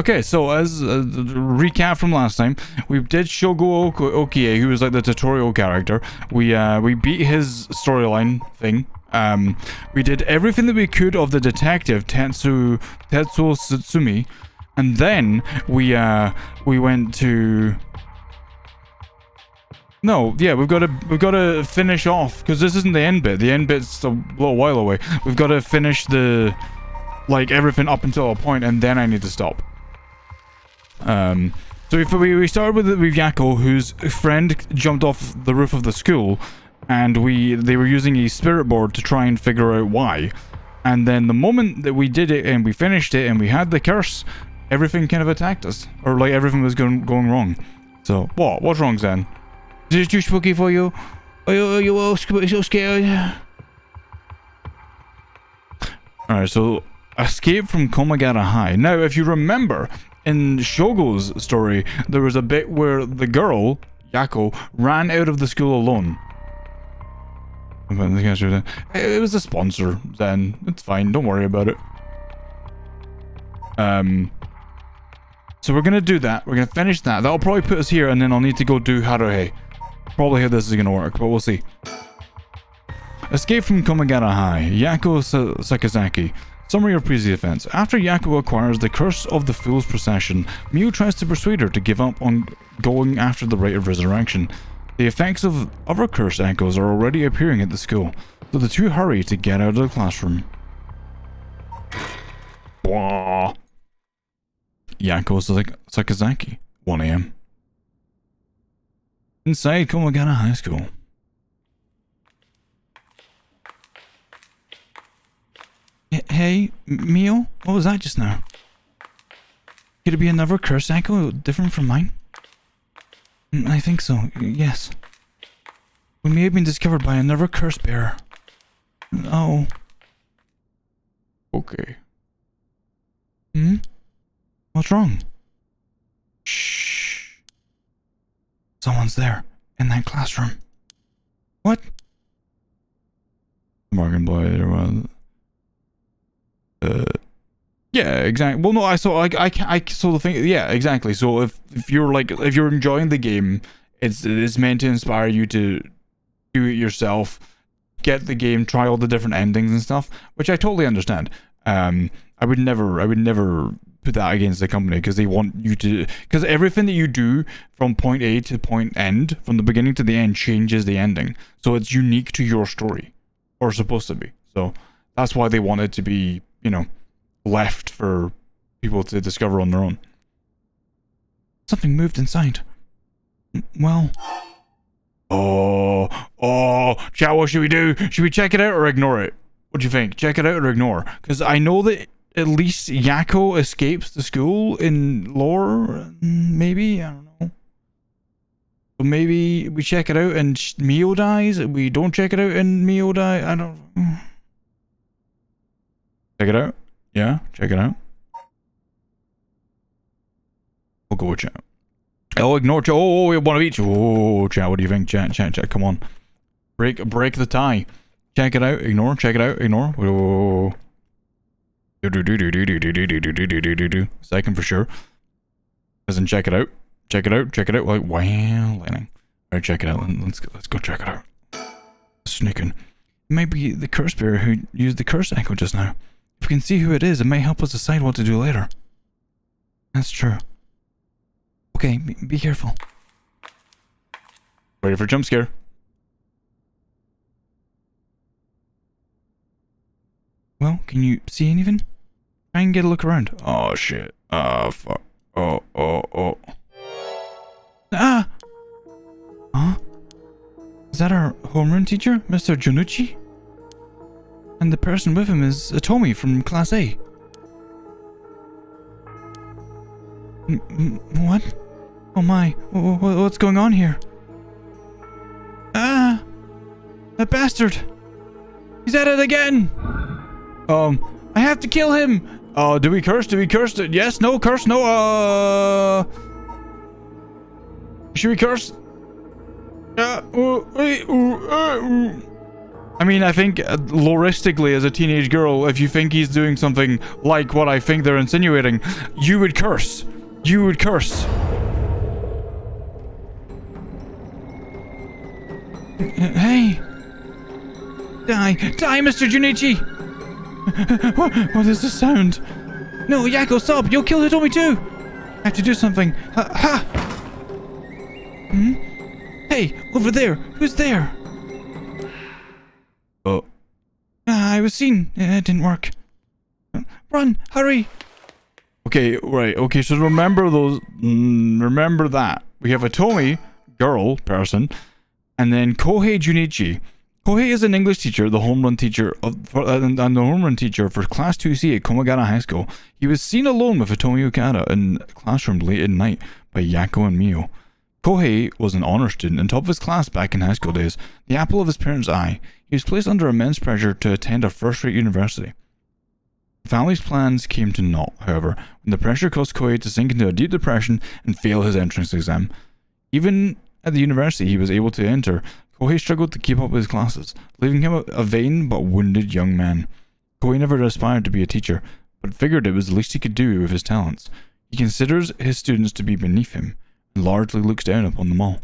Okay, so as a recap from last time, we did Shogo Okie, who was like the tutorial character. We beat his storyline thing. We did everything that we could of the detective Tetsuo Tsutsumi, and then we went to. No, yeah, we've got to finish off because this isn't the end bit. The end bit's a little while away. We've got to finish the like everything up until a point, and then I need to stop. So if we started with Yako, whose friend jumped off the roof of the school, and they were using a spirit board to try and figure out why. And then the moment that we did it and we finished it and we had the curse, everything kind of attacked us, or like everything was going wrong. So what's wrong, Zen? Is it too spooky for you? Are you all so scared? Alright, so escape from Komagara High. Now, if you remember, in Shogo's story, there was a bit where the girl, Yako, ran out of the school alone. It was a sponsor, Zen. It's fine, don't worry about it. So we're gonna do that. We're gonna finish that. That'll probably put us here, and then I'll need to go do Haruhe. Probably how this is gonna work, but we'll see. Escape from Komagara High. Yako Sakazaki. Summary of previous events. After Yako acquires the Curse of the Fool's Procession, Miu tries to persuade her to give up on going after the Rite of Resurrection. The effects of other curse echoes are already appearing at the school, so the two hurry to get out of the classroom. Blah. Yako Sakazaki, 1 AM. Inside Komagara High School. Hey, Mio? What was that just now? Could it be another curse echo different from mine? I think so, yes. We may have been discovered by another curse bearer. Oh. Okay. What's wrong? Shh. Someone's there, in that classroom. What? Morgan Boy, yeah, exactly. Well, no, I saw the thing. Yeah, exactly. So if you're enjoying the game, it's meant to inspire you to do it yourself, get the game, try all the different endings and stuff, which I totally understand. I would never put that against the company because they want you to, because everything that you do from point A to point end, from the beginning to the end, changes the ending. So it's unique to your story, or supposed to be. So that's why they want it to be, left for people to discover on their own. Something moved inside. Well. Oh, chat, what should we do? Should we check it out or ignore it? What do you think? Check it out or ignore? Because I know that at least Yako escapes the school in lore, maybe? I don't know. So maybe we check it out and Mio dies? We don't check it out and Mio dies? I don't know. Check it out? Yeah, check it out. We'll go with chat. Oh, ignore chat. Oh, we have one of each. Oh, chat, what do you think? Chat, come on. Break the tie. Check it out, ignore, check it out, ignore. Whoa. Second for sure. Doesn't check it out. Check it out. Like, wow, lightning. Alright, check it out. Let's go check it out. Sneaking. It might be the curse bearer who used the curse echo just now. If we can see who it is, it may help us decide what to do later. That's true. Okay, be careful. Ready for a jump scare. Well, can you see anything? Try and get a look around. Oh shit. Fuck. Oh. Ah! Huh? Is that our homeroom teacher, Mr. Junucci? And the person with him is Atomi from Class A. What? Oh my, what's going on here? Ah! That bastard! He's at it again! I have to kill him! Do we curse? Yes, no, curse, no, Should we curse? I mean, I think loristically, as a teenage girl, if you think he's doing something like what I think they're insinuating, you would curse. You would curse. Hey. Die. Die, Mr. Junichi. What is this sound? No, Yakko, stop. You'll kill Hitomi too. I have to do something. Ha! Hmm? Hey, over there. Who's there? Oh. I was seen. It didn't work. Run! Hurry! Okay, right. Okay, so remember those. Remember that. We have Hitomi, girl, person, and then Kohei Junichi. Kohei is an English teacher, the home run teacher and the home run teacher for Class 2C at Komagata High School. He was seen alone with Hitomi Okada in a classroom late at night by Yakko and Mio. Kohei was an honor student and top of his class back in high school days, the apple of his parents' eye. He was placed under immense pressure to attend a first-rate university. The family's plans came to naught, however, when the pressure caused Kohei to sink into a deep depression and fail his entrance exam. Even at the university he was able to enter, Kohei struggled to keep up with his classes, leaving him a vain but wounded young man. Kohei never aspired to be a teacher, but figured it was the least he could do with his talents. He considers his students to be beneath him, and largely looks down upon them all.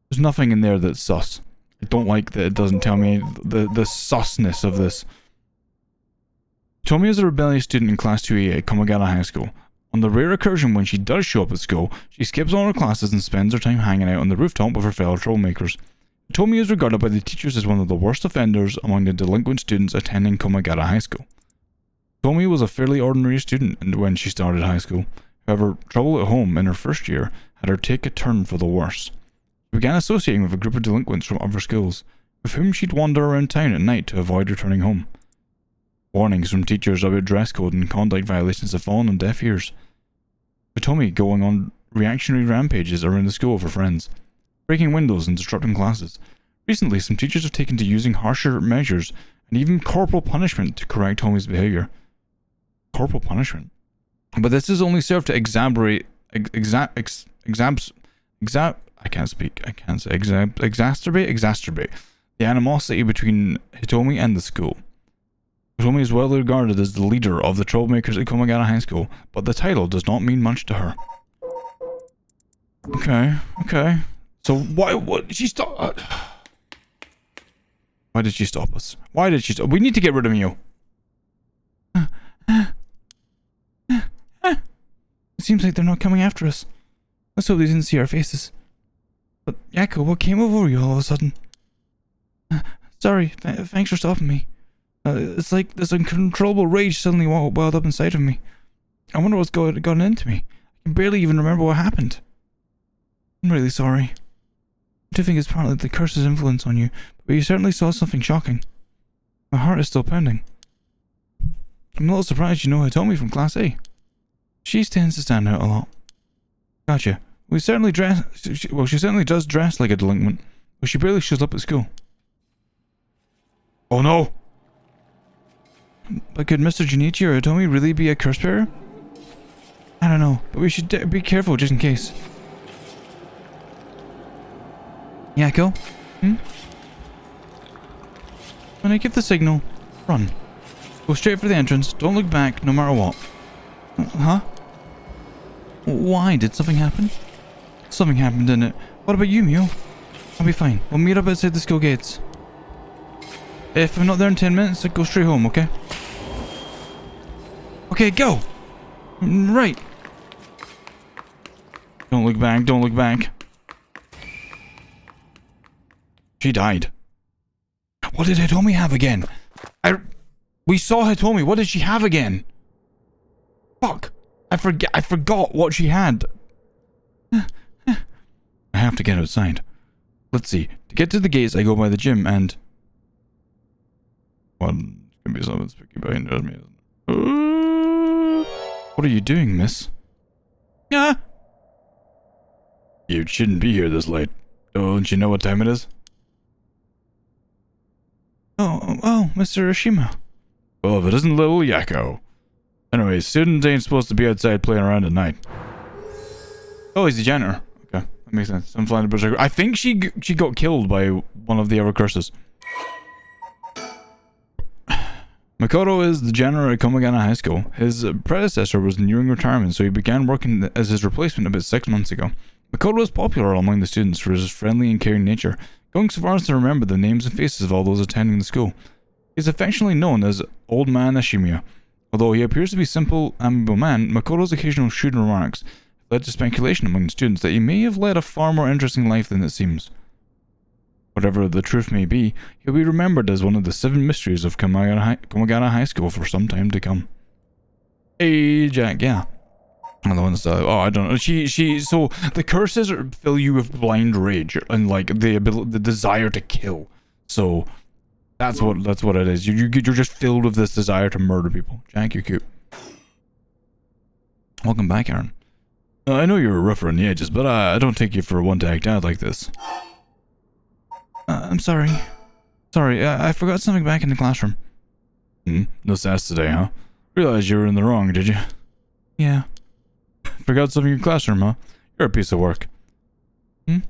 There's nothing in there that's sus. I don't like that it doesn't tell me the susness of this. Tomi is a rebellious student in Class 2A at Komagata High School. On the rare occasion when she does show up at school, she skips all her classes and spends her time hanging out on the rooftop with her fellow troublemakers. Tomi is regarded by the teachers as one of the worst offenders among the delinquent students attending Komagata High School. Tomi was a fairly ordinary student when she started high school. However, trouble at home in her first year had her take a turn for the worse. She began associating with a group of delinquents from other schools, with whom she'd wander around town at night to avoid returning home. Warnings from teachers about dress code and conduct violations have fallen on deaf ears, with Tomi going on reactionary rampages around the school with her friends, breaking windows and disrupting classes. Recently, some teachers have taken to using harsher measures and even corporal punishment to correct Tomi's behavior. Corporal punishment? But this has only served to exacerbate the animosity between Hitomi and the school. Hitomi is well regarded as the leader of the troublemakers at Komagata High School, but the title does not mean much to her. Okay. So what she stop? Why did she stop us? Why did she stop? We need to get rid of Mio. It seems like they're not coming after us. Let's hope they didn't see our faces. But Yakko, what came over you all of a sudden? Sorry, thanks for stopping me. It's like this uncontrollable rage suddenly welled up inside of me. I wonder what's gotten into me. I can barely even remember what happened. I'm really sorry. I do think it's partly the curse's influence on you, but you certainly saw something shocking. My heart is still pounding. I'm a little surprised you know Hitomi from Class A. She tends to stand out a lot. Gotcha. She certainly does dress like a delinquent, but she barely shows up at school. Oh no! But could Mr. Junichi or Hitomi really be a curse bearer? I don't know, but we should be careful just in case. Yakko? When I give the signal, run. Go straight for the entrance, don't look back no matter what. Huh? Why? Did something happen? Something happened, didn't it? What about you, Mio? I'll be fine. We'll meet up outside the school gates. If I'm not there in 10 minutes, I'll go straight home, okay? Okay, go! Right. Don't look back, don't look back. She died. What did Hitomi have again? We saw Hitomi. What did she have again? Fuck. I forgot what she had. I have to get outside. Let's see. To get to the gates, I go by the gym and... Well, it's gonna be something spooky behind me, isn't it? What are you doing, miss? Yeah. You shouldn't be here this late. Don't you know what time it is? Oh, Mr. Urashima. Well, if it isn't little Yakko. Anyway, students ain't supposed to be outside playing around at night. Oh, he's the janitor. Okay, that makes sense. I'm flying the berserker. I think she got killed by one of the other curses. Makoto is the janitor at Komagana High School. His predecessor was nearing retirement, so he began working as his replacement about 6 months ago. Makoto is popular among the students for his friendly and caring nature, going so far as to remember the names and faces of all those attending the school. He is affectionately known as Old Man Ashimiya. Although he appears to be a simple, amiable man, Makoto's occasional shrewd remarks have led to speculation among the students that he may have led a far more interesting life than it seems. Whatever the truth may be, he'll be remembered as one of the 7 mysteries of Komagana High School for some time to come. Hey, Jack, yeah. And the ones that, I don't know. So the curses fill you with blind rage and like the desire to kill. So that's what it is. You're just filled with this desire to murder people. Jack, you're cute. Welcome back, Aaron. I know you're rough around the edges, but I don't take you for one to act out like this. I'm sorry. Sorry, I forgot something back in the classroom. No sass today, huh? Realized you were in the wrong, did you? Yeah. Forgot something in your classroom, huh? You're a piece of work. You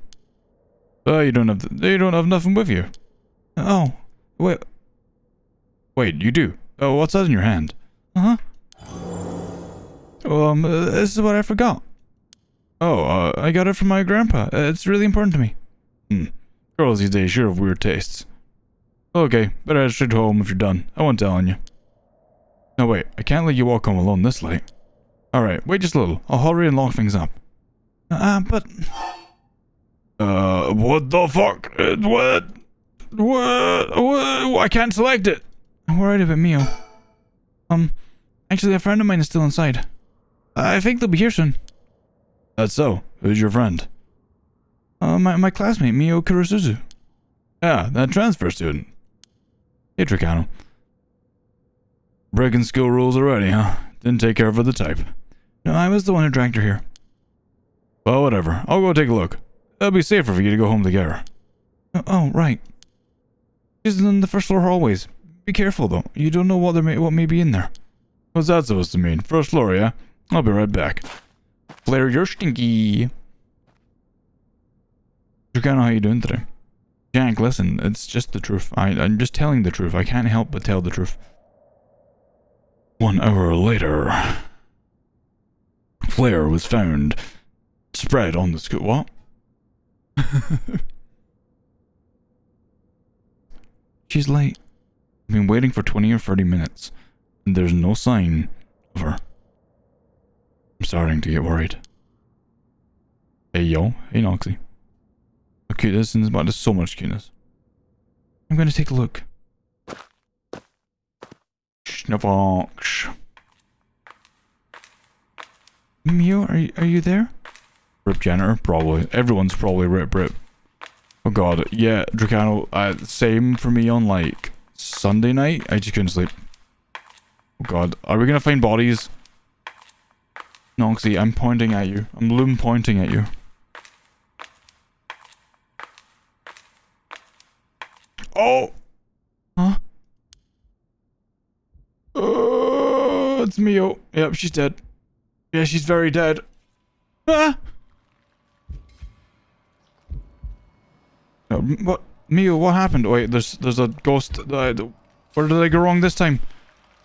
don't have nothing with you. Oh, wait, you do. Oh, what's that in your hand? This is what I forgot. Oh, I got it from my grandpa. It's really important to me. Girls these days sure have weird tastes. Okay, better head straight home if you're done. I won't tell on you. No, wait, I can't let you walk home alone this late. Alright, wait just a little. I'll hurry and lock things up. But... what the fuck? What? I can't select it. I'm worried about Mio. Actually, a friend of mine is still inside. I think they'll be here soon. That's so. Who's your friend? My classmate, Mio Kurosuzu. Yeah, that transfer student. Hey, Tricano. Breaking school rules already, huh? Didn't take care of her the type. No, I was the one who dragged her here. Well, whatever. I'll go take a look. It'll be safer for you to go home together. Oh, right. She's in the first floor hallways. Be careful, though. You don't know what may be in there. What's that supposed to mean? First floor, yeah? I'll be right back. Blair, you're stinky. Tricano, how you doing today? Jack, listen, it's just the truth. I'm just telling the truth. I can't help but tell the truth. 1 hour later, Claire was found spread on the school. What? She's late. I've been waiting for 20 or 30 minutes, and there's no sign of her. I'm starting to get worried. Hey, yo. Hey, Noxie. How cute this is, but there's so much cuteness. I'm going to take a look. Snuffox. Mio, are you there? Rip janitor? Probably. Everyone's probably rip. Oh god, yeah, Dracano, same for me on like Sunday night. I just couldn't sleep. Oh god, are we gonna find bodies? Noxie, I'm pointing at you. I'm loom pointing at you. Oh! Huh? It's Mio. Yep, she's dead. Yeah, she's very dead. Ah! No, what? Mio, what happened? Wait, there's a ghost. Where did I go wrong this time?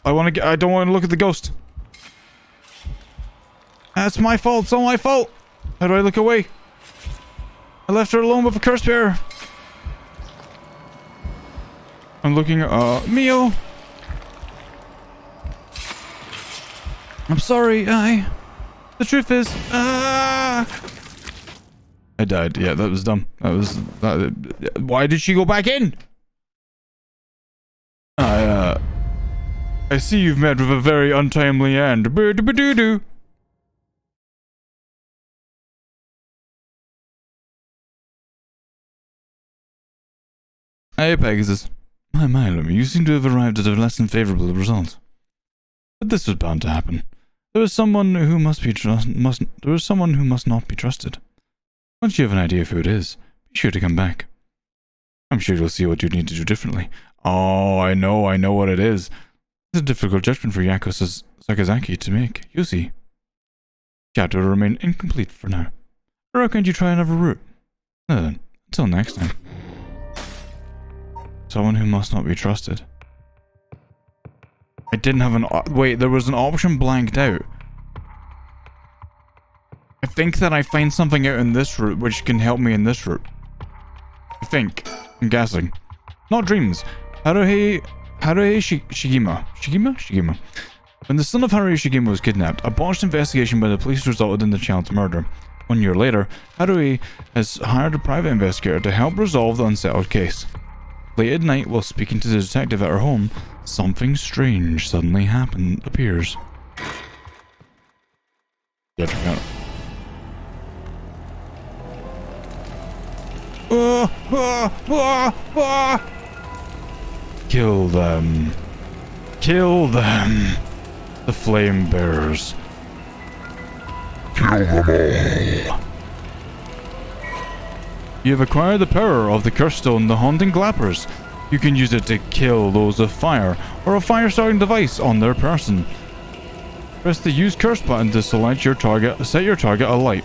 I don't want to look at the ghost. That's my fault. It's all my fault. How do I look away? I left her alone with a curse bearer. I'm looking at, Mio. I'm sorry, the truth is, I died. Yeah, that was dumb. Why did she go back in? I see you've met with a very untimely end. Boo-doo-doo-doo. Hey, Pegasus. My Lumi, you seem to have arrived at a less than favorable result. But this was bound to happen. There is someone who must not be trusted. Once you have an idea of who it is, be sure to come back. I'm sure you'll see what you need to do differently. Oh, I know what it is. It's a difficult judgment for Yako Sakazaki to make. You'll see. Chapter will remain incomplete for now. Or how can't you try another route? No then, until next time. Someone who must not be trusted. I didn't have an... Wait, there was an option blanked out. I think that I find something out in this route which can help me in this route. I think. I'm guessing. Not dreams. Haruhi Shigima. Shigima? When the son of Haruhi Shigima was kidnapped, a botched investigation by the police resulted in the child's murder. 1 year later, Haruhi has hired a private investigator to help resolve the unsettled case. Late at night, while speaking to the detective at her home, something strange suddenly appears. Yeah, check out. Kill them. Kill them. The flame bearers. Kill them all. You have acquired the power of the curse stone, the haunting clappers. You can use it to kill those with fire or a fire starting device on their person. Press the use curse button to select your target, set your target alight.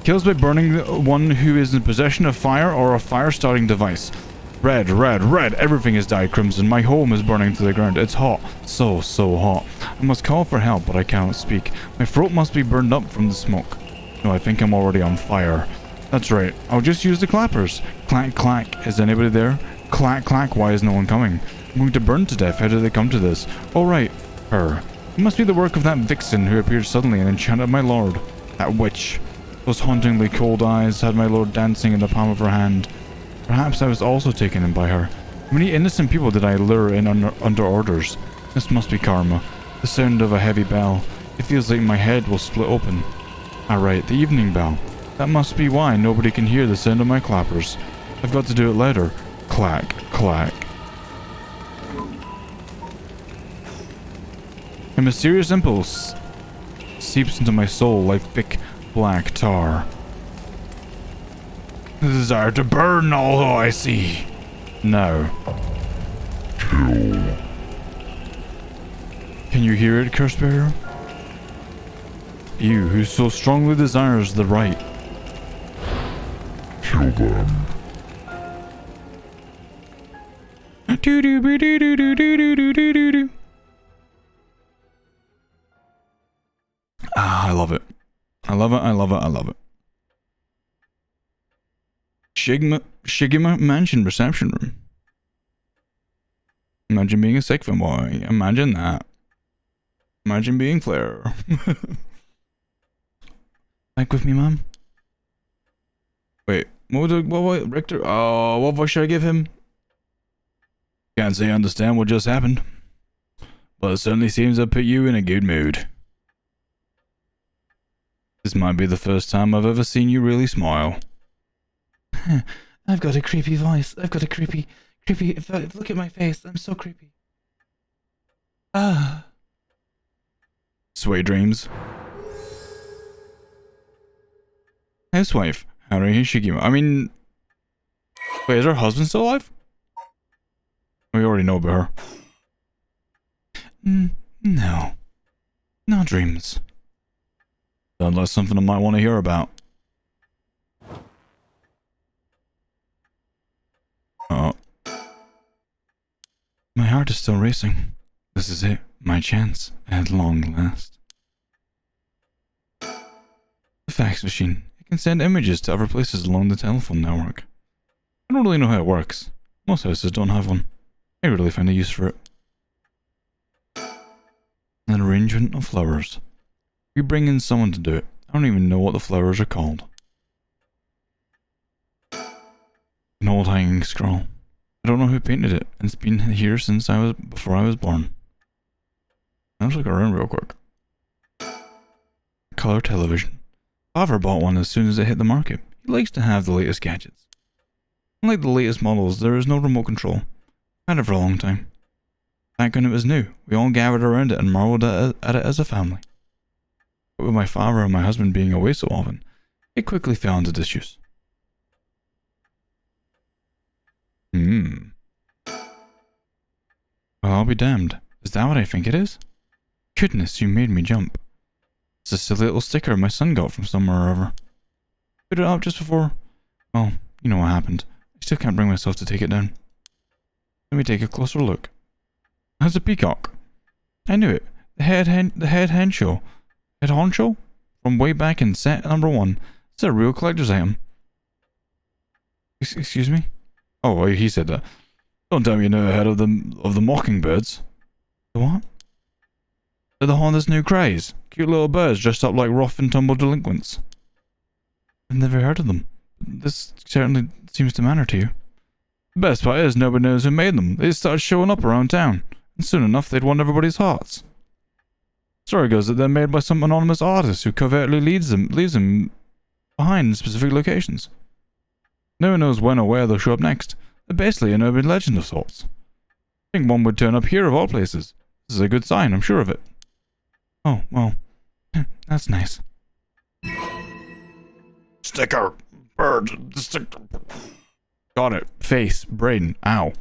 Kills by burning one who is in possession of fire or a fire starting device. Red, red, red, everything is dyed crimson. My home is burning to the ground. It's hot. So hot. I must call for help, but I cannot speak. My throat must be burned up from the smoke. No, I think I'm already on fire. That's right. I'll just use the clappers. Clack, clack. Is anybody there? Clack, clack. Why is no one coming? I'm going to burn to death. How did they come to this? Oh, right. Her. It must be the work of that vixen who appeared suddenly and enchanted my lord. That witch. Those hauntingly cold eyes had my lord dancing in the palm of her hand. Perhaps I was also taken in by her. How many innocent people did I lure in under orders? This must be karma. The sound of a heavy bell. It feels like my head will split open. Ah, right, the evening bell. That must be why nobody can hear the sound of my clappers. I've got to do it louder. Clack, clack. A mysterious impulse seeps into my soul like thick black tar. The desire to burn all I see. No. Kill. Can you hear it, Curse Bearer? You who so strongly desires the right. Kill them. Ah, I love it. I love it, I love it, I love it. Shigima Mansion reception room. Imagine being a sick Femboy. Imagine that. Imagine being Claire. Back with me, mom. Wait, what, Richter? Oh, what voice should I give him? Can't say I understand what just happened, but it certainly seems to put you in a good mood. This might be the first time I've ever seen you really smile. I've got a creepy voice. I've got a creepy... Look at my face. I'm so creepy. Ah. Sweet dreams. Housewife. Haruhi Shigima. I mean... Wait, is her husband still alive? We already know about her. No. No dreams. Unless something I might want to hear about. Oh. My heart is still racing. This is it. My chance. At long last. The fax machine. It can send images to other places along the telephone network. I don't really know how it works. Most houses don't have one. I really find a use for it. An arrangement of flowers. We bring in someone to do it. I don't even know what the flowers are called. An old hanging scroll. I don't know who painted it. It's been here since before I was born. Let's look around real quick. Color television. Father bought one as soon as it hit the market. He likes to have the latest gadgets. Unlike the latest models, there is no remote control. Had it for a long time. Back when it was new, we all gathered around it and marveled at it as a family. But with my father and my husband being away so often, it quickly fell into disuse. Well, I'll be damned. Is that what I think it is? Goodness, you made me jump. It's a silly little sticker my son got from somewhere or other. Put it up just before... Well, you know what happened. I still can't bring myself to take it down. Let me take a closer look. That's a peacock. I knew it. The head honcho. Head honcho? From way back in set number 1. It's a real collector's item. Excuse me? Oh, he said that. Don't tell me you know ahead of the mockingbirds. The what? They're the Honda's new craze. Cute little birds dressed up like rough and tumble delinquents. I've never heard of them. This certainly seems to matter to you. The best part is nobody knows who made them. They started showing up around town, and soon enough they'd won everybody's hearts. Story goes that they're made by some anonymous artist who covertly leaves them behind in specific locations. No one knows when or where they'll show up next. They're basically an urban legend of sorts. I think one would turn up here of all places. This is a good sign, I'm sure of it. Oh, well, that's nice. Sticker! Bird! Sticker! Got it. Face. Brain. Ow.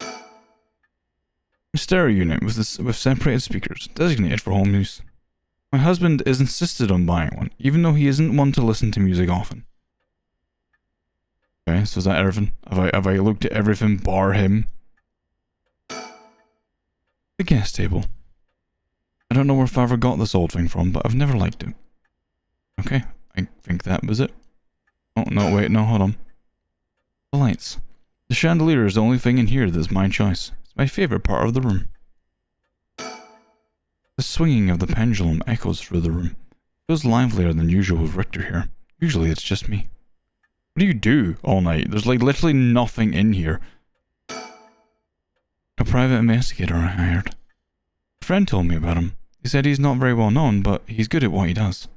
A stereo unit with separated speakers, designated for home use. My husband is insisted on buying one, even though he isn't one to listen to music often. Okay, so is that everything? Have I looked at everything bar him? The guest table. I don't know where Father got this old thing from, but I've never liked it. Okay, I think that was it. Oh, no, wait, no, hold on. The lights. The chandelier is the only thing in here that's my choice. It's my favorite part of the room. The swinging of the pendulum echoes through the room. It feels livelier than usual with Richter here. Usually it's just me. What do you do all night? There's like literally nothing in here. A private investigator I hired. A friend told me about him. He said he's not very well known, but he's good at what he does.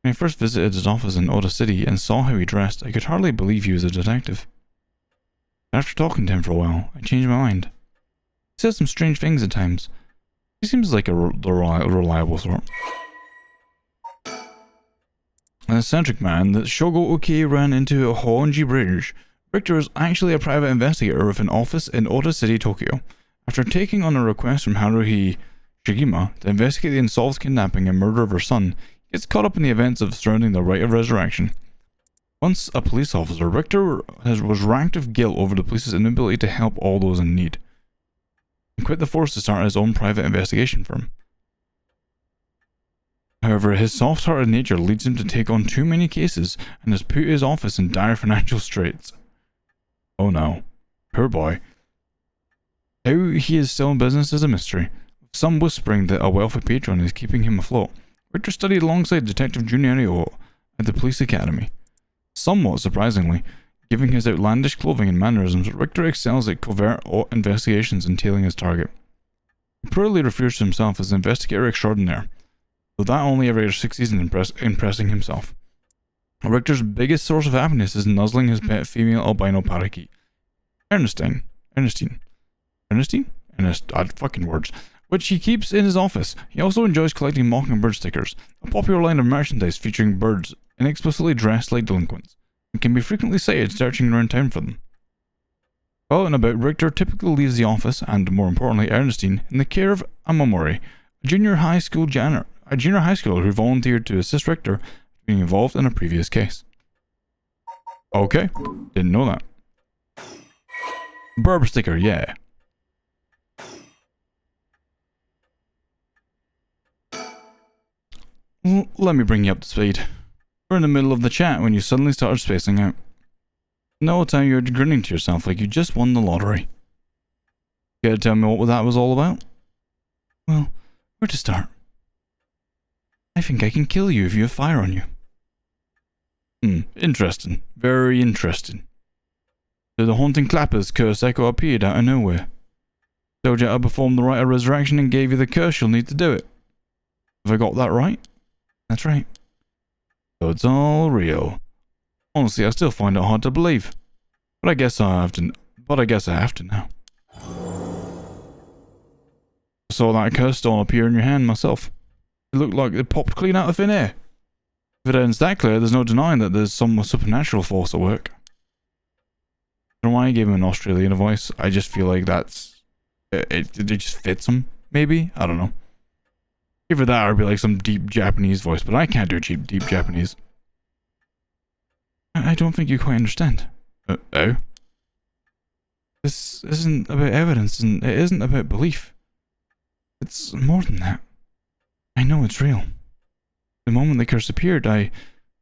When I first visited his office in Oda City and saw how he dressed, I could hardly believe he was a detective. After talking to him for a while, I changed my mind. He says some strange things at times. He seems like a reliable sort. An eccentric man that Shogo Oki ran into a Honji Bridge. Richter is actually a private investigator with an office in Oda City, Tokyo. After taking on a request from Haruhi Shigima to investigate the unsolved kidnapping and murder of her son, he gets caught up in the events surrounding the rite of resurrection. Once a police officer, Richter was racked with guilt over the police's inability to help all those in need. He quit the force to start his own private investigation firm. However, his soft-hearted nature leads him to take on too many cases and has put his office in dire financial straits. Oh no. Poor boy. How he is still in business is a mystery, with some whispering that a wealthy patron is keeping him afloat. Richter studied alongside Detective Junyario at the police academy. Somewhat surprisingly, given his outlandish clothing and mannerisms, Richter excels at covert investigations and tailing his target. He proudly refers to himself as investigator extraordinaire, though that only ever succeeds in impressing himself. Richter's biggest source of happiness is nuzzling his pet female albino parakeet, Ernestine, odd fucking words, which he keeps in his office. He also enjoys collecting mockingbird stickers, a popular line of merchandise featuring birds inexplicably dressed like delinquents, and can be frequently sighted searching around town for them. While out and about, Richter typically leaves the office, and more importantly Ernestine, in the care of Amamori, a junior high schooler who volunteered to assist Richter being involved in a previous case. Okay, didn't know that. Burb sticker, yeah. Let me bring you up to speed. We're in the middle of the chat when you suddenly started spacing out. The whole time you were grinning to yourself like you just won the lottery. Care to tell me what that was all about? Well, where to start? I think I can kill you if you have fire on you. Interesting. Very interesting. So the haunting clappers curse echo appeared out of nowhere. Told you I performed the rite of resurrection and gave you the curse you'll need to do it. Have I got that right? That's right. So it's all real. Honestly, I still find it hard to believe. But I guess I have to now. I saw that curse stone appear in your hand myself. It looked like it popped clean out of thin air. If it ends that clear, there's no denying that there's some supernatural force at work. I don't know why I gave him an Australian voice. I just feel like that's... It just fits him, maybe? I don't know. Either that or it'd be like some deep Japanese voice, but I can't do deep Japanese. I don't think you quite understand. Oh? This isn't about evidence, and it isn't about belief. It's more than that. I know it's real. The moment the curse appeared, I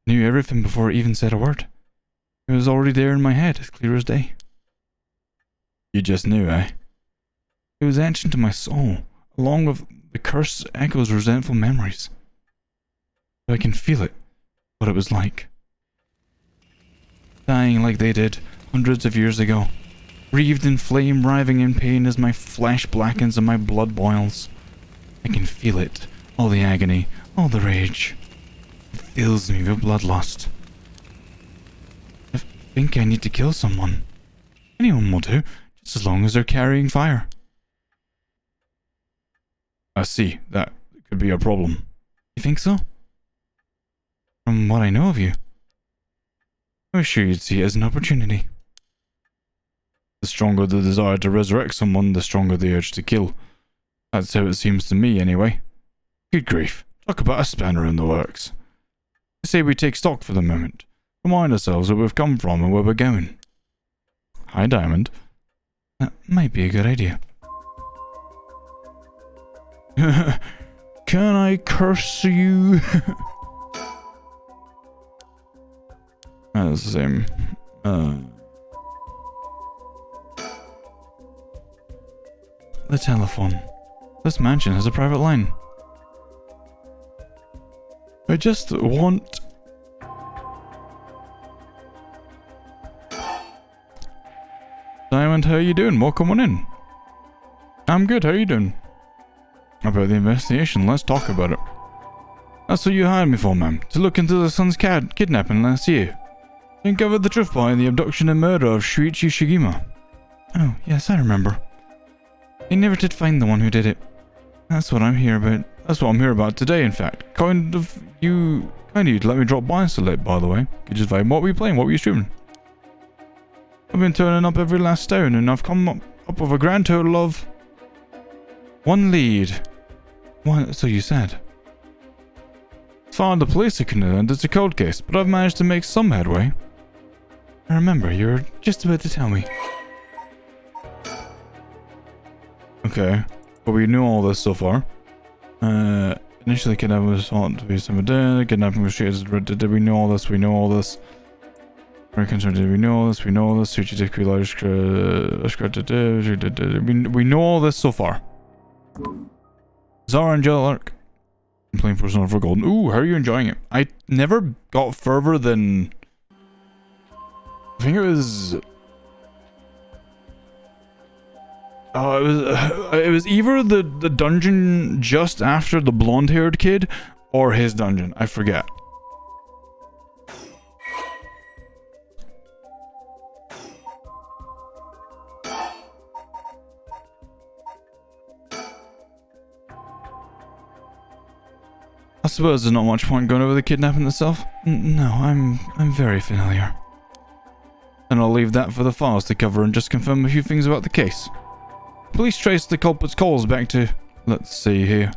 knew everything before it even said a word. It was already there in my head, as clear as day. You just knew, eh? It was etched into my soul, along with the curse echoes resentful memories. I can feel it, what it was like. Dying like they did, hundreds of years ago. Wreathed in flame, writhing in pain as my flesh blackens and my blood boils. I can feel it, all the agony, all the rage. It fills me with bloodlust. I think I need to kill someone. Anyone will do, just as long as they're carrying fire. I see, that could be a problem. You think so? From what I know of you, I was sure you'd see it as an opportunity. The stronger the desire to resurrect someone, the stronger the urge to kill. That's how it seems to me, anyway. Good grief. Talk about a spanner in the works. I say we take stock for the moment. Remind ourselves where we've come from and where we're going. Hi, Diamond. That might be a good idea. Can I curse you? That's the same. The telephone. This mansion has a private line. I just want... Diamond, how you doing? Welcome on in. I'm good, how you doing? About the investigation, let's talk about it. That's what you hired me for, ma'am. To look into the son's kidnapping last year. You uncovered the truth behind the abduction and murder of Shuichi Shigima. Oh, yes, I remember. They never did find the one who did it. That's what I'm here about. That's what I'm here about today, in fact. Kind of you to let me drop by so late, by the way. Could just vibe. What were you playing? What were you streaming? I've been turning up every last stone, and I've come up with a grand total of... 1 lead. One, so you said. As far as the police are concerned, it's a cold case, but I've managed to make some headway. I remember, you were just about to tell me. Okay, but we knew all this so far. Initially kidnapping was thought to be some dead, kidnapping was treated. Did we know all this? We know all this. We're concerned, did we know all this? We know all this. We know all this so far. Zara and Jellark. I'm playing Persona for Golden. Ooh, how are you enjoying it? I never got further than... I think it was... it was either the dungeon just after the blonde-haired kid or his dungeon. I forget. I suppose there's not much point going over the kidnapping itself. No, I'm very familiar. And I'll leave that for the files to cover and just confirm a few things about the case. Police traced the culprit's calls back to... Let's see here.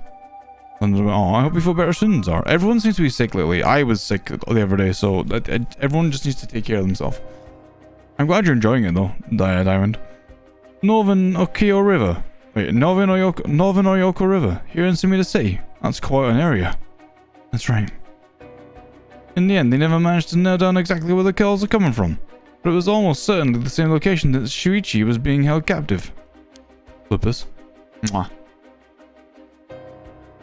Oh, I hope you feel better soon, Zara. Everyone seems to be sick lately. I was sick the other day, so everyone just needs to take care of themselves. I'm glad you're enjoying it, though, Diamond. Northern Okio River. Wait, Northern Oyoko River, here in Sumida City. That's quite an area. That's right. In the end, they never managed to nail down exactly where the calls are coming from. But it was almost certainly the same location that Shuichi was being held captive. Flippers. Mwah.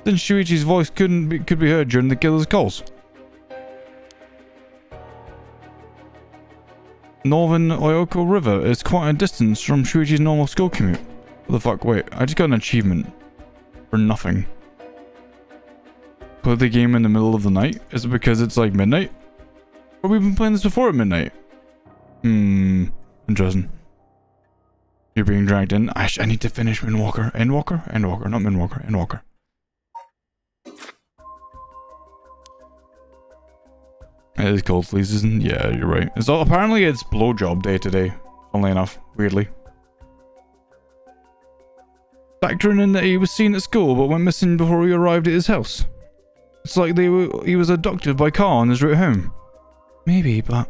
Then Shuichi's voice could be heard during the killer's calls. Northern Oyoko River is quite a distance from Shuichi's normal school commute. What the fuck? Wait, I just got an achievement. For nothing. Play the game in the middle of the night? Is it because it's like midnight? Or we've been playing this before at midnight? Interesting. You're being dragged in. I need to finish Endwalker. Endwalker? Endwalker, not Endwalker. Endwalker. It is cold flea season. Yeah, you're right. So apparently it's blowjob day today. Funnily enough. Weirdly. Factoring in that he was seen at school but went missing before he arrived at his house. It's like he was abducted by car on his route home. Maybe, but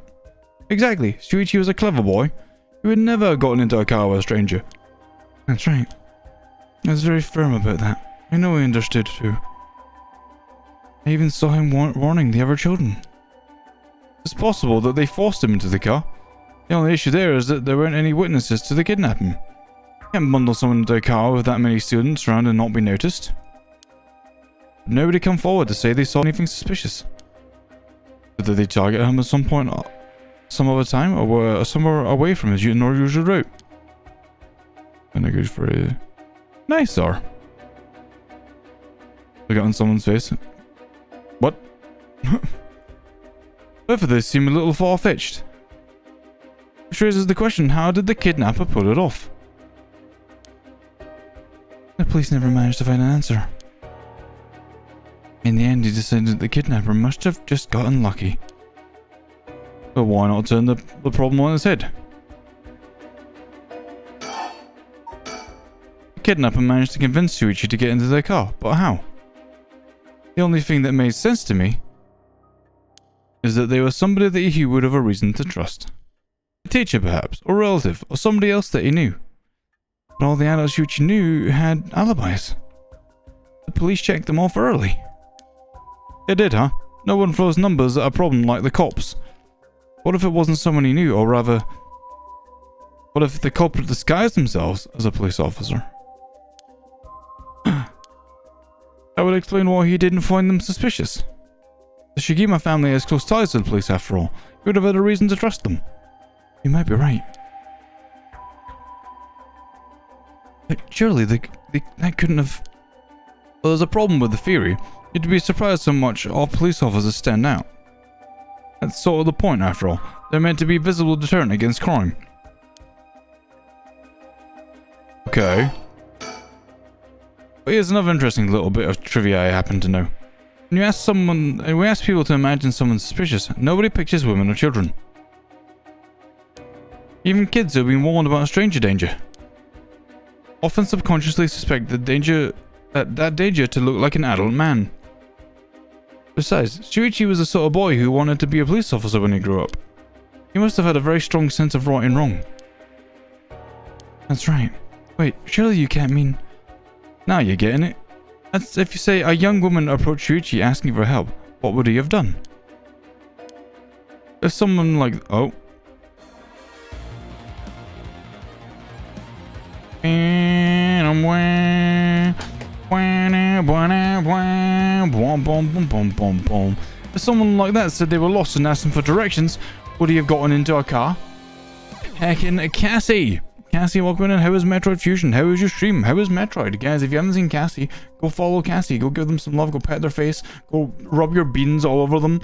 Exactly. Shuichi was a clever boy. He would never have gotten into a car with a stranger. That's right. I was very firm about that. I know he understood too. I even saw him warning the other children. It's possible that they forced him into the car. The only issue there is that there weren't any witnesses to the kidnapping. You can't bundle someone into a car with that many students around and not be noticed. Nobody come forward to say they saw anything suspicious. But did they target him at some point, some other time, or were somewhere away from his usual route? And I go for a nice, sir. Look on someone's face. What? Both of those seem a little far-fetched. Which raises the question, how did the kidnapper pull it off? The police never managed to find an answer. In the end, he decided the kidnapper must have just gotten lucky. But why not turn the problem on its head? The kidnapper managed to convince Shuichi to get into their car, but how? The only thing that made sense to me is that they were somebody that he would have a reason to trust. A teacher perhaps, or a relative, or somebody else that he knew. But all the adults Shuichi knew had alibis. The police checked them off early. They did, huh? No one throws numbers at a problem like the cops. What if it wasn't someone he knew, or rather, what if the culprit disguised themselves as a police officer? That would explain why he didn't find them suspicious. The Shigima family has close ties to the police after all. He would have had a reason to trust them. You might be right. But surely that couldn't have... Well, there's a problem with the theory. You'd be surprised how much all police officers stand out. That's sort of the point after all. They're meant to be a visible deterrent against crime. Okay. But here's another interesting little bit of trivia I happen to know. When we ask people to imagine someone suspicious, nobody pictures women or children. Even kids who have been warned about stranger danger often subconsciously suspect that danger to look like an adult man. Besides, Shuichi was the sort of boy who wanted to be a police officer when he grew up. He must have had a very strong sense of right and wrong. That's right. Wait, surely you can't mean... Now you're getting it. That's if you say a young woman approached Shuichi asking for help, what would he have done? If someone like... Oh. If someone like that said they were lost and asked them for directions, would he have gotten into a car? Heckin' Cassie! Cassie, welcome in. How was Metroid Fusion? How was your stream? How was Metroid? Guys, if you haven't seen Cassie, go follow Cassie. Go give them some love. Go pet their face. Go rub your beans all over them.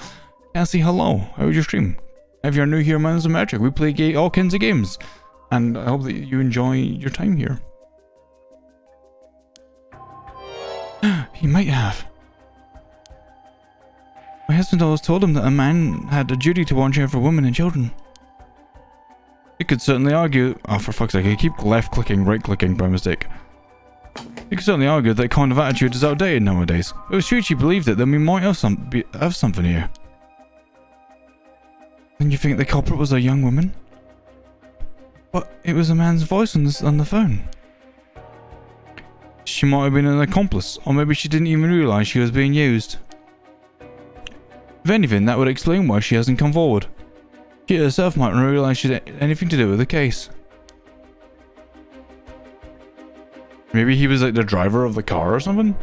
Cassie, hello. How was your stream? If you're new here, my name is Metric. We play all kinds of games. And I hope that you enjoy your time here. He might have. My husband always told him that a man had a duty to watch out for women and children. You could certainly argue... Oh, for fuck's sake, I keep left-clicking, right-clicking by mistake. You could certainly argue that kind of attitude is outdated nowadays. But if Shuichi believed it, then we might have something here. Then you think the culprit was a young woman? But it was a man's voice on the phone. She might have been an accomplice, or maybe she didn't even realise she was being used. If anything, that would explain why she hasn't come forward. She herself might not realise she had anything to do with the case. Maybe he was like the driver of the car or something?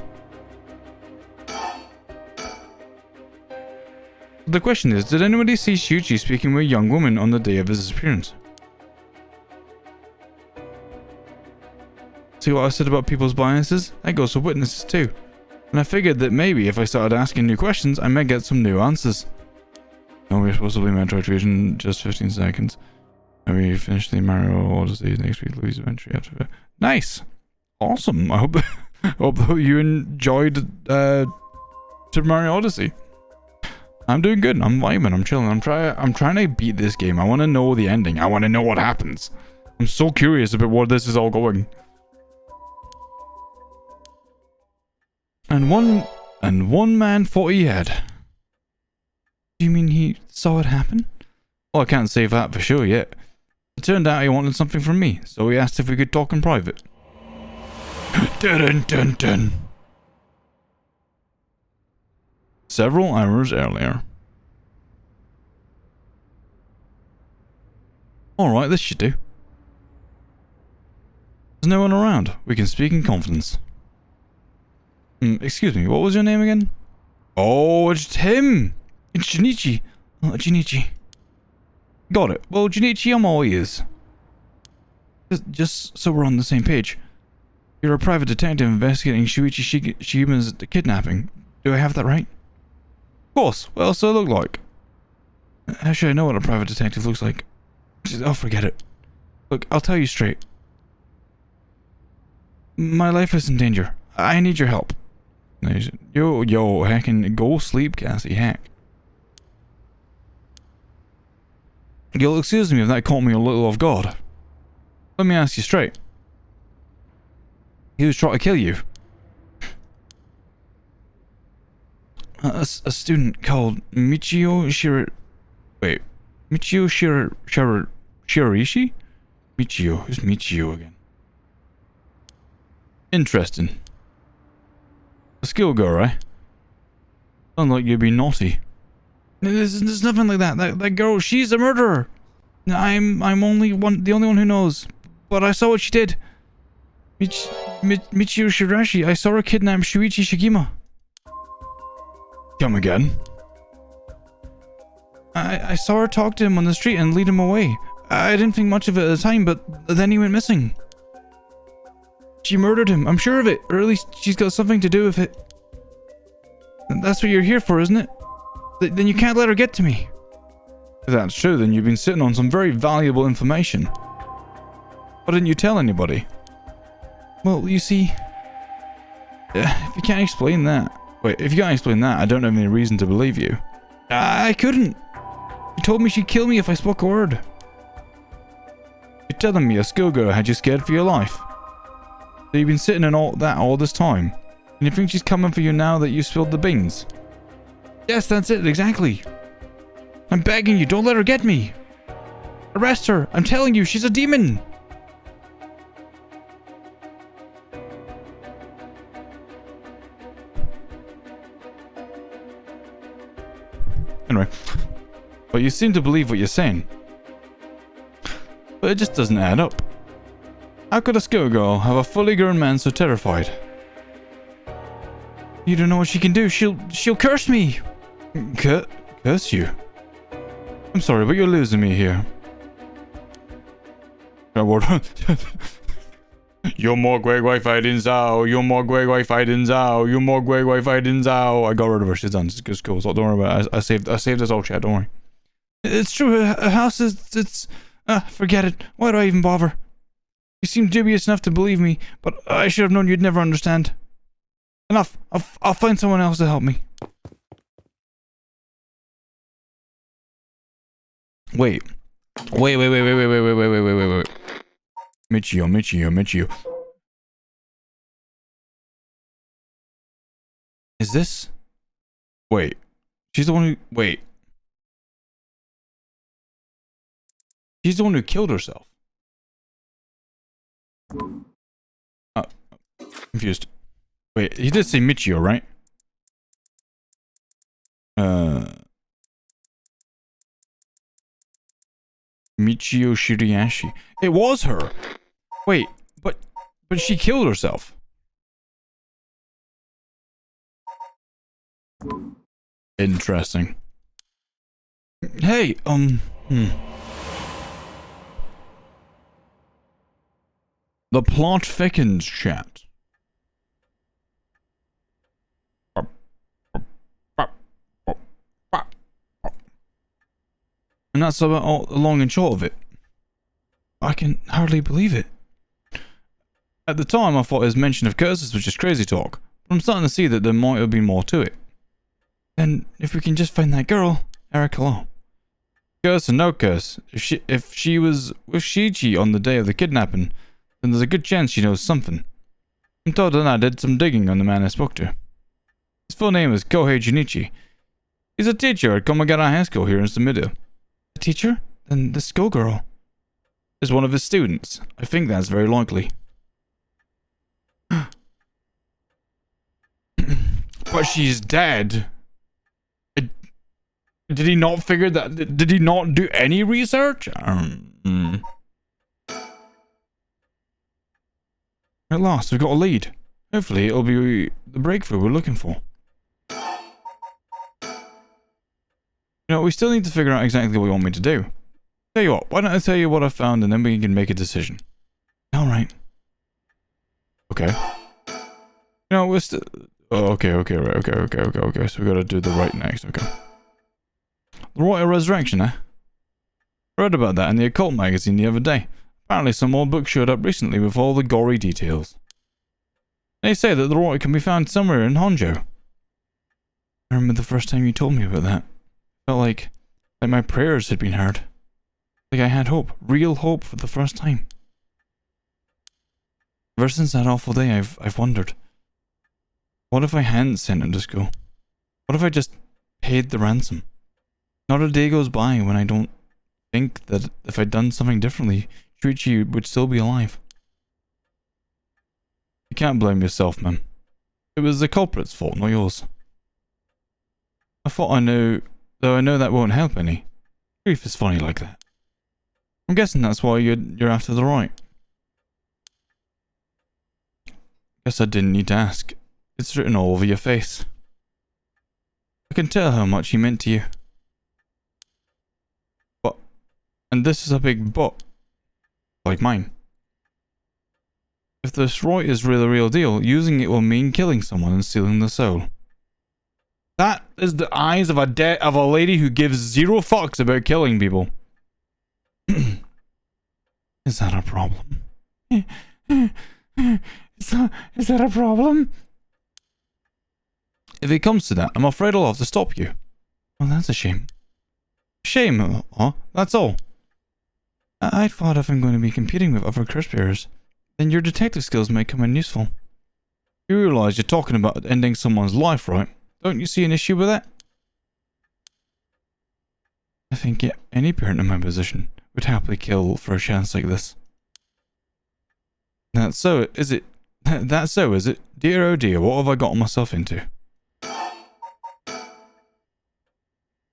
The question is, did anybody see Shuichi speaking with a young woman on the day of his disappearance? See what I said about people's biases? That goes for witnesses too. And I figured that maybe if I started asking new questions, I might get some new answers. No, we're supposed to play Metroid Fusion just 15 seconds. And we finish the Mario Odyssey next week, Luigi's Adventure after that. Nice! Awesome! I hope, hope you enjoyed Super Mario Odyssey. I'm doing good. I'm vibing. I'm chilling. I'm trying to beat this game. I want to know the ending. I want to know what happens. I'm so curious about where this is all going. And one man thought he had. Do you mean he saw it happen? Well, I can't say that for sure yet. It turned out he wanted something from me, so he asked if we could talk in private. Dun dun dun. Several hours earlier. Alright, this should do. There's no one around. We can speak in confidence. Excuse me, what was your name again? Oh, it's him! It's Junichi. Oh, Junichi. Got it. Well, Junichi, I'm all ears. Just so we're on the same page. You're a private detective investigating Shuichi Shigima's kidnapping. Do I have that right? Of course. What else do I look like? How should I know what a private detective looks like? Oh, forget it. Look, I'll tell you straight. My life is in danger. I need your help. Yo, heckin' go sleep, Cassie, heck. You'll excuse me if that caught me a little off guard. Let me ask you straight. He was trying to kill you. A student called Michio Shiraishi? Michio. Who's Michio again? Interesting. A skill girl, right? Sounds like you'd be naughty. There's nothing like that. That girl, she's a murderer. I'm the only one who knows. But I saw what she did. Michio Shiraishi, I saw her kidnap Shuichi Shigima. Come again? I saw her talk to him on the street and lead him away. I didn't think much of it at the time, but then he went missing. She murdered him, I'm sure of it, or at least she's got something to do with it. That's what you're here for, isn't it? Then you can't let her get to me. If that's true, then you've been sitting on some very valuable information. Why didn't you tell anybody? Well, you see, if you can't explain that... Wait, if you can't explain that, I don't have any reason to believe you. I couldn't. You told me she'd kill me if I spoke a word. You're telling me a schoolgirl had you scared for your life. So you've been sitting in all this time. And you think she's coming for you now that you spilled the beans? Yes, that's it, exactly. I'm begging you, don't let her get me. Arrest her, I'm telling you, she's a demon. Anyway, but you seem to believe what you're saying. But it just doesn't add up. How could a schoolgirl have a fully grown man so terrified? You don't know what she can do. She'll curse me. Curse you? I'm sorry, but you're losing me here. You're more Guai fighting Zhao. You're more Guai fighting Zhao. You're more Guai fighting Zhao. I got rid of her. She's done. It's cool. So don't worry about it. I saved us all, chat. Don't worry. It's true. A house is. It's. Forget it. Why do I even bother? You seem dubious enough to believe me, but I should have known you'd never understand. Enough. I'll find someone else to help me. Wait. Michio. Is this? Wait. She's the one who... Wait. She's the one who killed herself. Confused. Wait, he did say Michio, right? Michio Shiraishi. It was her. Wait, but she killed herself. Interesting. Hey, The plot thickens, chat. And that's about all the long and short of it. I can hardly believe it. At the time, I thought his mention of curses was just crazy talk, but I'm starting to see that there might have been more to it. Then, if we can just find that girl, Eric, hello. Curse or no curse, if she was with Shiichi on the day of the kidnapping, then there's a good chance she knows something. I'm told that I did some digging on the man I spoke to. His full name is Kohei Junichi. He's a teacher at Komagara High School here in Sumida. The teacher? Then the schoolgirl is one of his students. I think that's very likely. But she's dead. Did he not figure that? Did he not do any research? At last, we've got a lead. Hopefully, it'll be the breakthrough we're looking for. You know, we still need to figure out exactly what you want me to do. Tell you what, why don't I tell you what I found and then we can make a decision. Alright. Okay. No, we're still... Oh, okay, so we gotta do the right next, okay. The Royal Resurrection, eh? I read about that in the Occult magazine the other day. Apparently some more books showed up recently with all the gory details. They say that the Roy can be found somewhere in Honjo. I remember the first time you told me about that. Felt like my prayers had been heard. Like I had hope, real hope for the first time. Ever since that awful day, I've wondered. What if I hadn't sent him to school? What if I just paid the ransom? Not a day goes by when I don't think that if I'd done something differently, Shuichi would still be alive. You can't blame yourself, man. It was the culprit's fault, not yours. I thought I knew, though I know that won't help any. Grief is funny like that. I'm guessing that's why you're after the right. Guess I didn't need to ask. It's written all over your face. I can tell how much he meant to you. But, and this is a big but, like mine. If this Roy is really the real deal, using it will mean killing someone and stealing the soul. That is the eyes of a lady who gives zero fucks about killing people. Is that a problem? Is that a problem? If it comes to that, I'm afraid I'll have to stop you. Well, that's a shame. Shame, huh? That's all. I thought if I'm going to be competing with other curse bearers, then your detective skills may come in useful. You realize you're talking about ending someone's life, right? Don't you see an issue with that? I think any parent in my position would happily kill for a chance like this. That's so, is it? That's so, is it? Dear oh dear, what have I gotten myself into?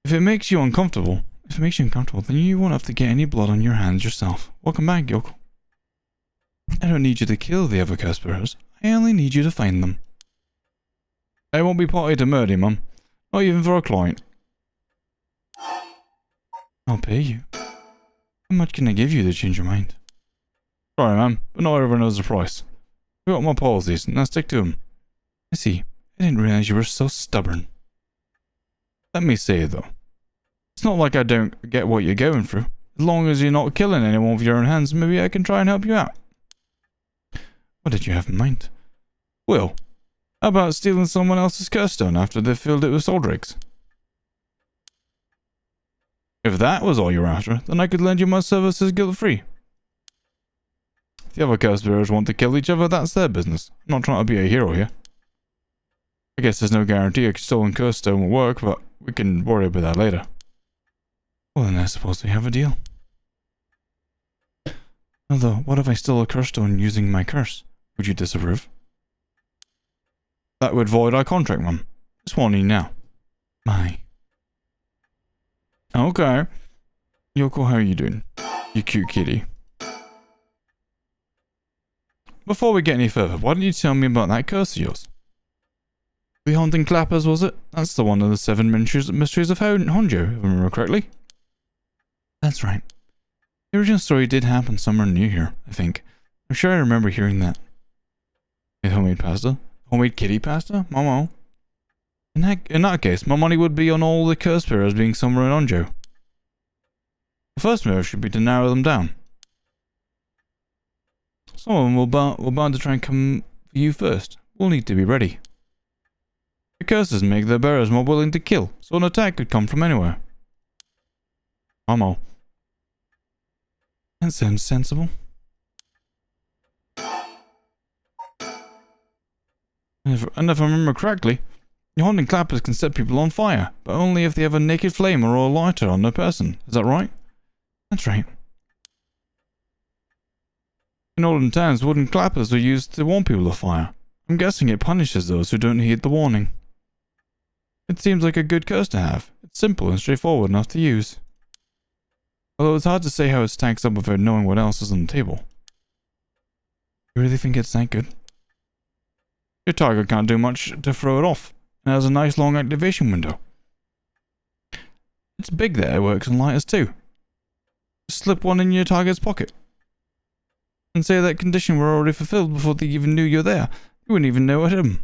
If it makes you uncomfortable, then you won't have to get any blood on your hands yourself. Welcome back, Yoko. I don't need you to kill the other curse bearers. I only need you to find them. I won't be party to murder, Mum. Not even for a client. I'll pay you. How much can I give you to change your mind? Sorry, ma'am, but not everyone knows the price. I got my policies, and I stick to them. I see. I didn't realize you were so stubborn. Let me say, though. It's not like I don't get what you're going through. As long as you're not killing anyone with your own hands, maybe I can try and help you out. What did you have in mind? Well, how about stealing someone else's curse stone after they've filled it with soul drakes? If that was all you're after, then I could lend you my services guilt-free. If the other curse bearers want to kill each other, that's their business. I'm not trying to be a hero here. I guess there's no guarantee a stolen curse stone will work, but we can worry about that later. Well, then I suppose we have a deal. Although, what if I stole a curse stone using my curse? Would you disapprove? That would void our contract, Mum. Just warning you now. My. Okay. Yoko, how are you doing? You cute kitty. Before we get any further, why don't you tell me about that curse of yours? The Haunting Clappers, was it? That's the one of the 7 mysteries of Honjo, if I remember correctly. That's right. The original story did happen somewhere near here, I think. I'm sure I remember hearing that. With homemade pasta? Homemade kitty pasta? Momo. In that case, my money would be on all the curse bearers being somewhere in Honjo. The first move should be to narrow them down. Some of them will bound to try and come for you first. We'll need to be ready. The curses make their bearers more willing to kill, so an attack could come from anywhere. Momo. That sounds sensible. And if I remember correctly, Your haunting clappers can set people on fire, but only if they have a naked flame or a lighter on their person. Is that right? That's right. In olden times, wooden clappers were used to warn people of fire. I'm guessing it punishes those who don't heed the warning. It seems like a good curse to have. It's simple and straightforward enough to use. Although it's hard to say how it stacks up without knowing what else is on the table. You really think it's that good? Your target can't do much to throw it off. It has a nice long activation window. It's big there, it works on lighters too. Just slip one in your target's pocket. And say that condition were already fulfilled before they even knew you're there. You wouldn't even know it hit them.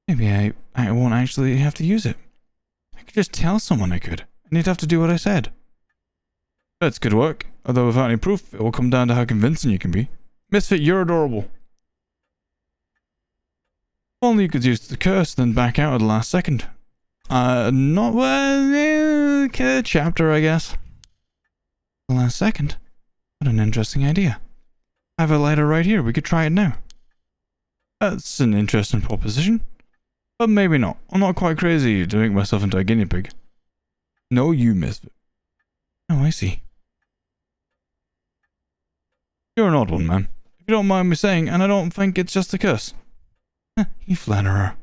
Maybe I won't actually have to use it. I could just tell someone I could, and you'd have to do what I said. That's good work, although without any proof, it will come down to how convincing you can be. Misfit, you're adorable. If only you could use the curse, then back out at the last second. Not well, chapter, I guess. The last second? What an interesting idea. I have a lighter right here, we could try it now. That's an interesting proposition. But maybe not. I'm not quite crazy to make myself into a guinea pig. No, you misfit. Oh, I see. You're an odd one, man. If you don't mind me saying, and I don't think it's just a curse. You flatterer.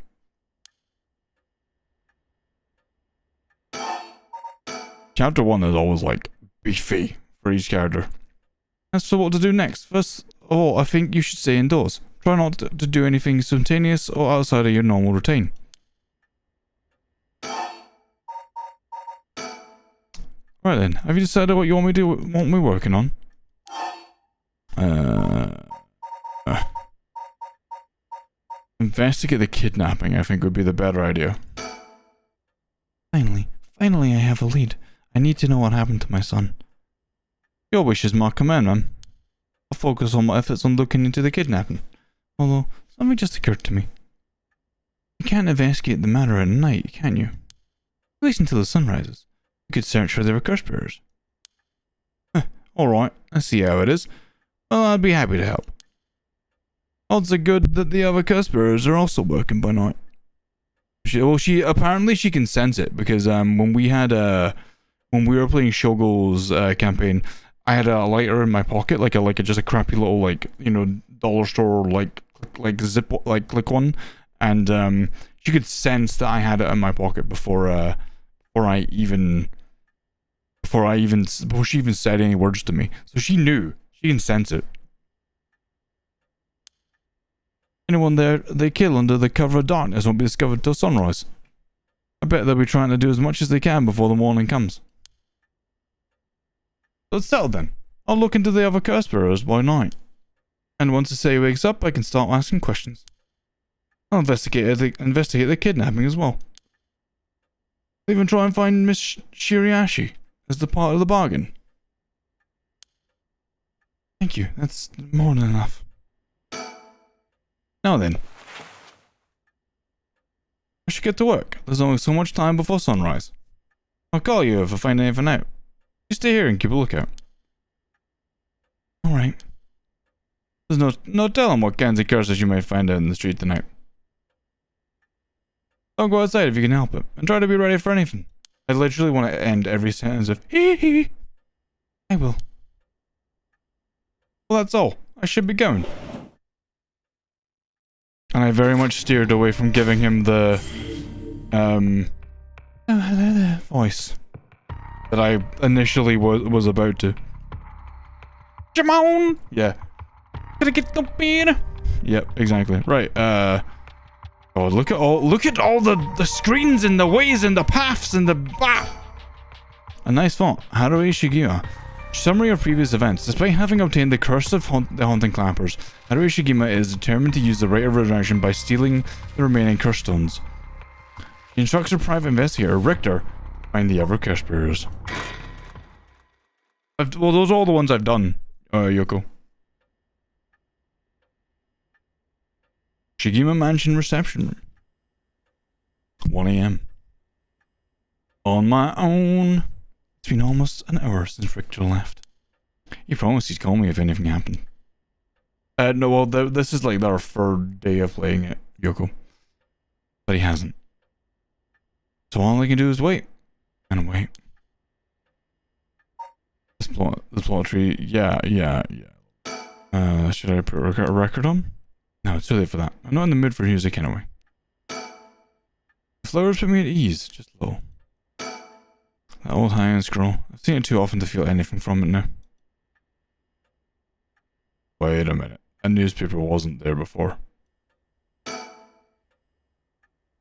Chapter 1 is always like beefy for each character. As for what to do next, first of all, I think you should stay indoors. Try not to do anything spontaneous or outside of your normal routine. Right then, have you decided what you want me working on? Investigate the kidnapping, I think would be the better idea. Finally I have a lead. I need to know what happened to my son. Your wish is my command, man. I'll focus all my efforts on looking into the kidnapping. Although, something just occurred to me. You can't investigate the matter at night, can you? At least until the sun rises. You could search for the curse bearers. Alright, I see how it is. Well, I'd be happy to help. Odds are good that the other curse bearers are also working by night. Apparently she can sense it, because when we were playing Shogo's campaign, I had a lighter in my pocket, just a crappy little, like, you know, dollar store like zip click one, and she could sense that I had it in my pocket before she even said any words to me. So she knew. She can sense it. Anyone there they kill under the cover of darkness won't be discovered till sunrise. I bet they'll be trying to do as much as they can before the morning comes. So it's settled then. I'll look into the other curse bearers by night. And once the city wakes up, I can start asking questions. I'll investigate the kidnapping as well. I'll even try and find Miss Shiriashi as the part of the bargain. Thank you, that's more than enough. Now then. I should get to work. There's only so much time before sunrise. I'll call you if I find anything out. You stay here and keep a lookout. Alright. There's no telling what kinds of curses you might find out in the street tonight. Don't go outside if you can help it, and try to be ready for anything. I literally want to end every sentence with hee hee. I will. Well, that's all. I should be going. And I very much steered away from giving him the oh, hello there voice that I initially was about to. Jamon! Yeah. Gotta get the beer. Yep, exactly. Right, oh, look at all the screens and the ways and the paths and the a nice font. Haruhi Shigeru. Summary of previous events. Despite having obtained the curse of the haunting clappers, Haruhi Shigima is determined to use the right of resurrection by stealing the remaining curse stones. She instructs her private investigator, Richter, to find the other curse bearers. Well, those are all the ones I've done, Yoko. Shigima Mansion reception room. 1 a.m. On my own. It's been almost an hour since Richter left. He promised he'd call me if anything happened. No, well, this is like our third day of playing it, Yoko. But he hasn't. So all I can do is wait. And wait. This plot tree. Yeah. Should I put a record on? No, it's too late for that. I'm not in the mood for music anyway. The flowers put me at ease, just low. That old high-end scroll. I've seen it too often to feel anything from it now. Wait a minute. A newspaper wasn't there before. Is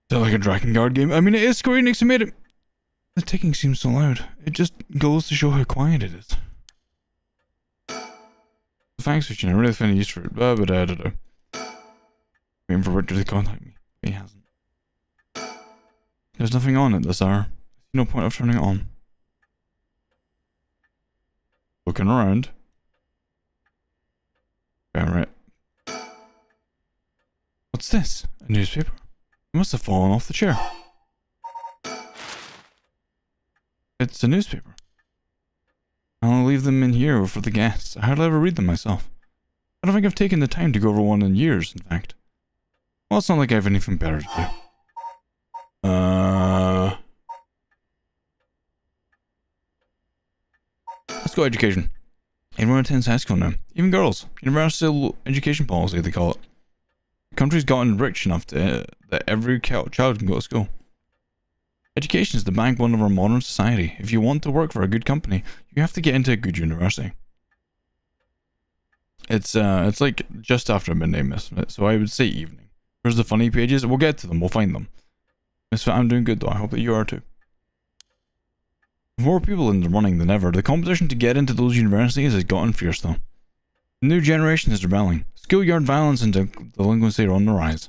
that like a Drakengard game? I mean, it is Square Enix who made it. The ticking seems so loud. It just goes to show how quiet it is. Thanks, Richard. I really find a use for it. Waiting for Richard to contact me. He hasn't. There's nothing on at this hour. No point of turning it on. Looking around. Alright. What's this? A newspaper? It must have fallen off the chair. It's a newspaper. I'll leave them in here for the guests. I hardly ever read them myself. I don't think I've taken the time to go over one in years, in fact. Well, it's not like I have anything better to do. Let's go education. Everyone attends high school now. Even girls. Universal education policy, they call it. The country's gotten rich enough that every child can go to school. Education is the backbone of our modern society. If you want to work for a good company, you have to get into a good university. It's like just after midday, Misfit, so I would say evening. Where's the funny pages? We'll get to them, we'll find them. Misfit, I'm doing good though, I hope that you are too. With more people in the running than ever, the competition to get into those universities has gotten fierce though. The new generation is rebelling. Schoolyard violence and delinquency are on the rise.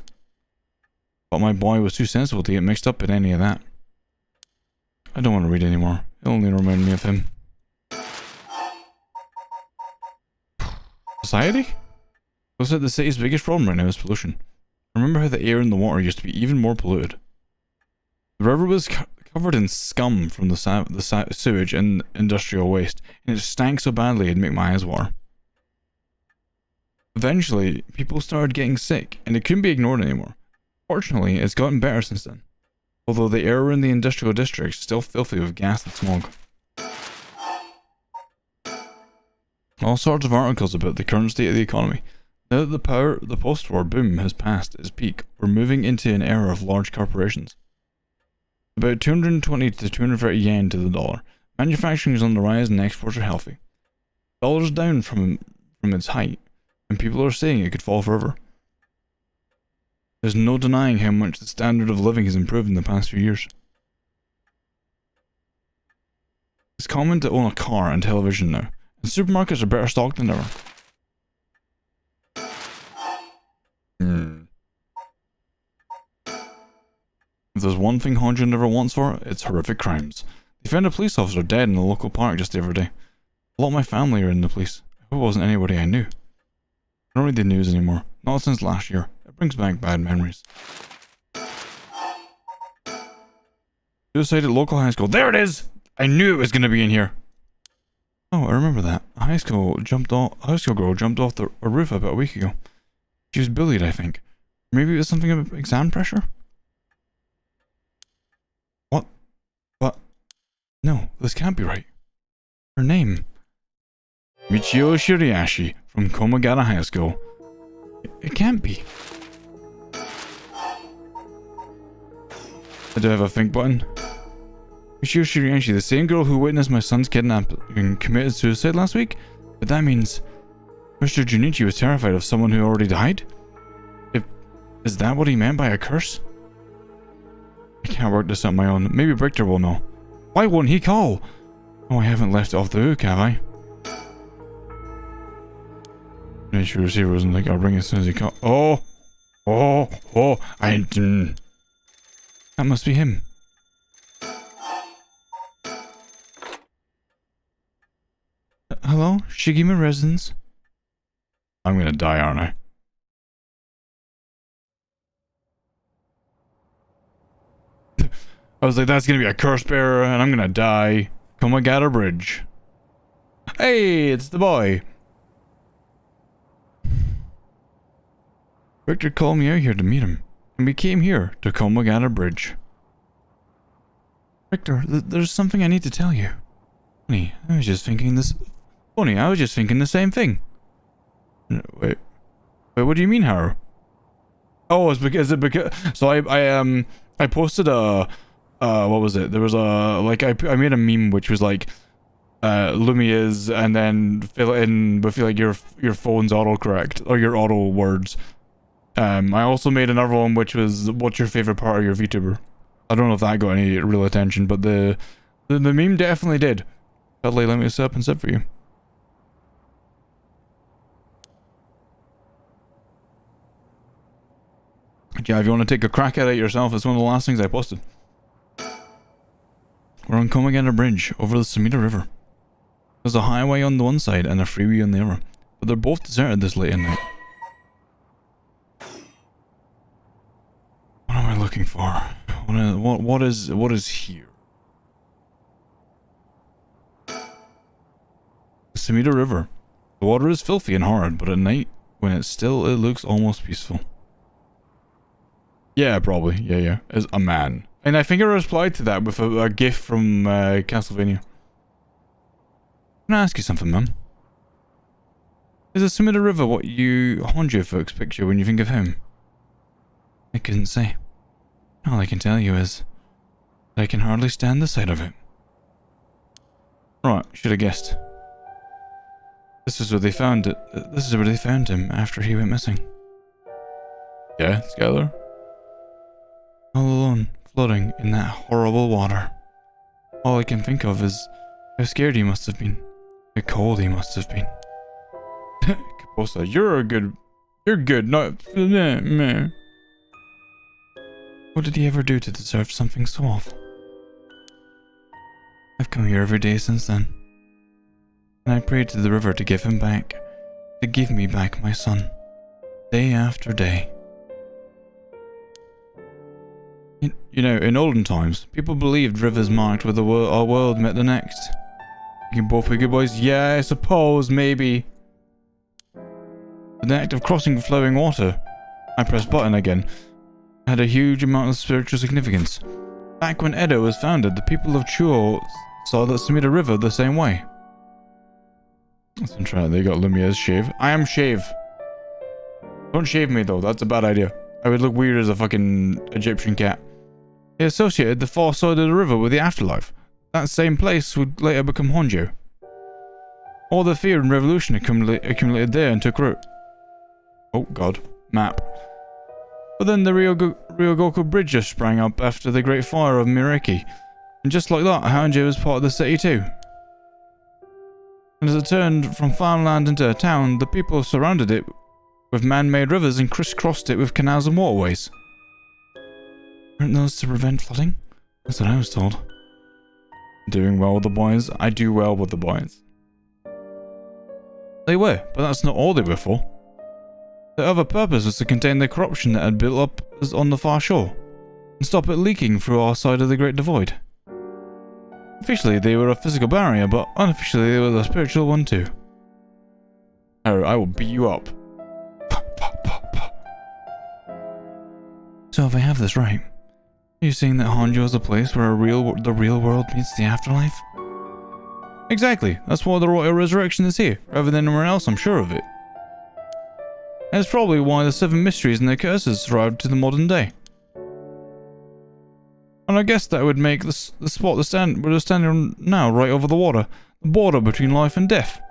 But my boy was too sensible to get mixed up in any of that. I don't want to read anymore. It'll only remind me of him. Society? Looks like the city's biggest problem right now is pollution. I remember how the air and the water used to be even more polluted. The river was covered in scum from the sewage and industrial waste, and it stank so badly it'd make my eyes water. Eventually, people started getting sick, and it couldn't be ignored anymore. Fortunately, it's gotten better since then. Although the air in the industrial district is still filthy with gas and smog. All sorts of articles about the current state of the economy. Now that the post-war boom has passed its peak, we're moving into an era of large corporations. About 220 to 230 yen to the dollar. Manufacturing is on the rise and exports are healthy. The dollar's down from its height, and people are saying it could fall further. There's no denying how much the standard of living has improved in the past few years. It's common to own a car and television now, and supermarkets are better stocked than ever. If there's one thing Honjo never wants for, it's horrific crimes. They found a police officer dead in a local park just the other day. A lot of my family are in the police. I hope it wasn't anybody I knew. I don't read the news anymore, not since last year. It brings back bad memories. Suicide at local high school. There it is! I knew it was going to be in here. Oh, I remember that. A high school girl jumped off a roof about a week ago. She was bullied, I think. Maybe it was something about exam pressure? What? What? No, this can't be right. Her name. Michio Shiriashi from Komagata High School. It can't be. I do have a think button. Michio Shiriashi, the same girl who witnessed my son's kidnapping and committed suicide last week? But that means Mr. Junichi was terrified of someone who already died? Is that what he meant by a curse? I can't work this out on my own. Maybe Richter will know. Why won't he call? Oh, I haven't left it off the hook, have I? Make sure receiver isn't like I'll ring as soon as he calls. That must be him. Hello? Shigima residence? I'm gonna die, aren't I? I was like, that's gonna be a curse bearer and I'm gonna die. Komagata Bridge. Hey, it's the boy. Victor called me out here to meet him. And we came here to Komagata Bridge. Victor, there's something I need to tell you. Funny, I was just thinking this... Funny, I was just thinking the same thing. Wait, what do you mean, Haru? Oh, is it because... So I posted a... what was it? There was a... Like, I made a meme which was like... Lumia's, and then fill it in with like your phone's autocorrect, or your auto words. I also made another one which was, what's your favorite part of your VTuber? I don't know if that got any real attention, but the meme definitely did. Cuddly, let me sit up and sit for you. Yeah, if you want to take a crack at it yourself, it's one of the last things I posted. We're on Komagata Bridge, over the Sumida River. There's a highway on the one side and a freeway on the other, but they're both deserted this late at night. What am I looking for? What is here? The Sumida River. The water is filthy and hard, but at night, when it's still, it looks almost peaceful. Yeah, probably. Yeah. As a man. And I think I replied to that with a gif from Castlevania. Can I ask you something, man? Is the Sumida River what you Honjo folks picture when you think of him? I couldn't say. All I can tell you is I can hardly stand the sight of it. Right, should have guessed. This is where they found it. This is where they found him after he went missing. Yeah, Skylar? All alone, floating in that horrible water. All I can think of is how scared he must have been. How cold he must have been. Kaposa, you're good, not meh. What did he ever do to deserve something so awful? I've come here every day since then. And I prayed to the river to give him back. To give me back my son. Day after day. You know, in olden times, people believed rivers marked where our world met the next. You can both be good boys? Yeah, I suppose, maybe. The act of crossing flowing water, I pressed button again, had a huge amount of spiritual significance. Back when Edo was founded, the people of Chuo saw the Sumida River the same way. Let's try. They got Lumia's shave. I am shave. Don't shave me though, that's a bad idea. I would look weird as a fucking Egyptian cat. They associated the far side of the river with the afterlife. That same place would later become Honjo. All the fear and revolution accumulated there and took root. Oh god. Map. But then the Ryogoku Bridge just sprang up after the Great Fire of Mireki. And just like that, Honjo was part of the city too. And as it turned from farmland into a town, the people surrounded it with man-made rivers and crisscrossed it with canals and waterways. Aren't those to prevent flooding? That's what I was told. Doing well with the boys. I do well with the boys. They were, but that's not all they were for. Their other purpose was to contain the corruption that had built up on the far shore, and stop it leaking through our side of the Great Divide. Officially, they were a physical barrier, but unofficially they were a spiritual one too. I will beat you up. So if I have this right, are you saying that Honjo is a place where the real world meets the afterlife? Exactly, that's why the royal resurrection is here, rather than anywhere else, I'm sure of it. And it's probably why the 7 mysteries and their curses survived to the modern day. And I guess that would make the spot we're standing on now right over the water, the border between life and death.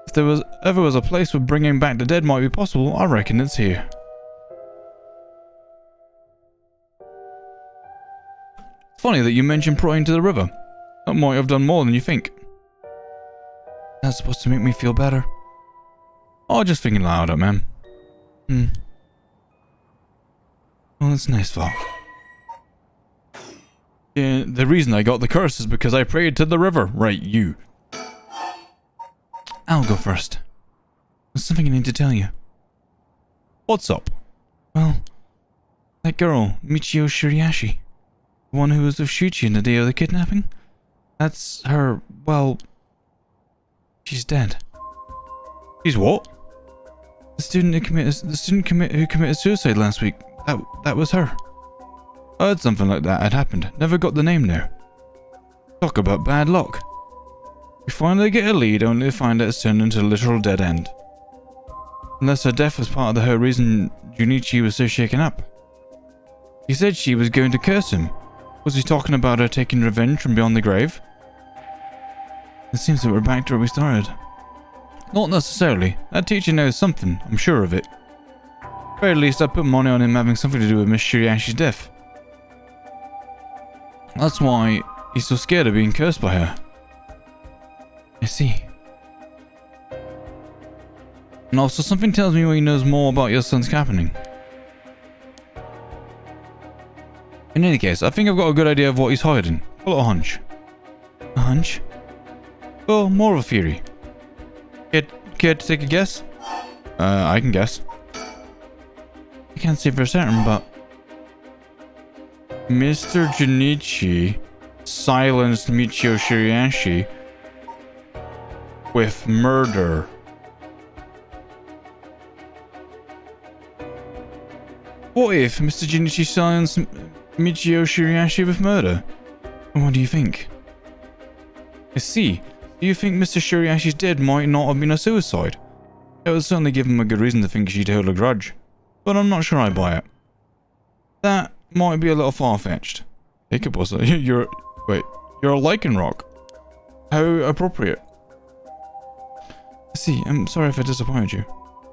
If there ever was a place where bringing back the dead might be possible, I reckon it's here. Funny that you mentioned praying to the river. That might have done more than you think. That's supposed to make me feel better. Oh, just thinking louder, man. Well, that's nice, Val. Yeah, the reason I got the curse is because I prayed to the river. Right, you. I'll go first. There's something I need to tell you. What's up? Well, that girl, Michio Shiriashi. The one who was with Shuichi in the day of the kidnapping? That's her, well... She's dead. She's what? The student who committed suicide last week. That was her. I heard something like that had happened. Never got the name now. Talk about bad luck. We finally get a lead, only to find that it's turned into a literal dead end. Unless her death was part of the reason Junichi was so shaken up. He said she was going to curse him. Was he talking about her taking revenge from beyond the grave? It seems that we're back to where we started. Not necessarily. That teacher knows something, I'm sure of it. At the very least, I put money on him having something to do with Miss Shiriashi's death. That's why he's so scared of being cursed by her. I see. And also, something tells me he knows more about your son's happening. In any case, I think I've got a good idea of what he's hiding. Call it a hunch. A hunch? Well, more of a theory. Care to take a guess? I can guess. I can't say for certain, but Mr. Junichi silenced Michio Shiriashi with murder. What if Mr. Junichi silenced Michio Shiriashi with murder? What do you think? I see. Do you think Mr. Shiriashi's death might not have been a suicide? It would certainly give him a good reason to think she'd hold a grudge. But I'm not sure I buy it. That might be a little far-fetched. Hiccuposa, you're a lichen rock. How appropriate. I see, I'm sorry if I disappointed you.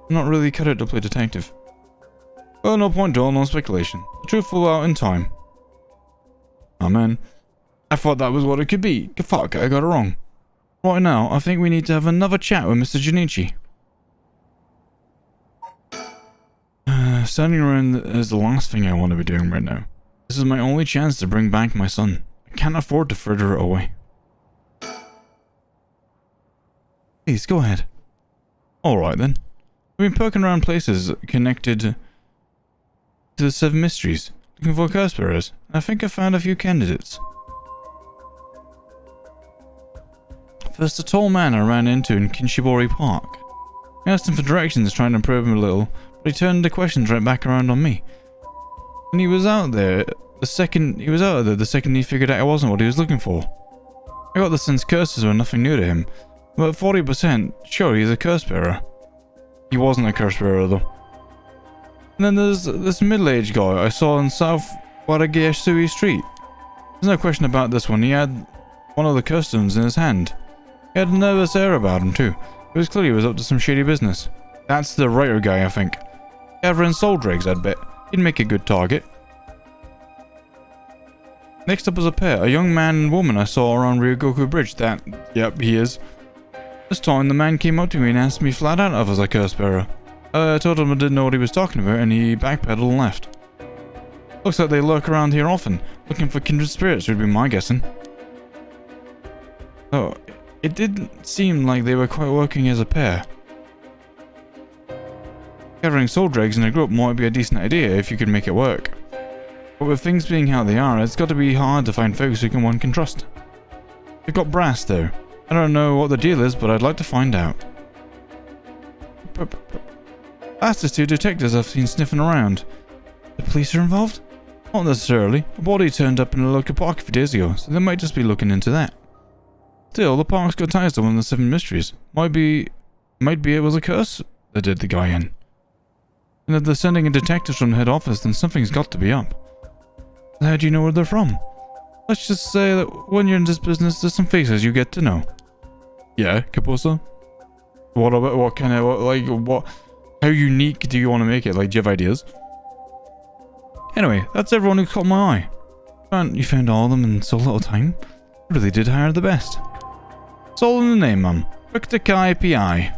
I'm not really cut out to play detective. Well, no point dwelling on speculation. The truth will out in time. Oh man. I thought that was what it could be. Fuck, I got it wrong. Right now, I think we need to have another chat with Mr. Junichi. Standing around is the last thing I want to be doing right now. This is my only chance to bring back my son. I can't afford to further it away. Please, go ahead. Alright then. I've been poking around places connected to the 7 mysteries, looking for curse bearers, and I think I found a few candidates. First, a tall man I ran into in Kinshibori Park. I asked him for directions, trying to probe him a little, but he turned the questions right back around on me. And he was out there the second he figured out I wasn't what he was looking for. I got the sense curses were nothing new to him, but 40% sure he's a curse bearer. He wasn't a curse bearer though. And then there's this middle-aged guy I saw on South Waragesui Street. There's no question about this one, he had one of the customs in his hand. He had a nervous air about him too. It was clear he was up to some shady business. That's the writer guy, I think. Gathering soul dregs, I'd bet. He'd make a good target. Next up was a pair, a young man and woman I saw around Ryogoku Bridge. Yep, he is. This time the man came up to me and asked me flat out if I was a curse bearer. I told him I didn't know what he was talking about and he backpedaled and left. Looks like they lurk around here often, looking for kindred spirits would be my guessing. Oh, it didn't seem like they were quite working as a pair. Gathering soul dregs in a group might be a decent idea if you could make it work. But with things being how they are, it's got to be hard to find folks who one can trust. They've got brass though. I don't know what the deal is, but I'd like to find out. Asked us 2 detectives I've seen sniffing around. The police are involved? Not necessarily. A body turned up in a local park a few days ago, so they might just be looking into that. Still, the park's got ties to one of the 7 mysteries. Might be it was a curse that did the guy in. And if they're sending in detectives from the head office, then something's got to be up. How do you know where they're from? Let's just say that when you're in this business, there's some faces you get to know. Yeah, Kaposa? How unique do you want to make it? Like, do you have ideas? Anyway, that's everyone who caught my eye. And you found all of them in so little time? You really did hire the best. It's all in the name, man. Riktakai PI.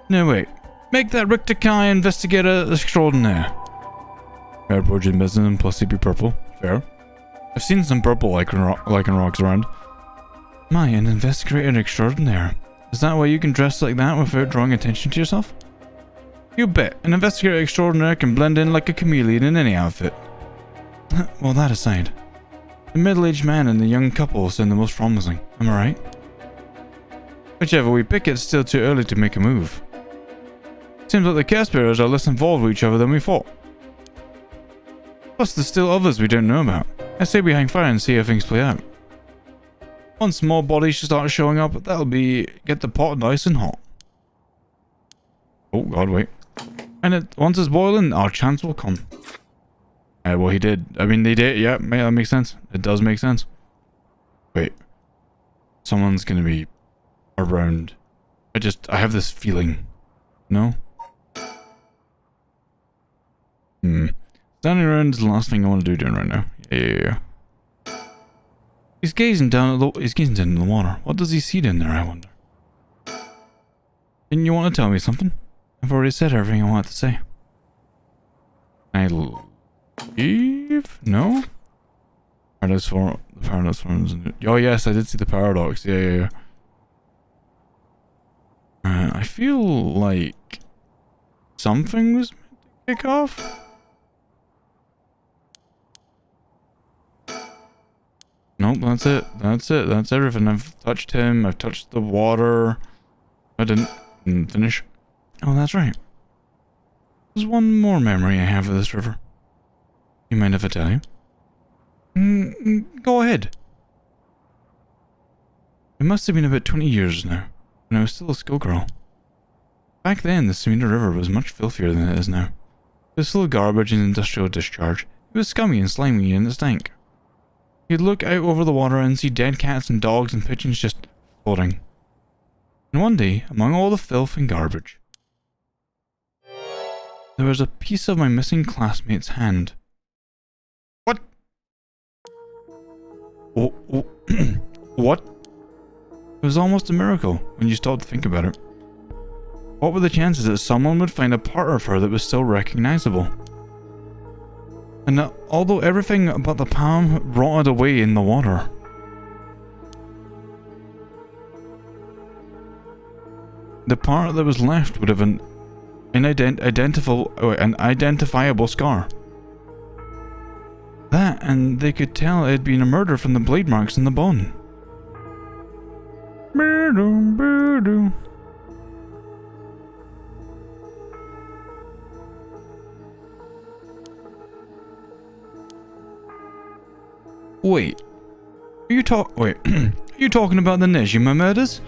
No, wait. Make that Riktakai investigator extraordinaire. Fair Porgian business and plus CP purple. Fair. I've seen some purple lichen rocks around. My, an investigator extraordinaire. Is that why you can dress like that without drawing attention to yourself? You bet. An investigator extraordinaire can blend in like a chameleon in any outfit. Well, that aside. The middle-aged man and the young couple sound the most promising. Am I right? Whichever we pick, it's still too early to make a move. Seems like the curse bearers are less involved with each other than we thought. Plus, there's still others we don't know about. I say we hang fire and see how things play out. Once more bodies start showing up, that'll be get the pot nice and hot. Oh god, wait. And once it's boiling, our chance will come. Well, he did. I mean, they did. Yeah, that makes sense. It does make sense. Wait. Someone's gonna be around. I have this feeling. No? Standing around is the last thing I want to do doing right now. Yeah. He's gazing down into the water. What does he see down there, I wonder? Didn't you want to tell me something? I've already said everything I wanted to say. I leave? No? Paradox forms. Oh yes, I did see the paradox. Yeah. I feel like something was meant to kick off. Nope, that's it. That's everything. I've touched him. I've touched the water. I didn't finish. Oh, that's right. There's one more memory I have of this river. You mind if I tell you? Go ahead. It must have been about 20 years now, when I was still a schoolgirl. Back then, the Semina River was much filthier than it is now. It was full of garbage and industrial discharge. It was scummy and slimy and it stank. You'd look out over the water and see dead cats and dogs and pigeons just floating. And one day, among all the filth and garbage, there was a piece of my missing classmate's hand. What? What? It was almost a miracle when you stopped to think about it. What were the chances that someone would find a part of her that was still recognizable? And although everything about the palm rotted away in the water, the part that was left would have an identifiable scar. That, and they could tell it had been a murder from the blade marks in the bone. Wait, are you talking about the Nejima murders?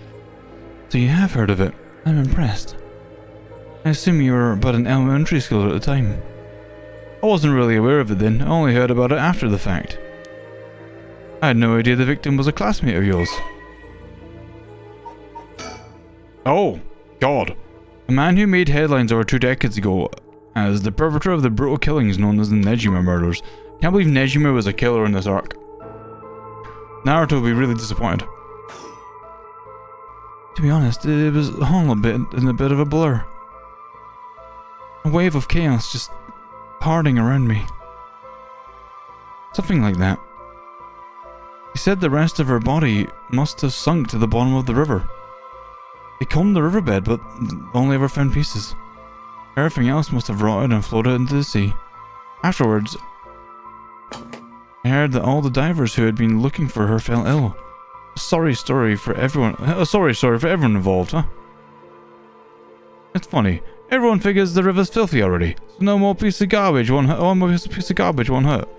So you have heard of it. I'm impressed. I assume you were but an elementary schooler at the time. I wasn't really aware of it then. I only heard about it after the fact. I had no idea the victim was a classmate of yours. Oh, God. The man who made headlines over 2 decades ago as the perpetrator of the brutal killings known as the Nejima murders. Can't believe Nejima was a killer in this arc. Naruto will be really disappointed. To be honest, it was all a bit of a blur. A wave of chaos just parting around me. Something like that. He said the rest of her body must have sunk to the bottom of the river. They combed the riverbed, but only ever found pieces. Everything else must have rotted and floated into the sea. Afterwards, I heard that all the divers who had been looking for her fell ill. A sorry story for everyone involved, huh? It's funny. Everyone figures the river's filthy already, so no more piece of garbage won't hurt.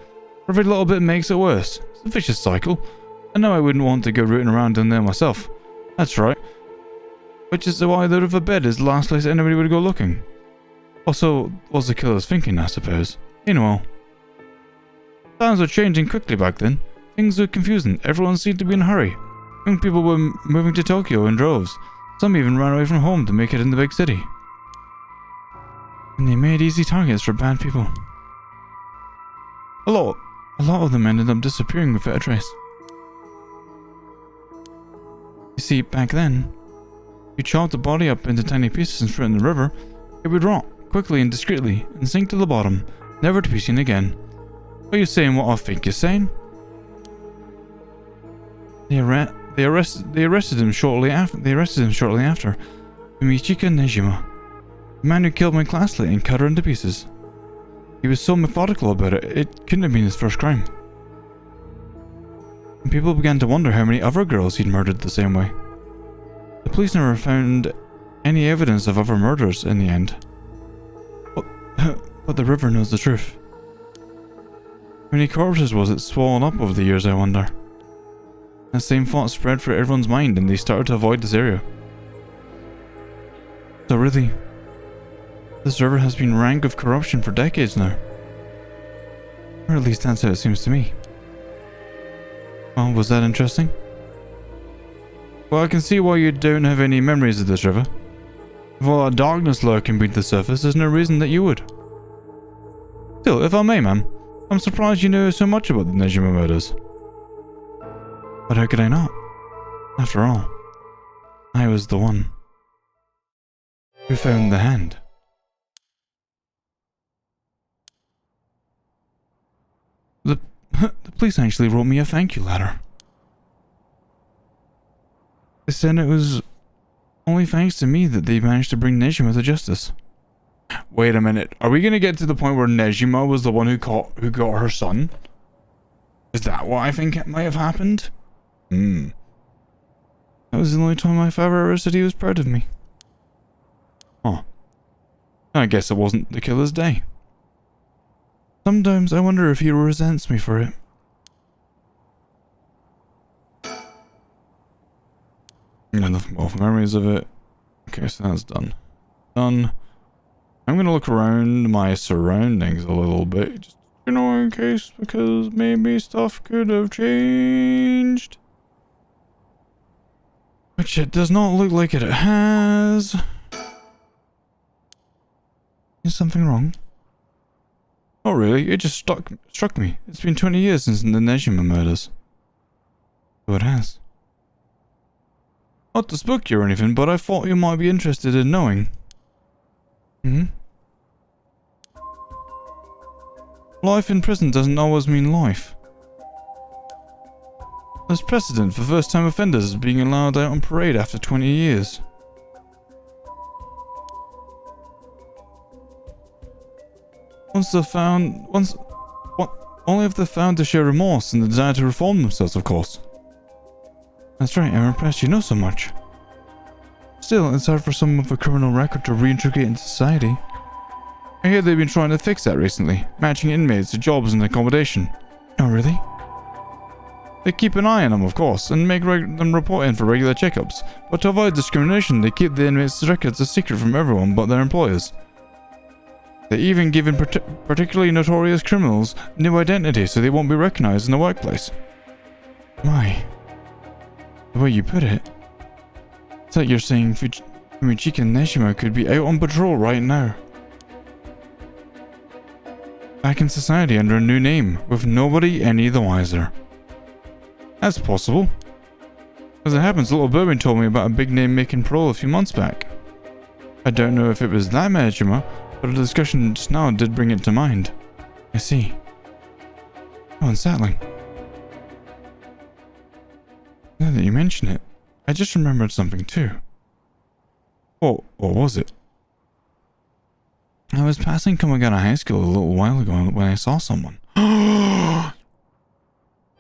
Every little bit makes it worse. It's a vicious cycle. I know I wouldn't want to go rooting around in there myself. That's right. Which is why the riverbed is the last place anybody would go looking. Also, what's the killer's thinking, I suppose? Anyway. Times were changing quickly back then. Things were confusing. Everyone seemed to be in a hurry. Young people were moving to Tokyo in droves. Some even ran away from home to make it in the big city. And they made easy targets for bad people. A lot of them ended up disappearing without a trace. You see, back then, you chopped the body up into tiny pieces and threw it in the river, it would rot quickly and discreetly and sink to the bottom, never to be seen again. Are you saying what I think you're saying? They arrested him shortly after. Fumichika Nejima, the man who killed my classmate and cut her into pieces. He was so methodical about it, it couldn't have been his first crime. And people began to wonder how many other girls he'd murdered the same way. The police never found any evidence of other murders in the end. But the river knows the truth. How many corpses was it swollen up over the years, I wonder? The same thought spread through everyone's mind and they started to avoid this area. So really, this river has been rank with corruption for decades now. Or at least that's how it seems to me. Well, was that interesting? Well, I can see why you don't have any memories of this river. With all that darkness lurking beneath the surface, there's no reason that you would. Still, if I may, ma'am, I'm surprised you know so much about the Nejima murders. But how could I not? After all, I was the one who found the hand. The police actually wrote me a thank you letter. They said it was only thanks to me that they managed to bring Nejima to justice. Wait a minute, are we gonna get to the point where Nejima was the one who got her son? Is that what I think it might have happened? That was the only time my father ever said he was proud of me. Huh. I guess it wasn't the killer's day. Sometimes I wonder if he resents me for it. Nothing more memories of it. Okay, so that's done. Done. I'm gonna look around my surroundings a little bit, just, you know, in case, because maybe stuff could have changed. Which it does not look like it has. Is something wrong? Oh really, it just struck me. It's been 20 years since the Nejima murders. So it has. Not to spook you or anything, but I thought you might be interested in knowing. Life in prison doesn't always mean life. There's precedent for first-time offenders being allowed out on parade after 20 years. Only if they're found to show remorse and the desire to reform themselves, of course. That's right, I'm impressed you know so much. Still, it's hard for someone with a criminal record to reintegrate into society. I hear they've been trying to fix that recently, matching inmates to jobs and accommodation. Oh, really? They keep an eye on them, of course, and make them report in for regular checkups, but to avoid discrimination, they keep the inmates' records a secret from everyone but their employers. They even give particularly notorious criminals new identities so they won't be recognized in the workplace. My. The way you put it. It's like you're saying Fumichika and Nejima could be out on patrol right now. Back in society under a new name, with nobody any the wiser. That's possible. As it happens, little Bourbon told me about a big name making parole a few months back. I don't know if it was that Nejima, but a discussion just now did bring it to mind. I see. How unsettling. Now that you mention it, I just remembered something too. What was it? I was passing Komagata High School a little while ago when I saw someone.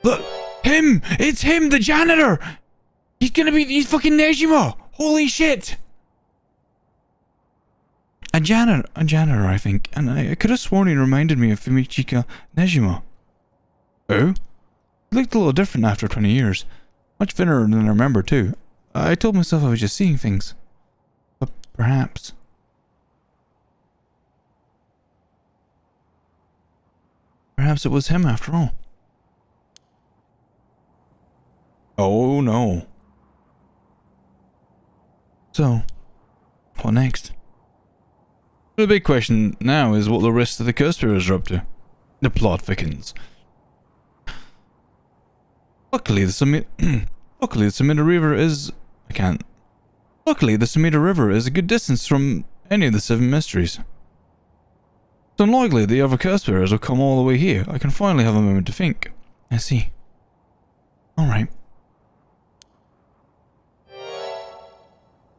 Look! Him! It's him, the janitor! He's fucking Nejima! Holy shit! A janitor, I think, and I could have sworn he reminded me of Fumichika Nejima. Oh? He looked a little different after 20 years. Much thinner than I remember, too. I told myself I was just seeing things. But perhaps it was him after all. Oh no. So, what next? The big question now is what the rest of the conspirators are up to. The plot thickens. Luckily, the Sumida River is... Luckily, the Sumida River is a good distance from any of the 7 mysteries. It's unlikely the other conspirators will come all the way here. I can finally have a moment to think. I see. Alright.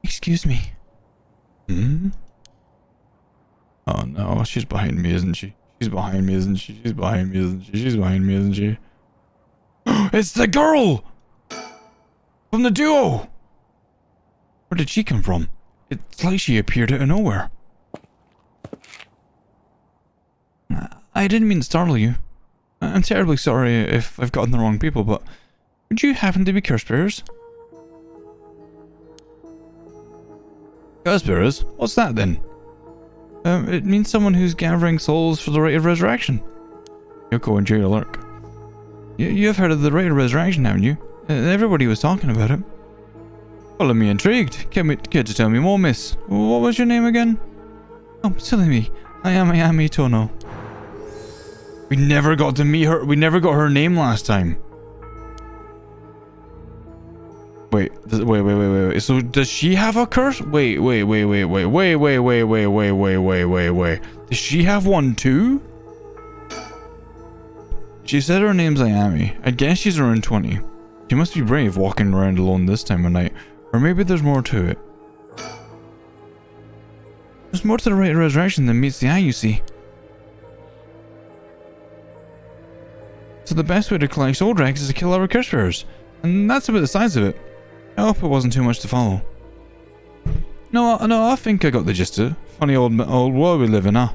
Excuse me. Oh no, she's behind me, isn't she? She's behind me, isn't she? She's behind me, isn't she? She's behind me, isn't she? It's the girl! From the duo! Where did she come from? It's like she appeared out of nowhere. I didn't mean to startle you. I'm terribly sorry if I've gotten the wrong people, but would you happen to be curse bearers? Curse bearers? What's that then? It means someone who's gathering souls for the rite of resurrection. Yoko and Jay lurk. You have heard of the rite of resurrection, haven't you? Everybody was talking about it. Well, I'm intrigued. Care to tell me more, miss? What was your name again? Oh, silly me. I am Ayami Tono. We never got to meet her. We never got her name last time. Wait. So does she have a curse? Wait. Does she have one too? She said her name's Ayami. I guess she's around 20. She must be brave walking around alone this time of night. Or maybe there's more to it. There's more to the rite of resurrection than meets the eye, you see. So the best way to collect soul dregs is to kill our curse bearers. And that's about the size of it. I hope it wasn't too much to follow. No, I think I got the gist of it. Funny old world we live in, huh?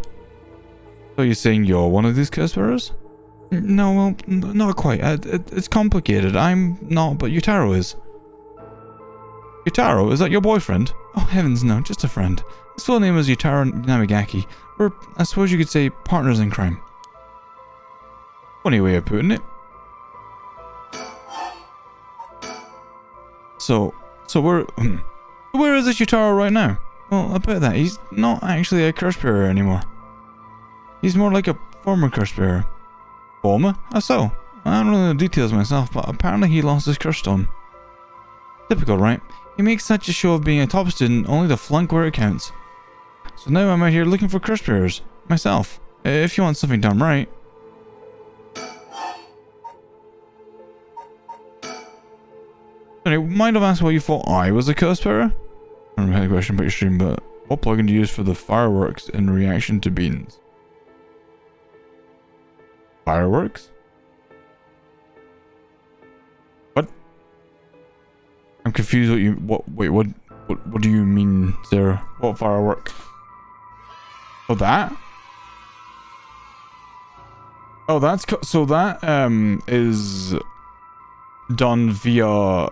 So you're saying you're one of these curse bearers? No, well, not quite. It's complicated. I'm not, but Yutaro is. Yutaro? Is that your boyfriend? Oh, heavens no, just a friend. His full name is Yutaro Namigaki. We're, I suppose you could say, partners in crime. Funny way of putting it. So where is this Yutaro right now? Well, about that, he's not actually a curse bearer anymore. He's more like a former curse bearer. Former? How so? I don't know the details myself, but apparently he lost his curse stone. Typical, right? He makes such a show of being a top student, only to flunk where it counts. So now I'm out here looking for curse bearers. Myself. If you want something done right. Anyway, might have asked why you thought I was a curse bearer? I don't know how the question about your stream, but what plugin do you use for the fireworks in reaction to beans? Fireworks? What? I'm confused what do you mean, Sarah? What firework? Oh, that? Oh, that's so that is done via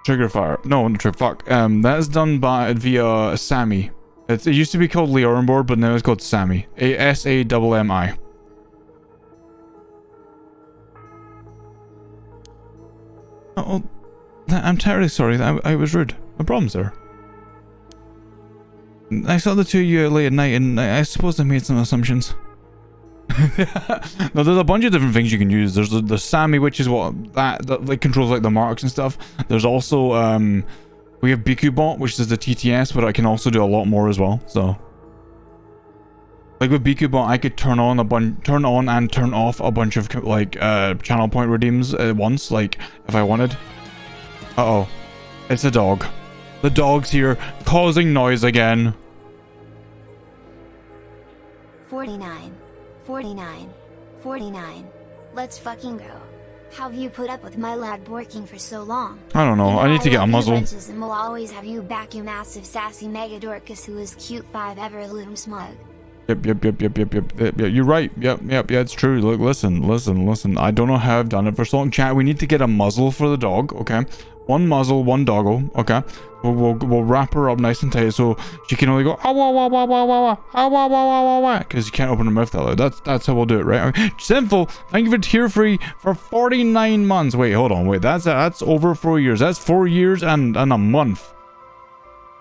trigger fire. No, not trigger. Fuck. That's done via Sammy. It used to be called Leorin board, but now it's called Sammy. SAMMI. Oh, I'm terribly sorry. I was rude. No problem, sir. I saw the two of you late at night, and I suppose I made some assumptions. No, there's a bunch of different things you can use. There's the Sammy, which is what that like controls like the marks and stuff. There's also we have Bikubot, which is the TTS, but I can also do a lot more as well. So, like with Bikubot, I could turn on and turn off a bunch of like channel point redeems at once, like if I wanted. Uh-oh, it's a dog. The dog's here, causing noise again. 49. 49. Let's fucking go. How have you put up with my lad borking for so long? I don't know, I need to get a muzzle. And we'll always have you back, you massive sassy mega dorcas who is cute 5 ever loom smug. Yep, you're right. Yep, it's true. Look, listen. I don't know how I've done it for so long. Chat, we need to get a muzzle for the dog, okay? One muzzle, one doggo, okay? We'll wrap her up nice and tight so she can only go because you can't open her mouth that loud. That's how we'll do it, right? Okay. Sinful, thank you for tier free for 49 months. Wait, hold on, that's over 4 years. That's 4 years and a month.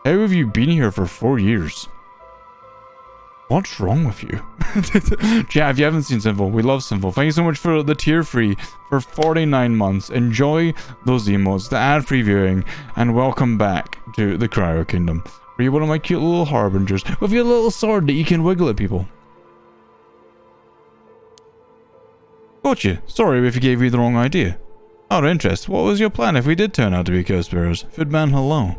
How have you been here for 4 years? What's wrong with you? Yeah, if you haven't seen Sinful, we love Sinful. Thank you so much for the tier free for 49 months. Enjoy those emotes, the ad free viewing, and welcome back to the Cryo Kingdom. Are you one of my cute little harbingers with your little sword that you can wiggle at people? Gotcha. Sorry if we gave you the wrong idea. Out of interest, what was your plan if we did turn out to be curse bearers? Foodman, hello.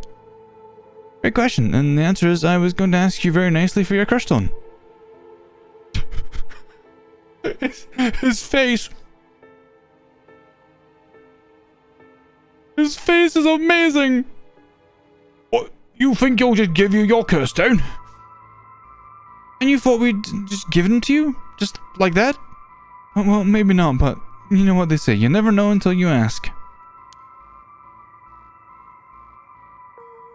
Great question, and the answer is I was going to ask you very nicely for your curse stone. His face. His face is amazing. You think you'll just give you your curse down? And you thought we'd just give them to you? Just like that? Well, maybe not, but you know what they say. You never know until you ask.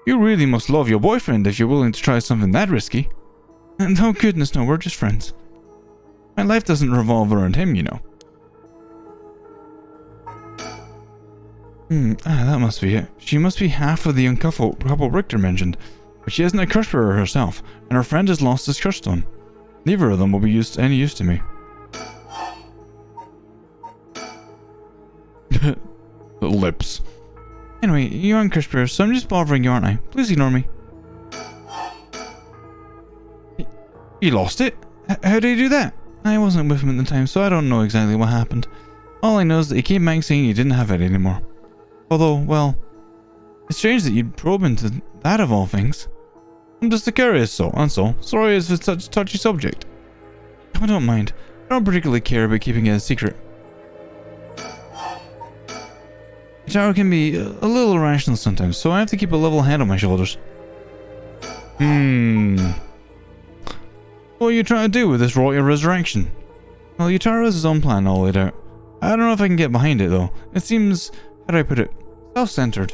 You really must love your boyfriend if you're willing to try something that risky. And oh goodness no, we're just friends. My life doesn't revolve around him, you know. That must be it. She must be half of the young couple Richter mentioned, but she isn't a curse bearer herself, and her friend has lost his curse stone. Neither of them will be any use to me. Lips. Anyway, you aren't curse bearer, so I'm just bothering you, aren't I? Please ignore me. He lost it? How did he do that? I wasn't with him at the time, so I don't know exactly what happened. All I know is that he came back saying he didn't have it anymore. Although, well, it's strange that you'd probe into that of all things. I'm just a curious soul, that's all. Sorry it's such a touchy subject. I don't mind. I don't particularly care about keeping it a secret. Taro can be a little irrational sometimes, so I have to keep a level head on my shoulders. What are you trying to do with this royal resurrection? Well, Yutaro has his own plan all laid out. I don't know if I can get behind it though. It seems, how do I put it, self-centered.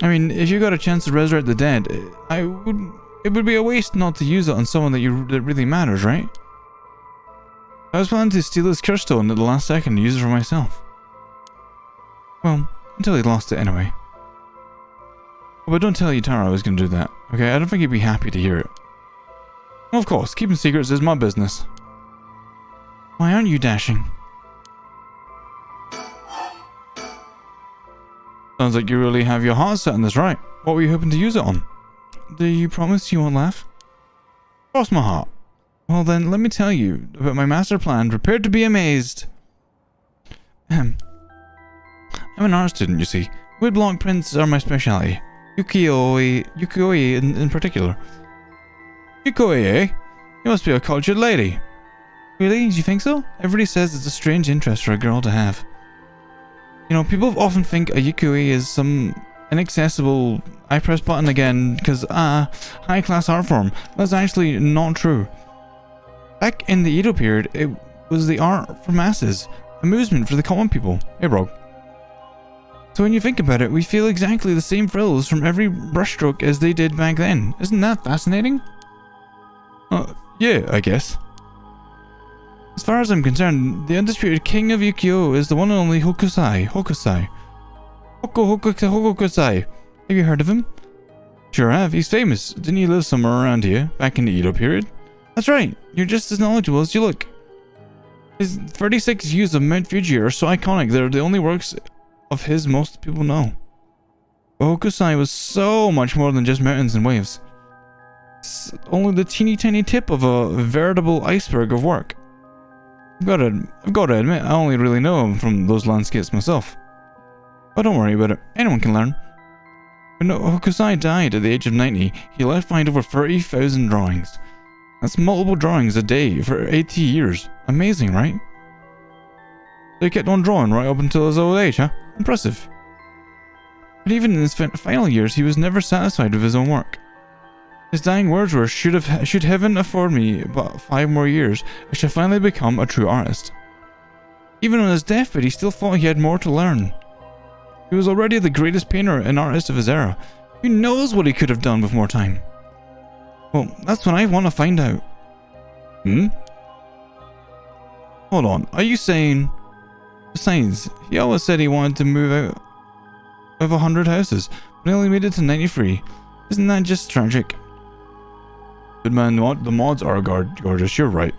I mean, if you got a chance to resurrect the dead, it would be a waste not to use it on someone that really matters, right? I was planning to steal his curse stone at the last second and use it for myself. Well, until he lost it anyway. But don't tell Yutaro I was going to do that, okay? I don't think he'd be happy to hear it. Well, of course, keeping secrets is my business. Why aren't you dashing? Sounds like you really have your heart set on this, right? What were you hoping to use it on? Do you promise you won't laugh? Cross my heart. Well then, let me tell you about my master plan. Prepare to be amazed. I'm an art student, you see. Woodblock prints are my specialty. Ukiyo-e in particular. Ukiyo-e, eh? You must be a cultured lady. Really? Do you think so? Everybody says it's a strange interest for a girl to have. You know, people often think a ukiyo-e is some inaccessible, I press button again because, high-class art form. That's actually not true. Back in the Edo period, it was the art for masses, amusement for the common people. Hey, bro. So when you think about it, we feel exactly the same thrills from every brushstroke as they did back then. Isn't that fascinating? Yeah, I guess. As far as I'm concerned, the undisputed king of Ukiyo is the one and only Hokusai. Hokusai. Have you heard of him? Sure have. He's famous. Didn't he live somewhere around here, back in the Edo period? That's right. You're just as knowledgeable as you look. His 36 views of Mount Fuji are so iconic they're the only works of his most people know. But Hokusai was so much more than just mountains and waves. It's only the teeny tiny tip of a veritable iceberg of work. I've got to admit, I only really know him from those landscapes myself. But don't worry about it, anyone can learn. When Hokusai died at the age of 90, he left behind over 30,000 drawings. That's multiple drawings a day for 80 years. Amazing, right? So he kept on drawing right up until his old age, huh? Impressive. But even in his final years, he was never satisfied with his own work. His dying words were, should heaven afford me but 5 more years, I shall finally become a true artist. Even on his deathbed, he still thought he had more to learn. He was already the greatest painter and artist of his era. Who knows what he could have done with more time? Well, that's what I want to find out. Hold on, are you saying... Besides, he always said he wanted to move out of 100 houses, but he only made it to 93. Isn't that just tragic? Good man, the mods are gorgeous, you're right.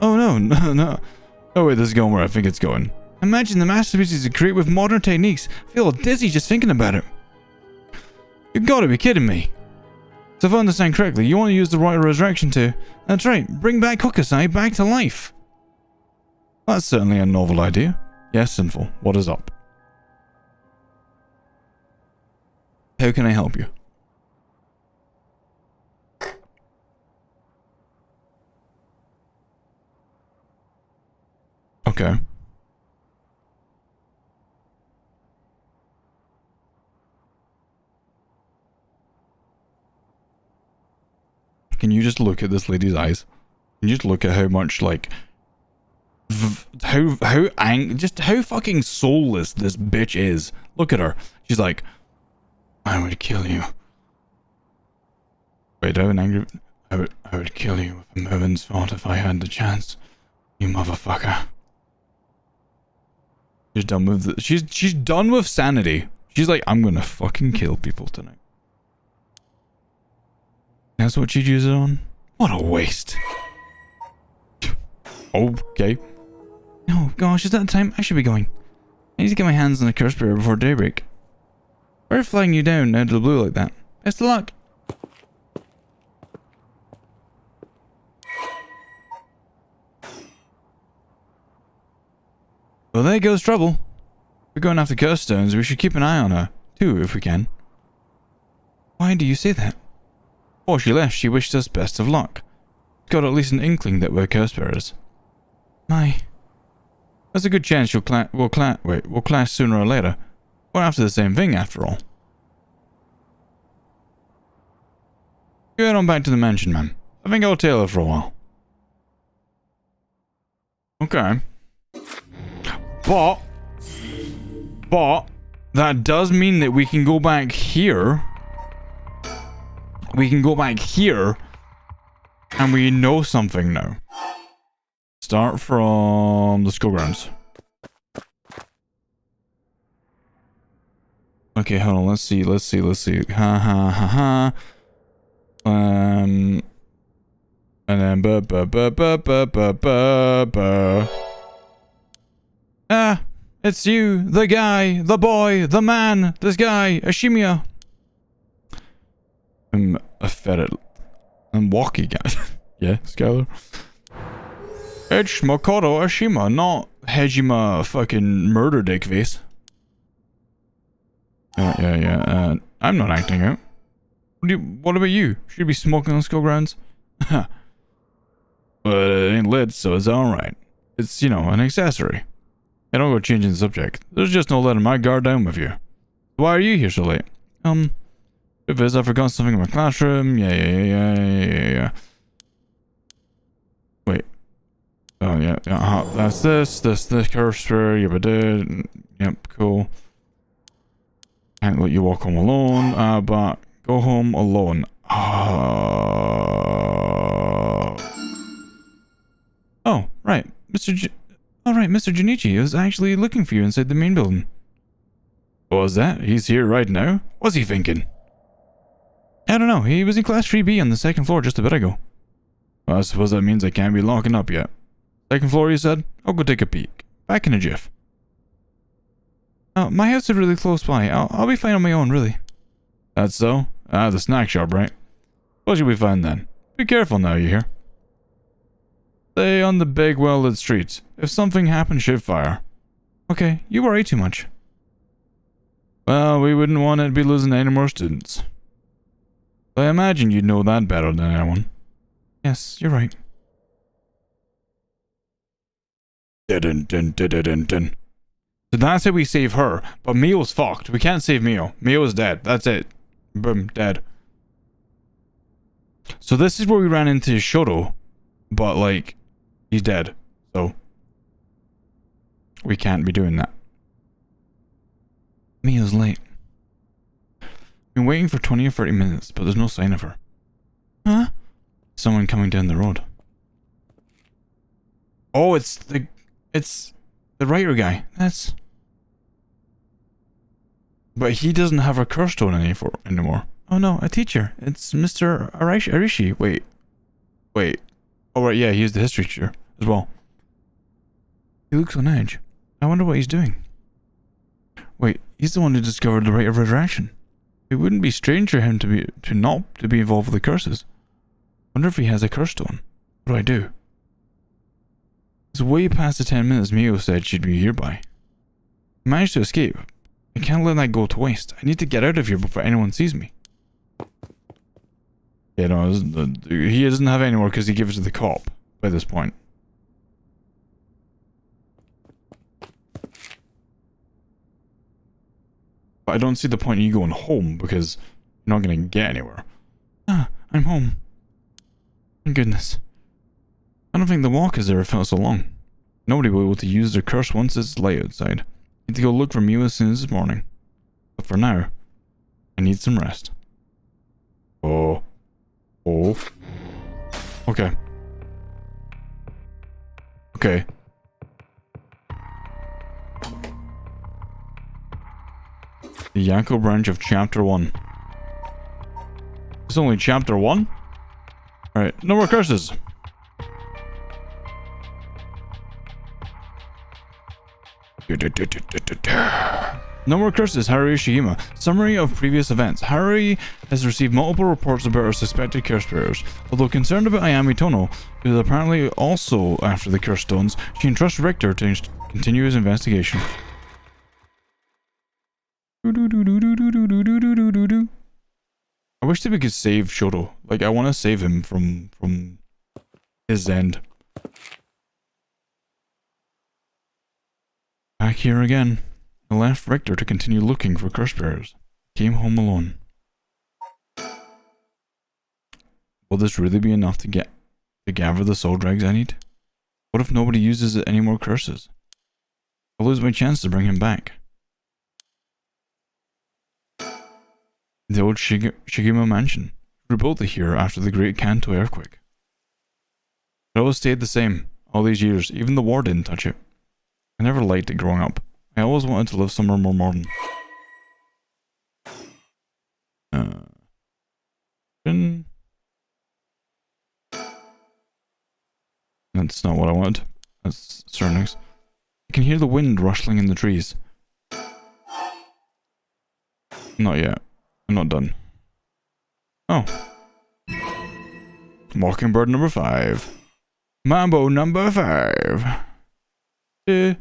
Oh no. Oh wait, this is going where I think it's going. Imagine the masterpieces you create with modern techniques. I feel dizzy just thinking about it. You've got to be kidding me. So if I understand correctly, you want to use the Royal Resurrection to... That's right, bring back Hokusai back to life. That's certainly a novel idea. Yes, Sinful, what is up? How can I help you? Okay. can you just look at this lady's eyes? Can you just look at how much, like, just how fucking soulless this bitch is. Look at her. She's like, I would kill you. Wait, I would kill you with a moment's thought if I had the chance. You motherfucker. She's done with she's done with sanity. She's like, I'm gonna fucking kill people tonight. That's what she'd use it on? What a waste. Okay. Oh gosh, is that time? I should be going. I need to get my hands on the curse bearer before daybreak. Why are flying you down out of the blue like that? Best of luck. Well, there goes trouble. We're going after curse stones. We should keep an eye on her, too, if we can. Why do you say that? Before she left, she wished us best of luck. Got at least an inkling that we're curse bearers. My. There's a good chance we'll clash sooner or later. We're after the same thing, after all. Go head on back to the mansion, ma'am. I think I'll tail her for a while. Okay. But that does mean that we can go back here. We can go back here, and we know something now. Start from the school grounds. Okay, hold on. Let's see. Ha ha ha ha. And then Ah, it's you, the guy, the boy, the man, this guy, Ashimiya. I'm a ferret. I'm walkie guy. Yeah, Skylar. It's Makoto Ashima, not Hejima fucking murder dick face. Yeah. I'm not acting out. What about you? Should you be smoking on school grounds? But it ain't lit, so it's alright. It's, you know, an accessory. I don't go changing the subject. There's just no letting my guard down with you. Why are you here so late? If I forgot something in my classroom. Yeah. Wait. Oh, yeah. That's this cursor. Yep, cool. Can't let you walk home alone, but go home alone. Oh, right. Mr. Junichi was actually looking for you inside the main building. What was that? He's here right now? What's he thinking? I don't know. He was in class 3B on the second floor just a bit ago. Well, I suppose that means I can't be locking up yet. Second floor, you said? I'll go take a peek. Back in a jiff. My house is really close by. I'll be fine on my own, really. That's so? The snack shop, right? Suppose you'll be fine then. Be careful now, you hear? Stay on the big, well-lit streets. If something happens, shoot fire. Okay, you worry too much. Well, we wouldn't want to be losing any more students. I imagine you'd know that better than anyone. Yes, you're right. Dun. So that's how we save her, but Mio's fucked. We can't save Mio. Mio is dead. That's it. Boom, dead. So this is where we ran into Shoto, but like, he's dead. So we can't be doing that. Mio's late. Been waiting for 20 or 30 minutes, but there's no sign of her. Huh? Someone coming down the road. Oh, it's the writer guy. But he doesn't have a curse stone anymore. Oh no, a teacher. It's Mr. Arishi. Wait. Oh right, yeah, he's the history teacher as well. He looks on edge. I wonder what he's doing. Wait, he's the one who discovered the rite of resurrection. It wouldn't be strange for him to be involved with the curses. Wonder if he has a curse stone. What do I do? It's way past the 10 minutes Mio said she'd be here by. I managed to escape. I can't let that go to waste. I need to get out of here before anyone sees me. Yeah, no, he doesn't have any more because he gave it to the cop by this point. But I don't see the point in you going home because you're not going to get anywhere. Ah, I'm home. Thank goodness. I don't think the walk has ever felt so long. Nobody will be able to use their curse once it's light outside. Need to go look for Mew as soon as it's morning. But for now, I need some rest. Oh. Oh. Okay. Okay. The Yanko branch of Chapter 1. It's only Chapter 1? Alright, no more curses. No more curses, Haruhi Shigema. Summary of previous events. Haruhi has received multiple reports about her suspected curse bearers. Although concerned about Ayami Tono, who is apparently also after the curse stones, she entrusts Richter to continue his investigation. I wish that we could save Shoto. Like, I want to save him from his end. Back here again. I left Richter to continue looking for curse bearers. Came home alone. Will this really be enough to gather the soul dregs I need? What if nobody uses any more curses? I'll lose my chance to bring him back. The old Shigema mansion, rebuilt here after the Great Kanto earthquake. It always stayed the same, all these years. Even the war didn't touch it. I never liked it growing up. I always wanted to live somewhere more modern. That's not what I wanted. That's surroundings. I can hear the wind rustling in the trees. Not yet. I'm not done. Oh. Mockingbird number 5. Mambo number 5. No.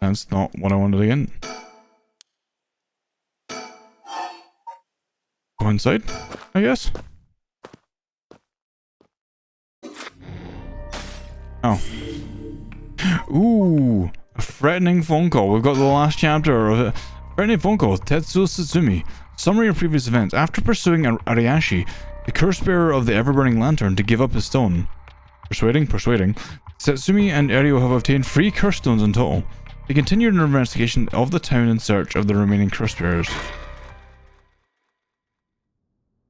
That's not what I wanted again. Go inside, I guess. Oh. Ooh, a threatening phone call. We've got the last chapter of it. Threatening phone call with Tetsuo Satsumi. Summary of previous events. After pursuing Ariashi, the curse bearer of the ever-burning lantern, to give up his stone. Persuading. Satsumi and Eryo have obtained 3 curse stones in total. They continued their investigation of the town in search of the remaining curse bearers.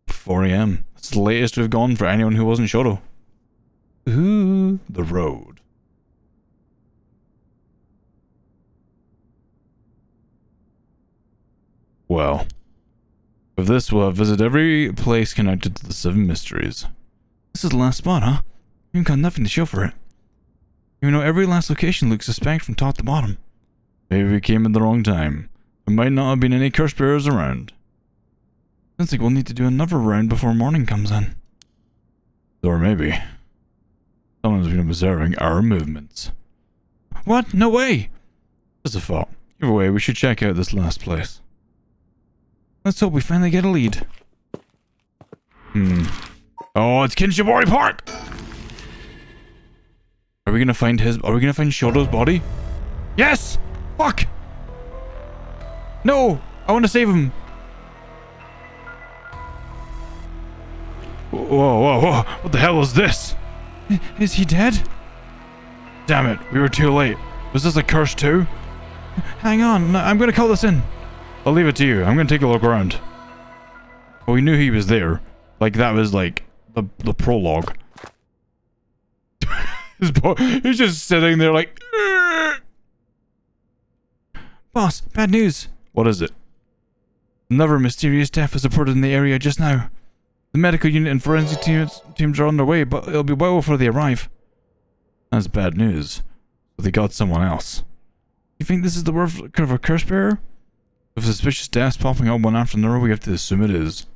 4 AM. That's the latest we've gone for anyone who wasn't Shoto. Ooh, the road. Well, with this we'll have visited every place connected to the 7 mysteries. This is the last spot, huh? You've got nothing to show for it. Even though every last location looks suspect from top to bottom. Maybe we came at the wrong time. There might not have been any curse bearers around. Sounds like we'll need to do another round before morning comes in. Or maybe someone's been observing our movements. What? No way! Just a thought. Either way, we should check out this last place. Let's hope we finally get a lead. Oh, it's Kinshibori Park! Are we gonna find Shoto's body? Yes! Fuck! No! I want to save him! Whoa. What the hell is this? Is he dead? Damn it, we were too late. Was this a curse too? Hang on, I'm gonna call this in. I'll leave it to you. I'm gonna take a look around. Well, we knew he was there. Like, that was like the prologue. He's just sitting there like... Boss, bad news. What is it? Another mysterious death was reported in the area just now. The medical unit and forensic teams are on their way, but it'll be well before they arrive. That's bad news. But they got someone else. You think this is the work of a curse bearer? With suspicious deaths popping up one after another, we have to assume it is.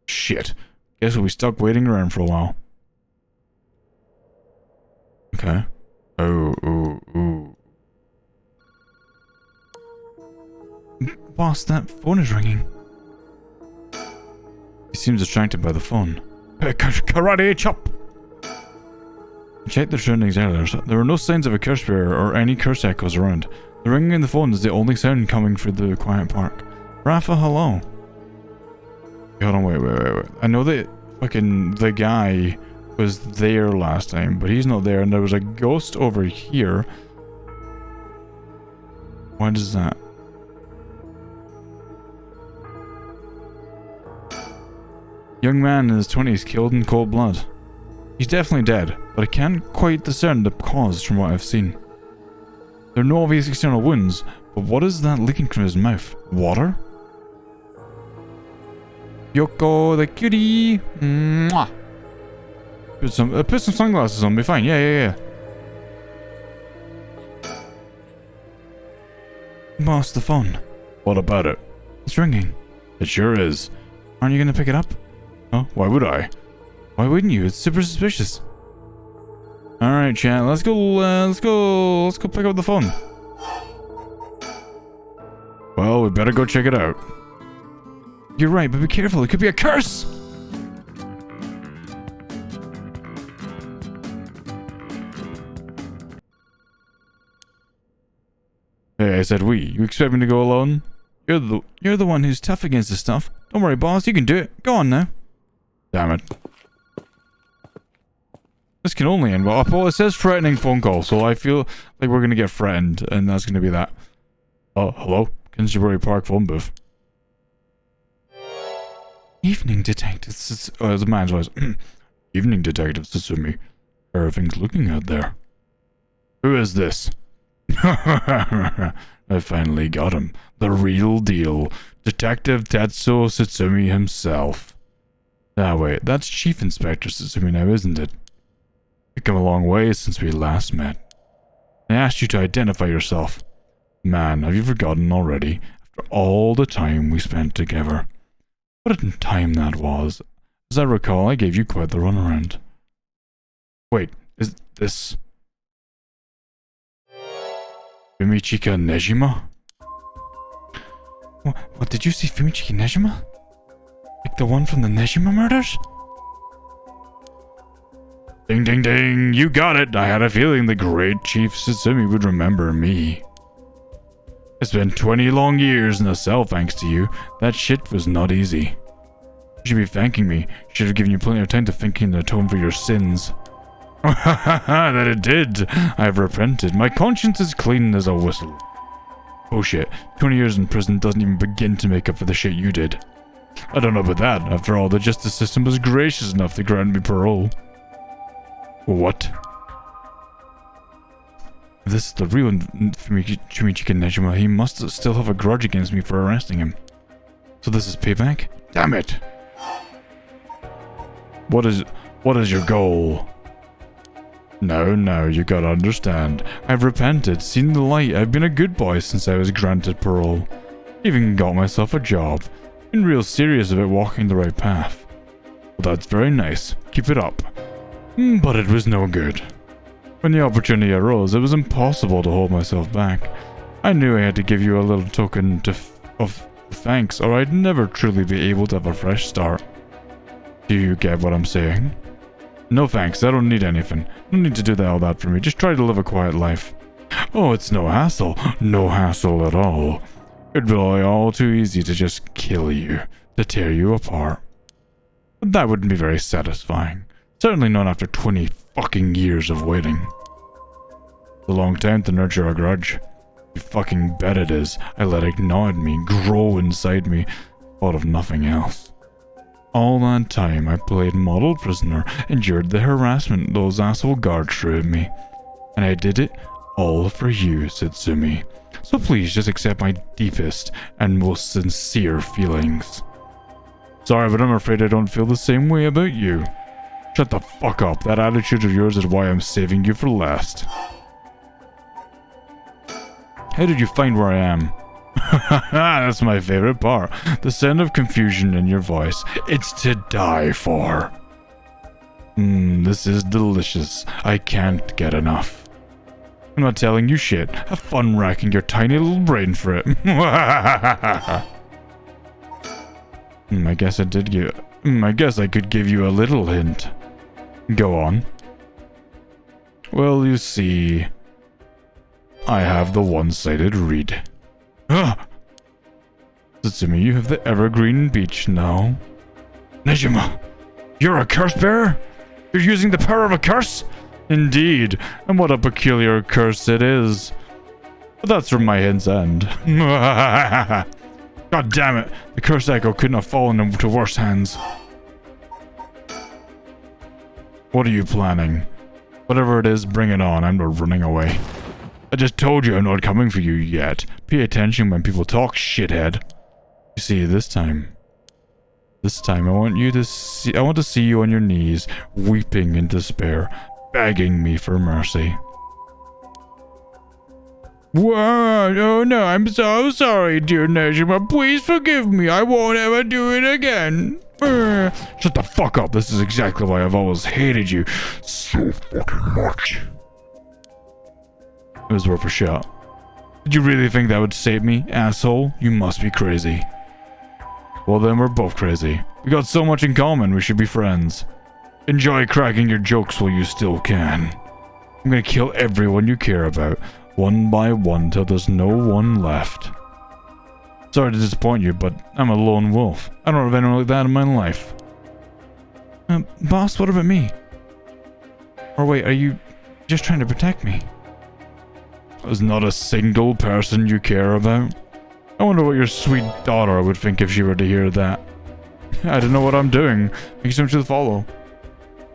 Shit. Guess we'll be stuck waiting around for a while. Okay. Oh. Boss, that phone is ringing. He seems distracted by the phone. Karate chop! Check the surroundings earlier. There were no signs of a curse bearer or any curse echoes around. The ringing in the phone is the only sound coming through the quiet park. Rafa, hello. Hold on, wait. I know that fucking the guy was there last time, but he's not there, and there was a ghost over here. What is that? Young man in his 20s killed in cold blood. He's definitely dead, but I can't quite discern the cause from what I've seen. There are no obvious external wounds, but what is that leaking from his mouth? Water? Yoko the cutie! Mwah! Put some sunglasses on, be fine. Yeah. Boss, the phone. What about it? It's ringing. It sure is. Aren't you gonna pick it up? Oh, why would I? Why wouldn't you? It's super suspicious. Alright, chat, let's go pick up the phone. Well, we better go check it out. You're right, but be careful, it could be a curse! Hey, I said we. You expect me to go alone? You're the one who's tough against this stuff. Don't worry, boss, you can do it. Go on now. Damn it. This can only end well. Well, it says threatening phone call, so I feel like we're gonna get threatened, and that's gonna be that. Oh, hello? Canterbury Park phone booth. Evening, Detective it's a man's voice. Evening, Detective Sutsumi. How are things looking out there? Who is this? I finally got him. The real deal. Detective Tetsuo Sutsumi himself. Ah, wait, that's Chief Inspector Sutsumi now, isn't it? You've come a long way since we last met. I asked you to identify yourself. Man, have you forgotten already? After all the time we spent together. What a time that was. As I recall, I gave you quite the runaround. Wait, is this... Fumichika Nejima? What did you see Fumichika Nejima? Like the one from the Nejima murders? Ding ding ding, you got it! I had a feeling the great Chief Sutsumi would remember me. It's been 20 long years in a cell thanks to you. That shit was not easy. You should be thanking me. Should have given you plenty of time to think and atone for your sins. That it did. I've repented. My conscience is clean as a whistle. Oh shit, 20 years in prison doesn't even begin to make up for the shit you did. I don't know about that. After all, the justice system was gracious enough to grant me parole. What? If this is the real Fumichika Nejima, he must still have a grudge against me for arresting him. So this is payback? Damn it! What is your goal? No, you gotta understand. I've repented, seen the light, I've been a good boy since I was granted parole. Even got myself a job. Been real serious about walking the right path. Well, that's very nice. Keep it up. But it was no good. When the opportunity arose, it was impossible to hold myself back. I knew I had to give you a little token of thanks, or I'd never truly be able to have a fresh start. Do you get what I'm saying? No thanks, I don't need anything. No need to do all that for me, just try to live a quiet life. Oh, it's no hassle. No hassle at all. It'd be all too easy to just kill you, to tear you apart. But that wouldn't be very satisfying. Certainly not after 20 fucking years of waiting. It's a long time to nurture a grudge. You fucking bet it is. I let it gnaw at me, grow inside me, thought of nothing else. All that time I played model prisoner, endured the harassment those asshole guards threw at me. And I did it all for you, Sutsumi. So please just accept my deepest and most sincere feelings. Sorry, but I'm afraid I don't feel the same way about you. Shut the fuck up. That attitude of yours is why I'm saving you for last. How did you find where I am? That's my favorite part. The sound of confusion in your voice. It's to die for. This is delicious. I can't get enough. I'm not telling you shit. Have fun racking your tiny little brain for it. I guess I guess I could give you a little hint. Go on. Well, you see, I have the one-sided read. Assuming you have the evergreen beach now. Nejima, you're a curse bearer? You're using the power of a curse? Indeed, and what a peculiar curse it is. But that's where my hints end. God damn it, the curse echo couldn't have fallen into worse hands. What are you planning? Whatever it is, bring it on. I'm not running away. I just told you I'm not coming for you yet. Pay attention when people talk, shithead. You see, this time I want to see you on your knees, weeping in despair, begging me for mercy. Whoa, oh no, I'm so sorry, dear Nejima. Please forgive me. I won't ever do it again. Shut the fuck up. This is exactly why I've always hated you so fucking much. It was worth a shot. Did you really think that would save me, asshole? You must be crazy. Well then, we're both crazy. We got so much in common, we should be friends. Enjoy cracking your jokes while you still can. I'm gonna kill everyone you care about, one by one, till there's no one left. Sorry to disappoint you, but I'm a lone wolf. I don't have anyone like that in my life. Boss, what about me? Or wait, are you just trying to protect me? There's not a single person you care about? I wonder what your sweet daughter would think if she were to hear that. I don't know what I'm doing. Make some to follow.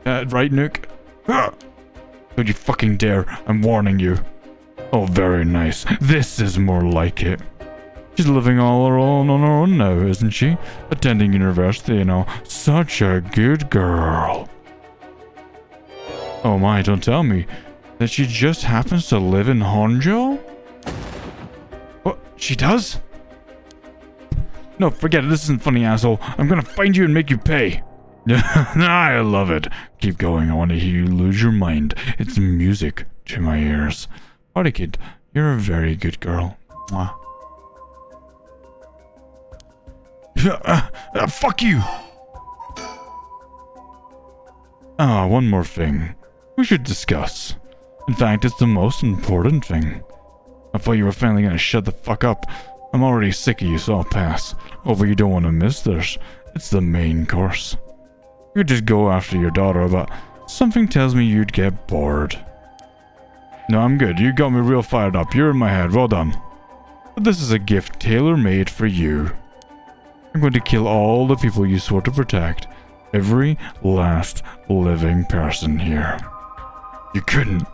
Right, Nook? Ah! Don't you fucking dare. I'm warning you. Oh, very nice. This is more like it. She's living all alone on her own now, isn't she? Attending university, you know. Such a good girl. Oh my, don't tell me that she just happens to live in Honjo? What? She does? No, forget it. This isn't funny, asshole. I'm gonna find you and make you pay. I love it. Keep going. I want to hear you lose your mind. It's music to my ears. Party kid, you're a very good girl. Mwah. Fuck you! One more thing. We should discuss. In fact, it's the most important thing. I thought you were finally gonna shut the fuck up. I'm already sick of you, so I'll pass. Oh, but you don't want to miss this. It's the main course. You could just go after your daughter, but something tells me you'd get bored. No, I'm good. You got me real fired up. You're in my head. Well done. But this is a gift tailor-made for you. I'm going to kill all the people you swore to protect. Every last living person here. You couldn't.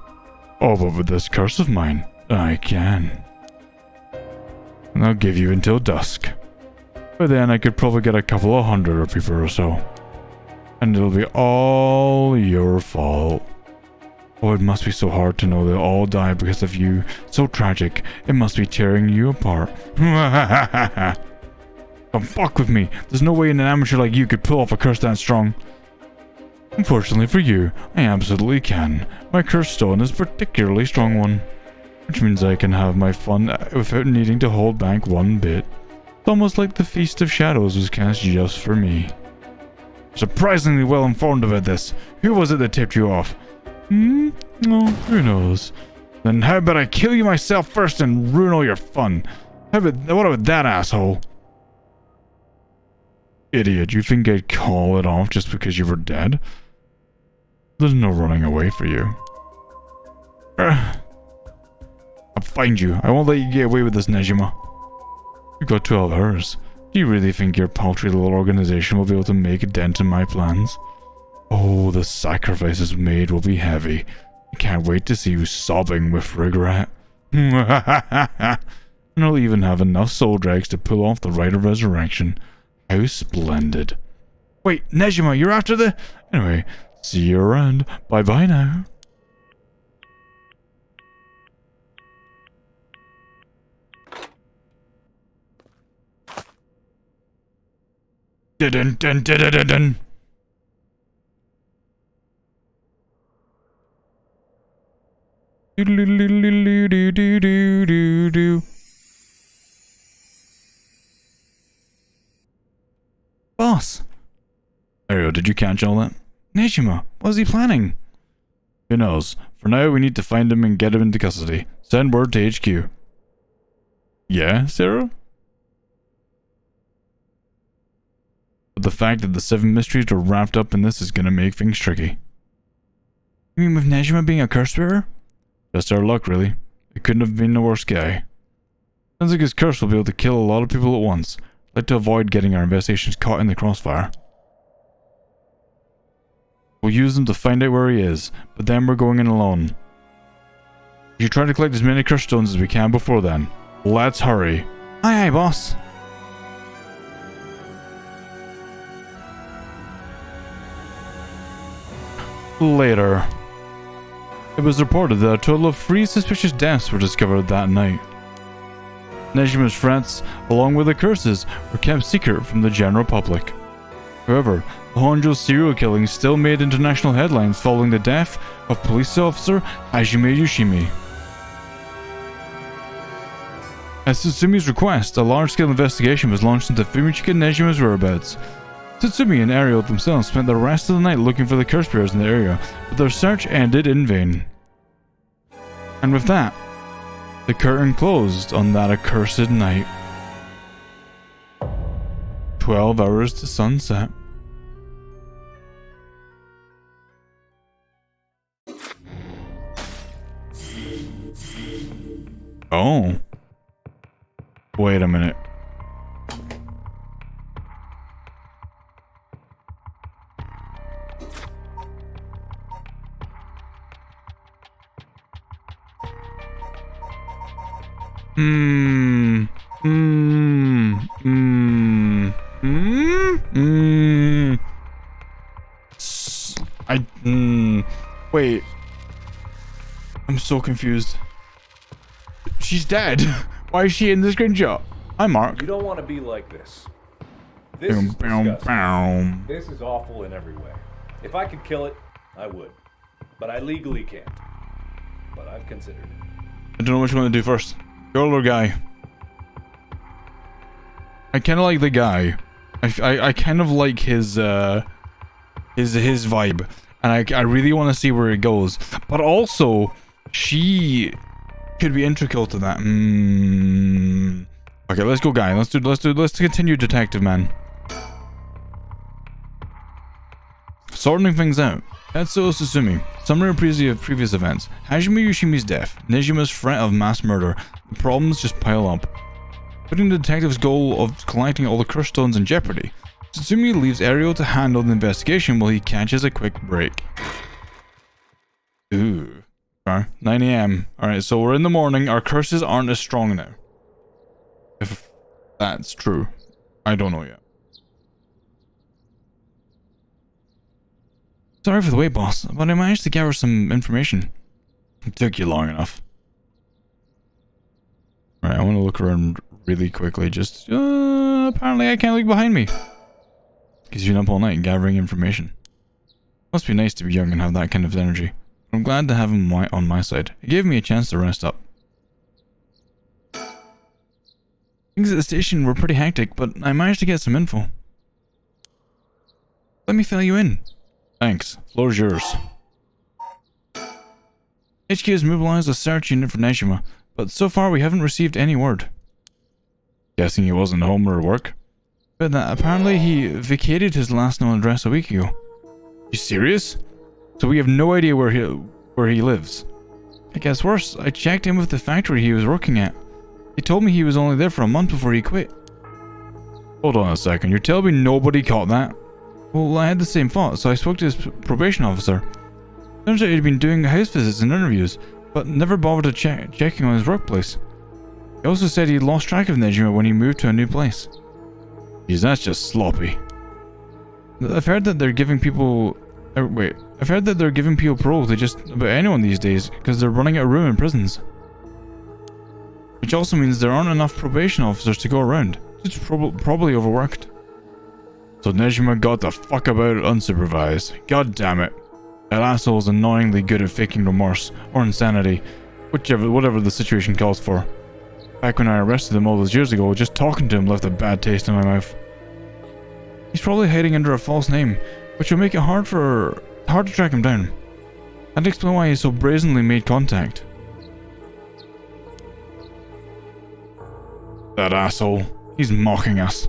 Oh, but with this curse of mine, I can. And I'll give you until dusk. By then, I could probably get a couple of hundred people or so. And it'll be all your fault. Oh, it must be so hard to know they'll all die because of you. So tragic. It must be tearing you apart. Don't fuck with me. There's no way an amateur like you could pull off a curse that strong. Unfortunately for you, I absolutely can. My curse stone is a particularly strong one. Which means I can have my fun without needing to hold back one bit. It's almost like the Feast of Shadows was cast just for me. Surprisingly well informed about this. Who was it that tipped you off? Oh, who knows? Then how about I kill you myself first and ruin all your fun? What about that, asshole? Idiot, you think I'd call it off just because you were dead? There's no running away for you. I'll find you. I won't let you get away with this, Nejima. You've got 12 hours. Do you really think your paltry little organization will be able to make a dent in my plans? Oh, the sacrifices made will be heavy. I can't wait to see you sobbing with regret. And I'll even have enough soul drags to pull off the rite of resurrection. How splendid. Wait, Nejima, you're after the... Anyway, see you around. Bye-bye now. Dun dun dun dun dun dun. Boss! Ario, did you catch all that? Nejima, what is he planning? Who knows? For now, we need to find him and get him into custody. Send word to HQ. Yeah, Sarah? the fact that the 7 mysteries are wrapped up in this is gonna make things tricky. You mean with Nejima being a curse bearer? Just our luck, really. It couldn't have been a worse guy. Sounds like his curse will be able to kill a lot of people at once. I'd like to avoid getting our investigations caught in the crossfire. We'll use them to find out where he is, but then we're going in alone. You should try to collect as many curse stones as we can before then. Let's hurry. Aye aye, boss. Later. It was reported that a total of 3 suspicious deaths were discovered that night. Nejima's threats, along with the curses, were kept secret from the general public. However, Honjo's serial killings still made international headlines following the death of police officer Hajime Yoshimi. At Tsutsumi request, a large-scale investigation was launched into Fumichika Nejima's whereabouts. Tsutsumi and Ariel themselves spent the rest of the night looking for the curse bearers in the area, but their search ended in vain. And with that, the curtain closed on that accursed night. 12 hours to sunset. Oh. Wait a minute. Wait. I'm so confused. She's dead. Why is she in the screenshot? Hi, Mark. You don't want to be like this. This is disgusting. This is awful in every way. If I could kill it, I would. But I legally can't. But I've considered it. I don't know what you want to do first. Girl or guy? I kind of like the guy. I kind of like his vibe, and I really want to see where it goes. But also, she could be integral to that. Okay, let's go, guy. Let's continue, detective man. Sorting things out. Tetsuo Tsutsumi. Summary of previous events. Hajime Yoshimi's death. Nejima's threat of mass murder. The problems just pile up. Putting the detective's goal of collecting all the curse stones in jeopardy, Tsutsumi leaves Ariel to handle the investigation while he catches a quick break. Ooh. Okay. 9 AM. Alright, so we're in the morning. Our curses aren't as strong now. If that's true. I don't know yet. Sorry for the wait, boss, but I managed to gather some information. It took you long enough. Alright, I want to look around really quickly. Just, apparently I can't look behind me. Because you've been up all night gathering information. Must be nice to be young and have that kind of energy. I'm glad to have him on my side. It gave me a chance to rest up. Things at the station were pretty hectic, but I managed to get some info. Let me fill you in. Thanks. Floor's yours. HQ has mobilized a search unit for Nejima, but so far we haven't received any word. Guessing he wasn't home or at work? But that apparently he vacated his last known address a week ago. You serious? So we have no idea where he lives. It gets worse. I checked in with the factory he was working at. He told me he was only there for a month before he quit. Hold on a second. You're telling me nobody caught that? Well, I had the same thought, so I spoke to his probation officer. Turns out he'd been doing house visits and interviews, but never bothered to checking on his workplace. He also said he'd lost track of Nejima when he moved to a new place. Jeez, that's just sloppy. I've heard that they're giving people... I've heard that they're giving people parole to just about anyone these days, because they're running out of room in prisons. Which also means there aren't enough probation officers to go around. It's probably overworked. So Nejima got the fuck about unsupervised. God damn it. That asshole's annoyingly good at faking remorse, or insanity, whatever the situation calls for. Back when I arrested him all those years ago, just talking to him left a bad taste in my mouth. He's probably hiding under a false name, which will make it hard to track him down. That'd explain why he so brazenly made contact. That asshole. He's mocking us.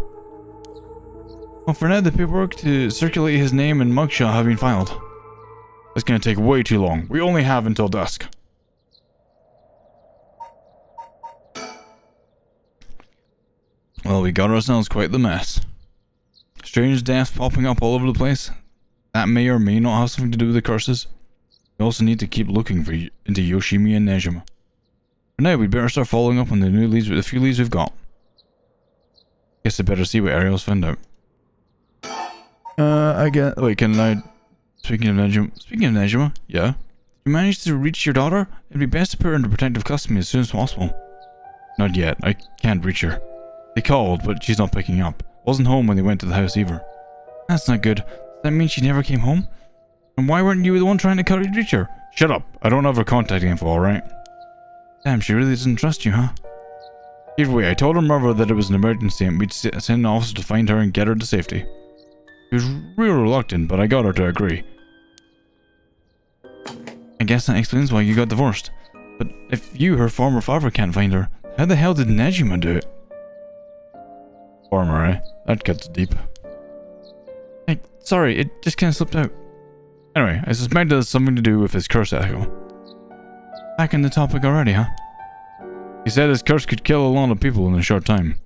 Well, for now, the paperwork to circulate his name and mugshot have been filed. It's gonna take way too long. We only have until dusk. Well, we got ourselves quite the mess. Strange deaths popping up all over the place. That may or may not have something to do with the curses. We also need to keep looking into Yoshimi and Nejima. For now, we'd better start following up on the new leads with the few leads we've got. Guess I better see what Ariel's found out. Wait, can I... Speaking of Nejima, yeah? You managed to reach your daughter? It'd be best to put her into protective custody as soon as possible. Not yet, I can't reach her. They called, but she's not picking up. Wasn't home when they went to the house either. That's not good. Does that mean she never came home? And why weren't you the one trying to reach her? Shut up, I don't have her contact info, alright? Damn, she really doesn't trust you, huh? Either way, I told her mother that it was an emergency and we'd send an officer to find her and get her to safety. She was real reluctant, but I got her to agree. I guess that explains why you got divorced. But if you, her former father, can't find her, how the hell did Nejima do it? Former, eh? That cuts deep. Hey, sorry, it just kinda slipped out. Anyway, I suspect it has something to do with his curse echo. Back in the topic already, huh? He said his curse could kill a lot of people in a short time.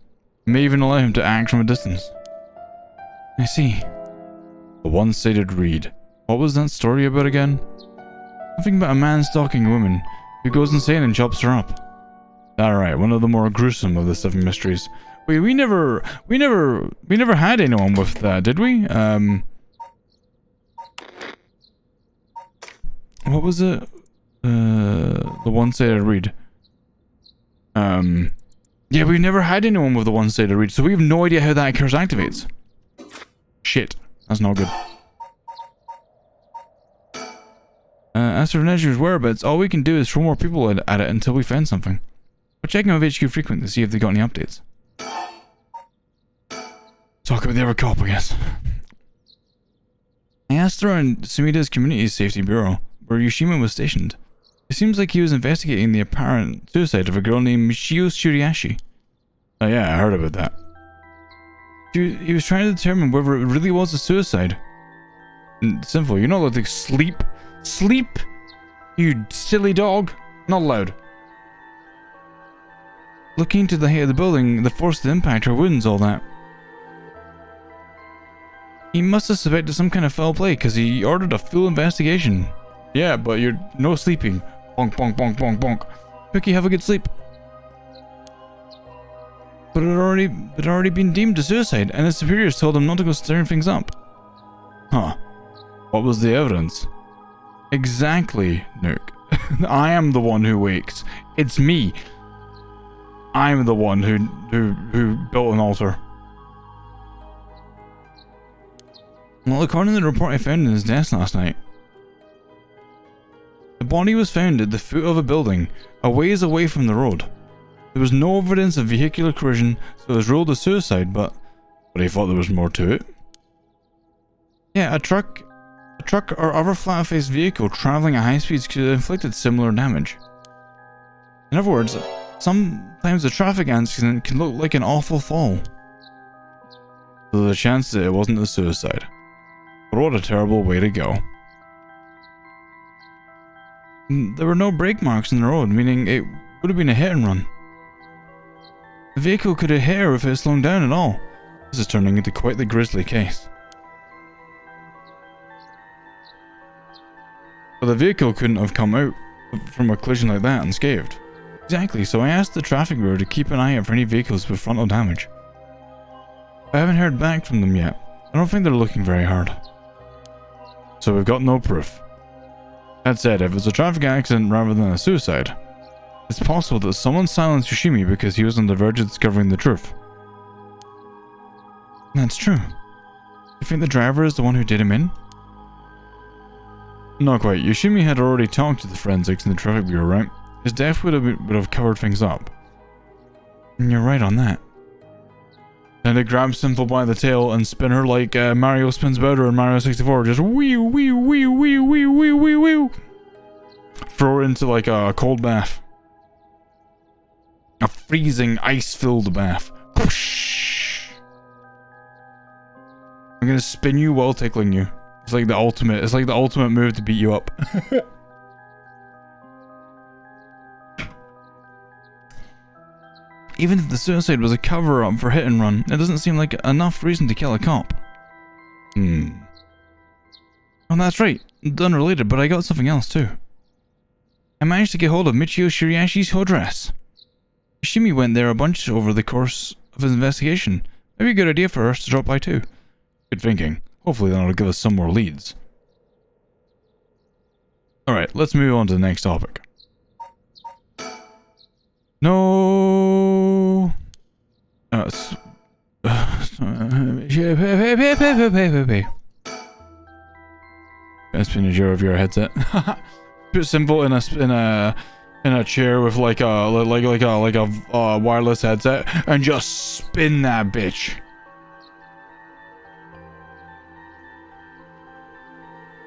It may even allow him to act from a distance. I see. The one-sided reed. What was that story about again? Something about a man stalking a woman who goes insane and chops her up. Alright, one of the more gruesome of the 7 mysteries. Wait, we never had anyone with that, did we? What was it? The one-sided reed. Yeah, we've never had anyone with the one-sided reed, so we have no idea how that curse activates. Shit, that's not good. As for Nejima's whereabouts, all we can do is throw more people at it until we find something. We're checking with HQ frequently to see if they got any updates. Talk about the other cop, I guess. I asked around Sumida's Community Safety Bureau, where Yoshima was stationed. It seems like he was investigating the apparent suicide of a girl named Michio Shuriashi. Oh yeah, I heard about that. He was trying to determine whether it really was a suicide. Simple, you're not allowed to sleep. Sleep? You silly dog. Not allowed. Looking to the height of the building, the force of the impact, her wounds, all that. He must have suspected some kind of foul play because he ordered a full investigation. Yeah, but you're no sleeping. Bonk, bonk, bonk, bonk, bonk. Cookie, have a good sleep. But it had already been deemed a suicide, and his superiors told him not to go stirring things up. Huh. What was the evidence? Exactly, Nook. I am the one who wakes. It's me. I'm the one who built an altar. Well, according to the report I found in his desk last night, the body was found at the foot of a building, a ways away from the road. There was no evidence of vehicular collision, so it was ruled a suicide, but he thought there was more to it. Yeah, a truck or other flat-faced vehicle traveling at high speeds could have inflicted similar damage. In other words, sometimes a traffic accident can look like an awful fall. So there's a chance that it wasn't a suicide. But what a terrible way to go. There were no brake marks in the road, meaning it would have been a hit and run. The vehicle could have hit her if it had slowed down at all. This is turning into quite the grisly case. But the vehicle couldn't have come out from a collision like that unscathed. Exactly, so I asked the traffic bureau to keep an eye out for any vehicles with frontal damage. I haven't heard back from them yet. I don't think they're looking very hard. So we've got no proof. That said, if it's a traffic accident rather than a suicide, it's possible that someone silenced Yoshimi because he was on the verge of discovering the truth. That's true. You think the driver is the one who did him in? Not quite. Yoshimi had already talked to the forensics in the traffic bureau, right? His death would have covered things up. And you're right on that. Then they grab Simple by the tail and spin her like Mario spins Bowser in Mario 64. Just wee wee wee wee wee wee wee wee. Throw her into like a cold bath. A freezing ice-filled bath. Whoosh. I'm gonna spin you while tickling you. It's like the ultimate. It's like the ultimate move to beat you up. Even if the suicide was a cover-up for hit and run, it doesn't seem like enough reason to kill a cop. Oh, that's right. Unrelated, but I got something else too. I managed to get hold of Michio Shiriashi's address. Yoshimi went there a bunch over the course of his investigation. Maybe a good idea for us to drop by too. Good thinking. Hopefully that'll give us some more leads. Alright, let's move on to the next topic. No. Spinner of your headset. Put Simple in a chair with like a wireless headset and just spin that bitch.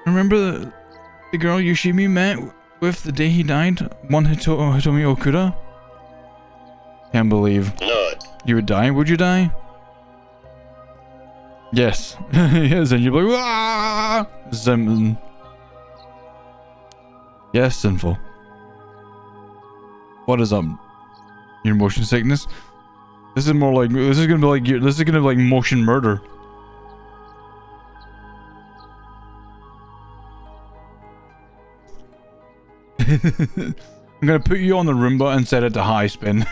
Remember the girl Yoshimi met with the day he died? One Hitomi Okuda? Can't believe you would die. Would you die? Yes. Yes, and you'd be like, ah! Yes, Sinful. What is up? Your motion sickness? This is more like, this is gonna be like motion murder. I'm gonna put you on the Roomba and set it to high spin.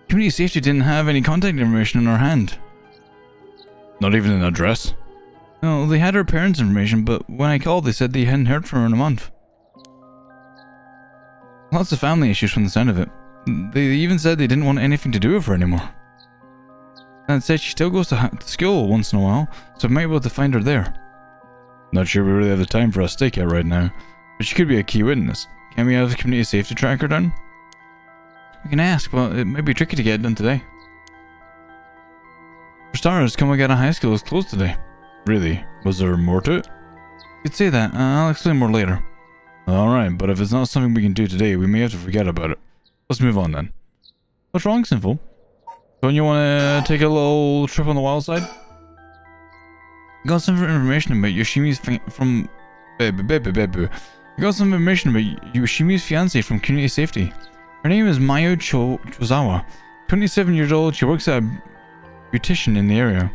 Community safety didn't have any contact information in our hand. Not even an address? No, they had her parents' information, but when I called they said they hadn't heard from her in a month. Lots of family issues from the sound of it. They even said they didn't want anything to do with her anymore. That said, she still goes to school once in a while, so I might be able to find her there. Not sure we really have the time for a stakeout right now, but she could be a key witness. Can we have a community safety tracker done? We can ask, but it might be tricky to get it done today. For starters, Komagata High School is closed today. Really? Was there more to it? You could say that. I'll explain more later. Alright, but if it's not something we can do today, we may have to forget about it. Let's move on then. What's wrong, Sinful? Don't you want to take a little trip on the wild side? I got some information about Yoshimi's from... I got some information about Yoshimi's fiancée from Community Safety. Her name is Mayo Chozawa. 27 years old, she works at a beautician in the area.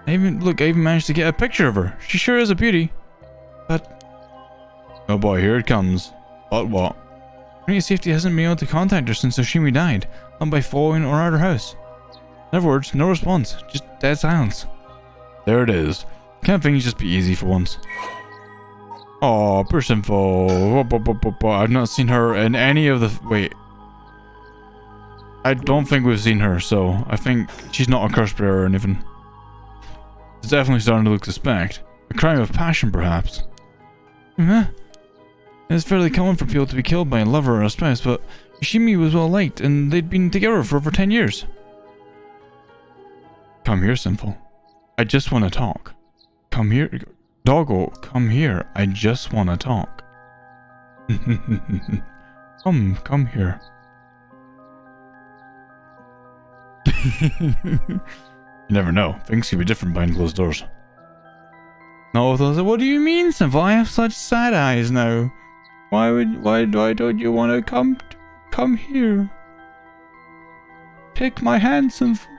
I even managed to get a picture of her. She sure is a beauty. But... oh boy, here it comes. But what? Community Safety hasn't been able to contact her since Yoshimi died. Not by phone or at her house. In other words, no response. Just dead silence. There it is. Can't things just be easy for once? Oh, poor Sinful. I've not seen her in any of the... wait. I don't think we've seen her, so I think she's not a curse bearer or anything. It's definitely starting to look suspect. A crime of passion, perhaps. It's fairly common for people to be killed by a lover or a spouse, but Yoshimi was well liked, and they'd been together for over 10 years. Come here, Sinful. I just want to talk. Come here. Doggo, come here. I just want to talk. Come here. You never know. Things could be different behind closed doors. No, what do you mean, Sinful? I have such sad eyes now. Why don't you want to come here? Take my hand, Sinful.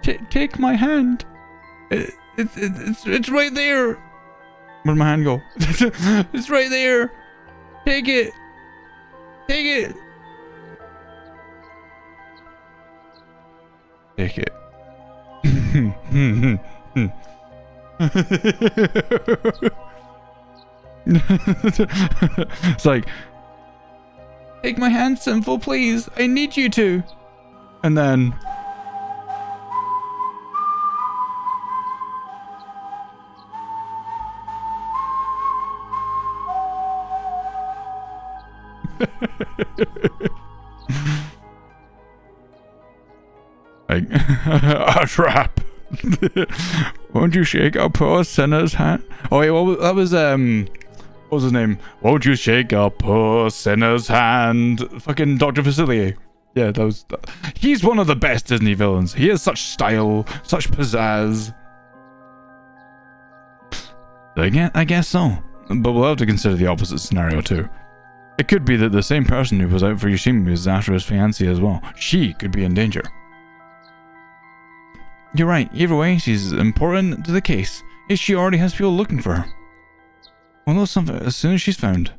Take my hand. It's right there. Where'd my hand go? It's right there. Take it. Take it. Take it. It's like, take my hand, Sinful, please. I need you to. And then like a trap. Won't you shake a poor sinner's hand? Oh wait, that was what was his name? Won't you shake a poor sinner's hand? Fucking Dr. Facilier. Yeah, that was... He's one of the best Disney villains. He has such style, such pizzazz. I guess so. But we'll have to consider the opposite scenario too. It could be that the same person who was out for Yoshimi is after his fiancée as well. She could be in danger. You're right. Either way, she's important to the case. She already has people looking for her. We'll know something as soon as she's found.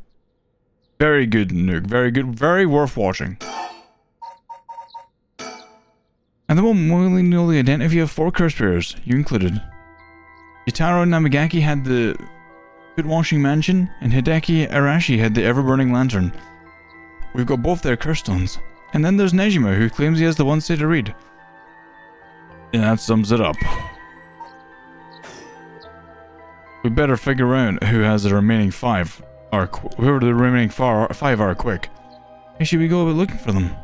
Very good, Nook. Very good. Very worth watching. And the one willy-nilly identity of 4 curse bearers, you included. Yutaro Namigaki had the foot-washing mansion, and Hideki Arashi had the ever-burning lantern. We've got both their curse stones. And then there's Nejima, who claims he has the one say to read. And that sums it up. We better figure out who has the remaining 5. Whoever the remaining 5 are quick. Hey, should we go about looking for them?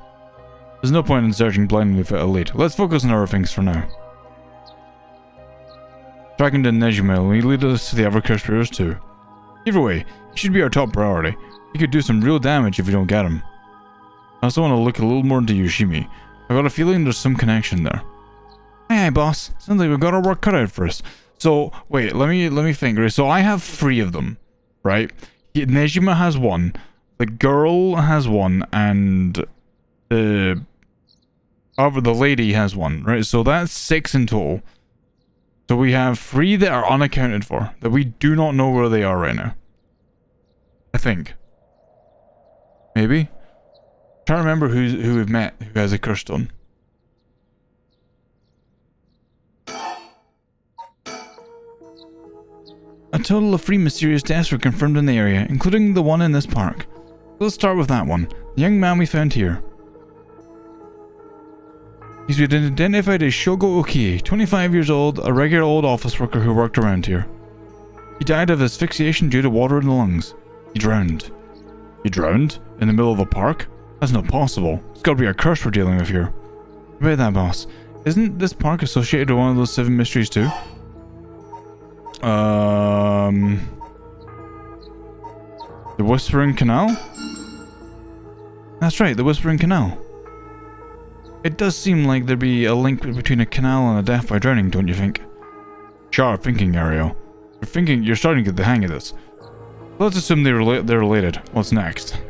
There's no point in searching blindly for a lead. Let's focus on other things for now. Tracking down Nejima will lead us to the other curse bearers too. Either way, he should be our top priority. He could do some real damage if we don't get him. I also want to look a little more into Yoshimi. I got a feeling there's some connection there. Hey, boss. Sounds like we've got our work cut out for us. So, wait, let me think. Right? So I have 3 of them, right? Nejima has 1, the girl has 1, and the lady has 1, right? So that's 6 in total. So we have 3 that are unaccounted for, that we do not know where they are right now. I think. Maybe? I'm trying to remember who we've met who has a curse stone. A total of 3 mysterious deaths were confirmed in the area, including the one in this park. Let's start with that one, the young man we found here. He's been identified as Shogo Okie, 25 years old, a regular old office worker who worked around here. He died of asphyxiation due to water in the lungs. He drowned. He drowned? In the middle of a park? That's not possible. It's gotta be a curse we're dealing with here. About that, boss. Isn't this park associated with one of those 7 mysteries too? The Whispering Canal? That's right, the Whispering Canal. It does seem like there'd be a link between a canal and a death by drowning, don't you think? Sharp thinking, Ariel. You're starting to get the hang of this. Let's assume they're related. What's next?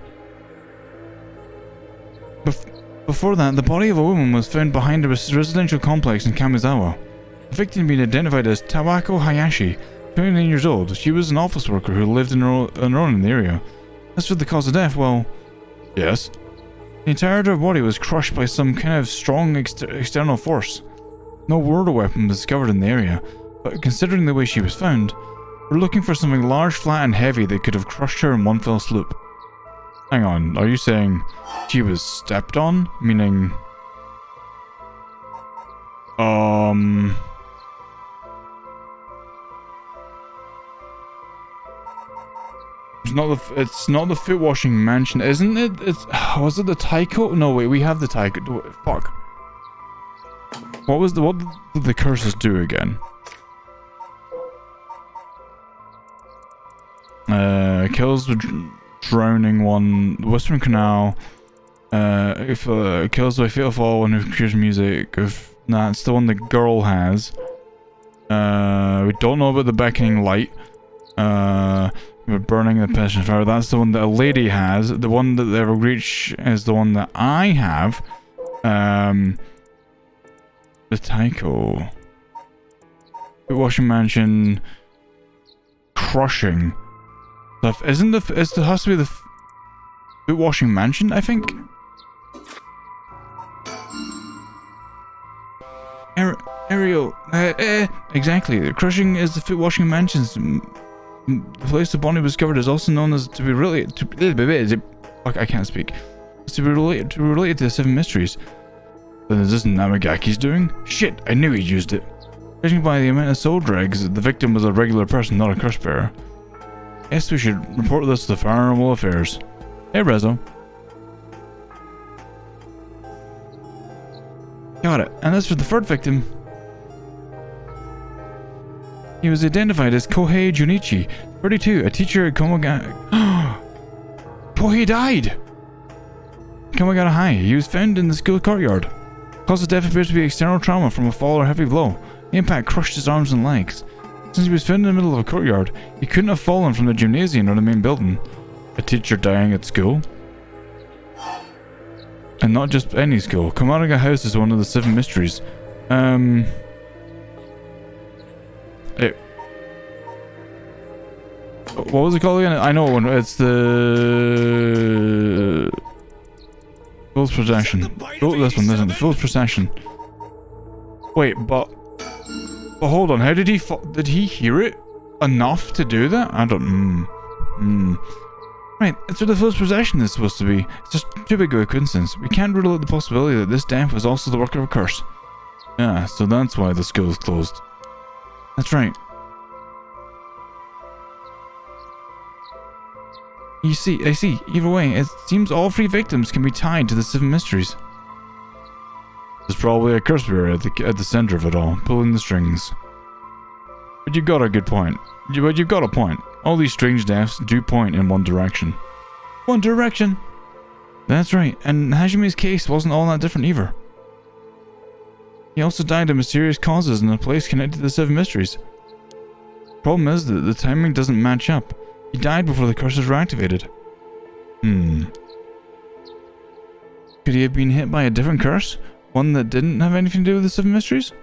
Before that, the body of a woman was found behind a residential complex in Kamizawa. The victim being identified as Tawako Hayashi, 29 years old. She was an office worker who lived on her own in the area. As for the cause of death, well... Yes? The entirety of her body was crushed by some kind of strong external force. No murder weapon was discovered in the area, but considering the way she was found, we're looking for something large, flat and heavy that could have crushed her in one fell swoop. Hang on, are you saying she was stepped on? Meaning... It's not the foot washing mansion, isn't it? Was it the Taiko? No, wait, we have the Taiko. Fuck. What did the curses do again? Kills the drowning one, the Whispering Canal. Kills by fatal fall when it hears music. That's the one the girl has. We don't know about the beckoning light. We're burning the passion fire. That's the one that a lady has. The one that they ever reach is the one that I have. The Taiko. The washing mansion. Crushing stuff. Isn't the? It has to be the foot washing mansion, I think. Ariel. Exactly. The crushing is the foot washing mansion's. The place the body was discovered is also known as to be related to. I can't speak. It's to be related to the 7 mysteries. Then is this Namigaki's doing? Shit! I knew he used it. Judging by the amount of soul dregs, the victim was a regular person, not a curse bearer. Guess we should report this to the Paranormal Affairs. Hey, Rezo. Got it. And as for the 3rd victim, he was identified as Kohei Junichi, 32, a teacher at Komoga. Kohei died! Kamagata High. He was found in the school courtyard. Cause of death appears to be external trauma from a fall or heavy blow. The impact crushed his arms and legs. Since he was found in the middle of a courtyard, he couldn't have fallen from the gymnasium or the main building. A teacher dying at school? And not just any school. Kamaraga House is one of the 7 mysteries. What was it called again? I know one. It's the Fool's Procession. Oh, this one isn't. The Fool's Procession. Wait, but hold on. How did he did he hear it enough to do that? I don't. Right, that's what the Fool's Procession is supposed to be. It's just too big of a coincidence. We can't rule out the possibility that this death was also the work of a curse. Yeah, so that's why the school is closed. That's right. I see. Either way, it seems all 3 victims can be tied to the 7 mysteries. There's probably a curse bearer at the center of it all, pulling the strings. But you've got a good point. But you've got a point. All these strange deaths do point in one direction. One direction! That's right, and Hajime's case wasn't all that different either. He also died of mysterious causes in a place connected to the 7 mysteries. Problem is that the timing doesn't match up. He died before the curses were activated. Could he have been hit by a different curse? One that didn't have anything to do with the 7 mysteries?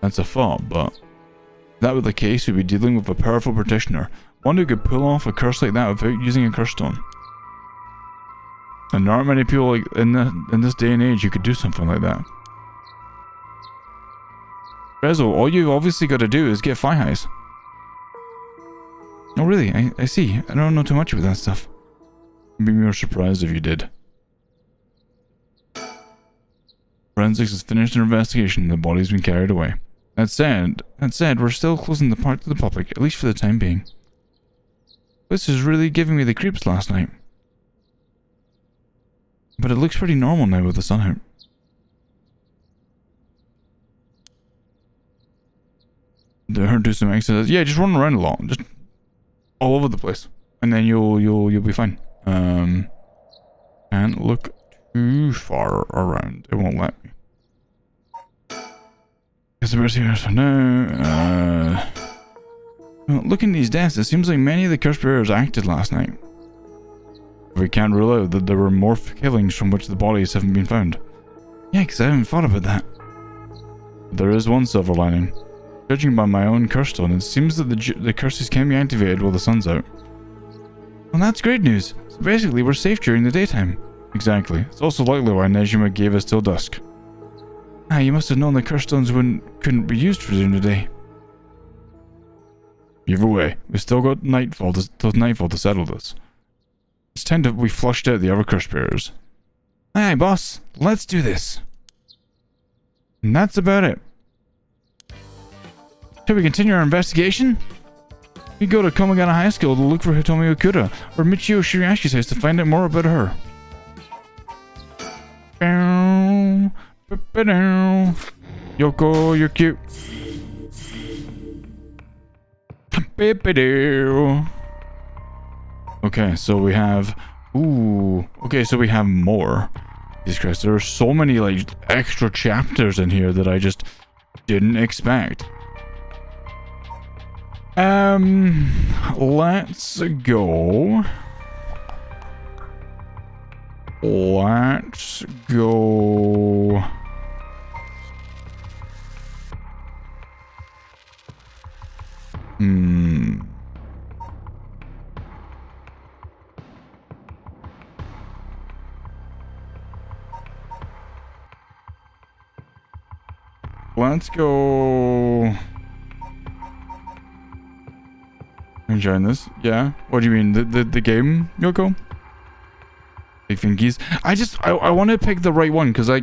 That's a thought, but if that were the case, we'd be dealing with a powerful practitioner. One who could pull off a curse like that without using a curse stone. And there aren't many people like in this day and age who could do something like that. Rezo, all you've obviously got to do is get Phi Highs. Oh really? I see. I don't know too much about that stuff. I'd be more surprised if you did. Forensics has finished their investigation and the body's been carried away. That said, we're still closing the park to the public, at least for the time being. This is really giving me the creeps last night. But it looks pretty normal now with the sun out. Do some exercise. Yeah, just run around a lot. Just all over the place. And then you'll be fine. Can't look too far around. It won't let me. Guess the mercy for now. Looking at these deaths, it seems like many of the curse bearers acted last night. We can't rule out that there were more killings from which the bodies haven't been found. Yeah, because I haven't thought about that. But there is one silver lining. Judging by my own curse stone, it seems that the curses can be activated while the sun's out. Well, that's great news. So basically, we're safe during the daytime. Exactly. It's also likely why Nejima gave us till dusk. Ah, you must have known the curse stones couldn't be used for during the day. Either way, we still got nightfall to settle this. It's time that we flushed out the other curse bearers. Aye, boss. Let's do this. And that's about it. Shall we continue our investigation? We go to Komagata High School to look for Hitomi Okuda or Michio Shiriashi's house to find out more about her. Yoko, you're cute. Okay, so we have... Okay, so we have more. Jesus Christ, there are so many, like, extra chapters in here that I just didn't expect. Let's go. Let's go. Let's go. Enjoying this? Yeah. What do you mean? The game, Yoko? Big fingies. I want to pick the right one because I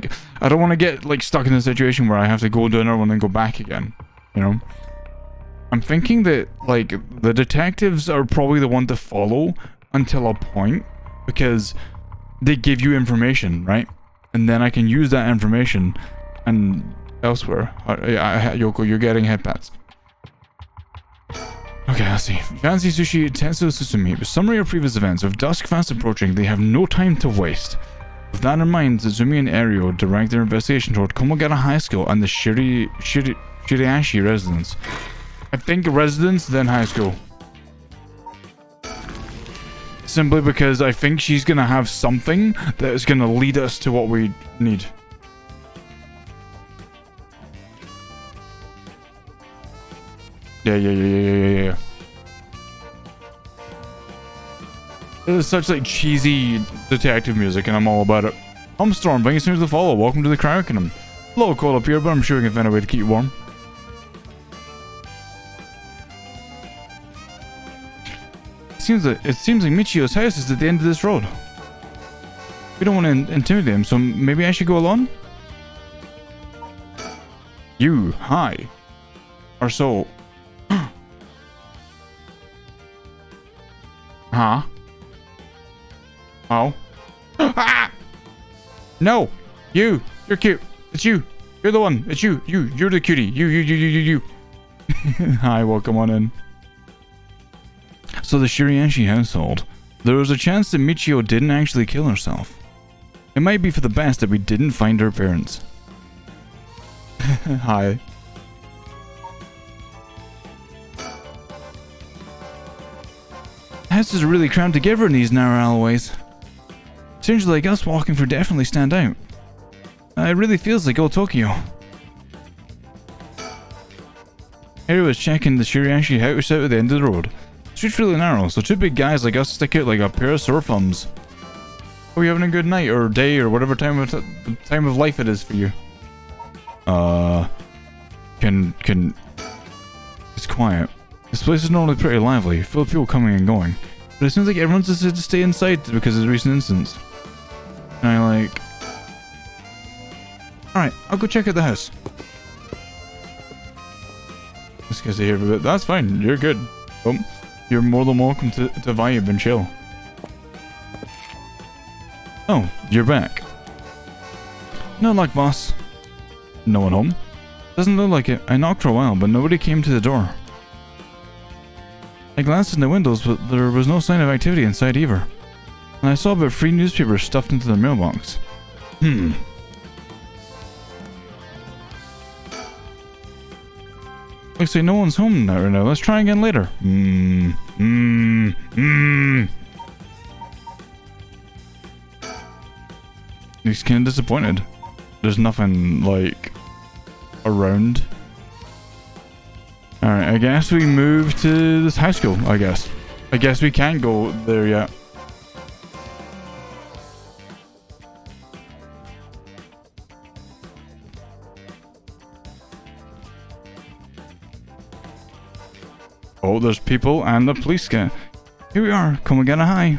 don't want to get like stuck in a situation where I have to go do another one and go back again. You know. I'm thinking that like the detectives are probably the one to follow until a point because they give you information, right? And then I can use that information and elsewhere. Yoko, you're getting head pats. Okay, let's see. Fancy sushi, Tetsu Susumi. Summary of previous events. With dusk fast approaching, they have no time to waste. With that in mind, Zuzumi and Ario direct their investigation toward Komogata High School and the Shiriashi residence. I think residence, then high school. Simply because I think she's gonna have something that is gonna lead us to what we need. Yeah. This is such like cheesy detective music, and I'm all about it. Storm, bring us news to follow. Welcome to the Cryo Kingdom. A little cold up here, but I'm sure we can find a way to keep you warm. It seems like Michio's house is at the end of this road. We don't want to intimidate him, so maybe I should go along? You, hi. Or so. Huh? Oh. Ah! No! You're cute. It's you. You're the one. It's you. You're the cutie. You. Hi, welcome on in. So the Shiriashi household. There was a chance that Michio didn't actually kill herself. It might be for the best that we didn't find her parents. Hi. The house is really crammed together in these narrow alleyways. Strangers like us walking through definitely stand out. It really feels like old Tokyo. Harry was checking the Shiriashi house out at the end of the road. The street's really narrow, so two big guys like us stick out like a pair of sore thumbs. Are you having a good night or day or whatever time of life it is for you? It's quiet. This place is normally pretty lively, full of people coming and going. But it seems like everyone's decided to stay inside because of the recent incidents. And I like... Alright, I'll go check out the house. This guy's here for a bit. That's fine, you're good. Oh, you're more than welcome to vibe and chill. Oh, you're back. No luck, boss. No one home? Doesn't look like it. I knocked for a while, but nobody came to the door. I glanced in the windows, but there was no sign of activity inside either. And I saw about 3 newspapers stuffed into their mailbox. Looks like no one's home right now. Let's try again later. He's kind of disappointed. There's nothing, like, around. Alright, I guess we move to this high school, I guess. I guess we can't go there yet. Oh, there's people and the police guy. Here we are, Komogata High.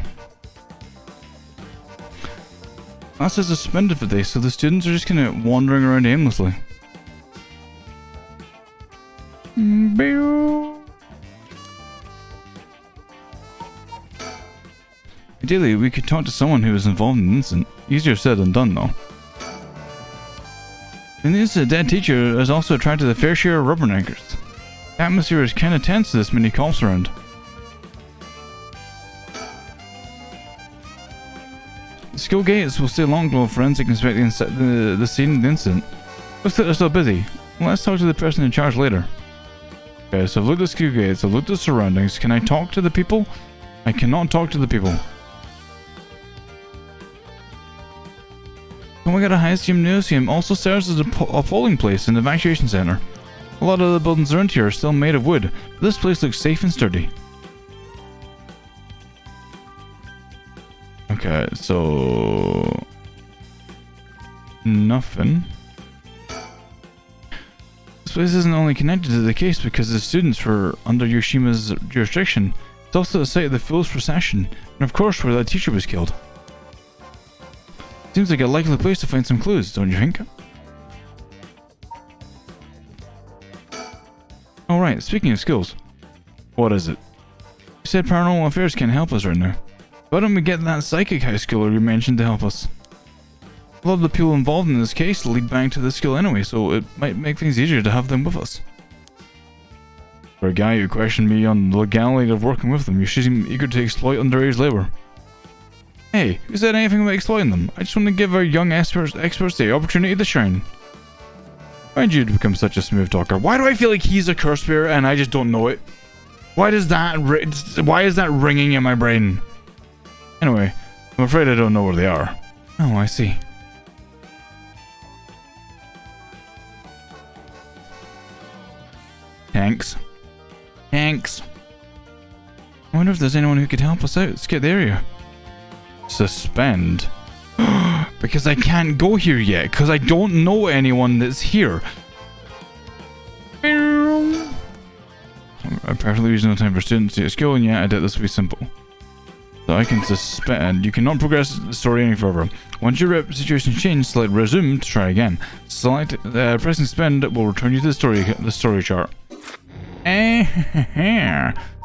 Class is suspended for this, so the students are just kind of wandering around aimlessly. Ideally, we could talk to someone who was involved in the incident. Easier said than done, though. And this dead teacher has also attracted a fair share of rubberneckers. The atmosphere is kind of tense with this many cops around. The school gates will stay locked while forensic inspect the scene of the incident. Looks like they're still busy. Well, let's talk to the person in charge later. Okay, so I've looked at the school gates, I've looked at the surroundings. Can I talk to the people? I cannot talk to the people. Komogata High's gymnasium also serves as a polling place and evacuation center. A lot of the buildings around here are still made of wood, but this place looks safe and sturdy. Okay, so... nothing. This place isn't only connected to the case because the students were under Yoshima's jurisdiction, it's also the site of the Fool's Procession, and of course where that teacher was killed. Seems like a likely place to find some clues, don't you think? Alright, speaking of skills. What is it? You said paranormal affairs can't help us right now. Why don't we get that psychic high schooler you mentioned to help us? A lot of the people involved in this case lead back to this school anyway, so it might make things easier to have them with us. For a guy who questioned me on the legality of working with them, you seem eager to exploit underage labor. Hey, who said anything about exploiting them? I just want to give our young experts the opportunity to shine. Why did you become such a smooth talker? Why do I feel like he's a curse bearer and I just don't know it? Why is that ringing in my brain? Anyway, I'm afraid I don't know where they are. Oh, I see. Thanks. Thanks. I wonder if there's anyone who could help us out to get the area. Suspend? Because I can't go here yet, because I don't know anyone that's here. I'm perfectly reasonable time for students to get skill, and yet I doubt this will be simple. So I can suspend. You cannot progress the story any further. Once your situation changes, select resume to try again. Select pressing suspend will return you to the story chart.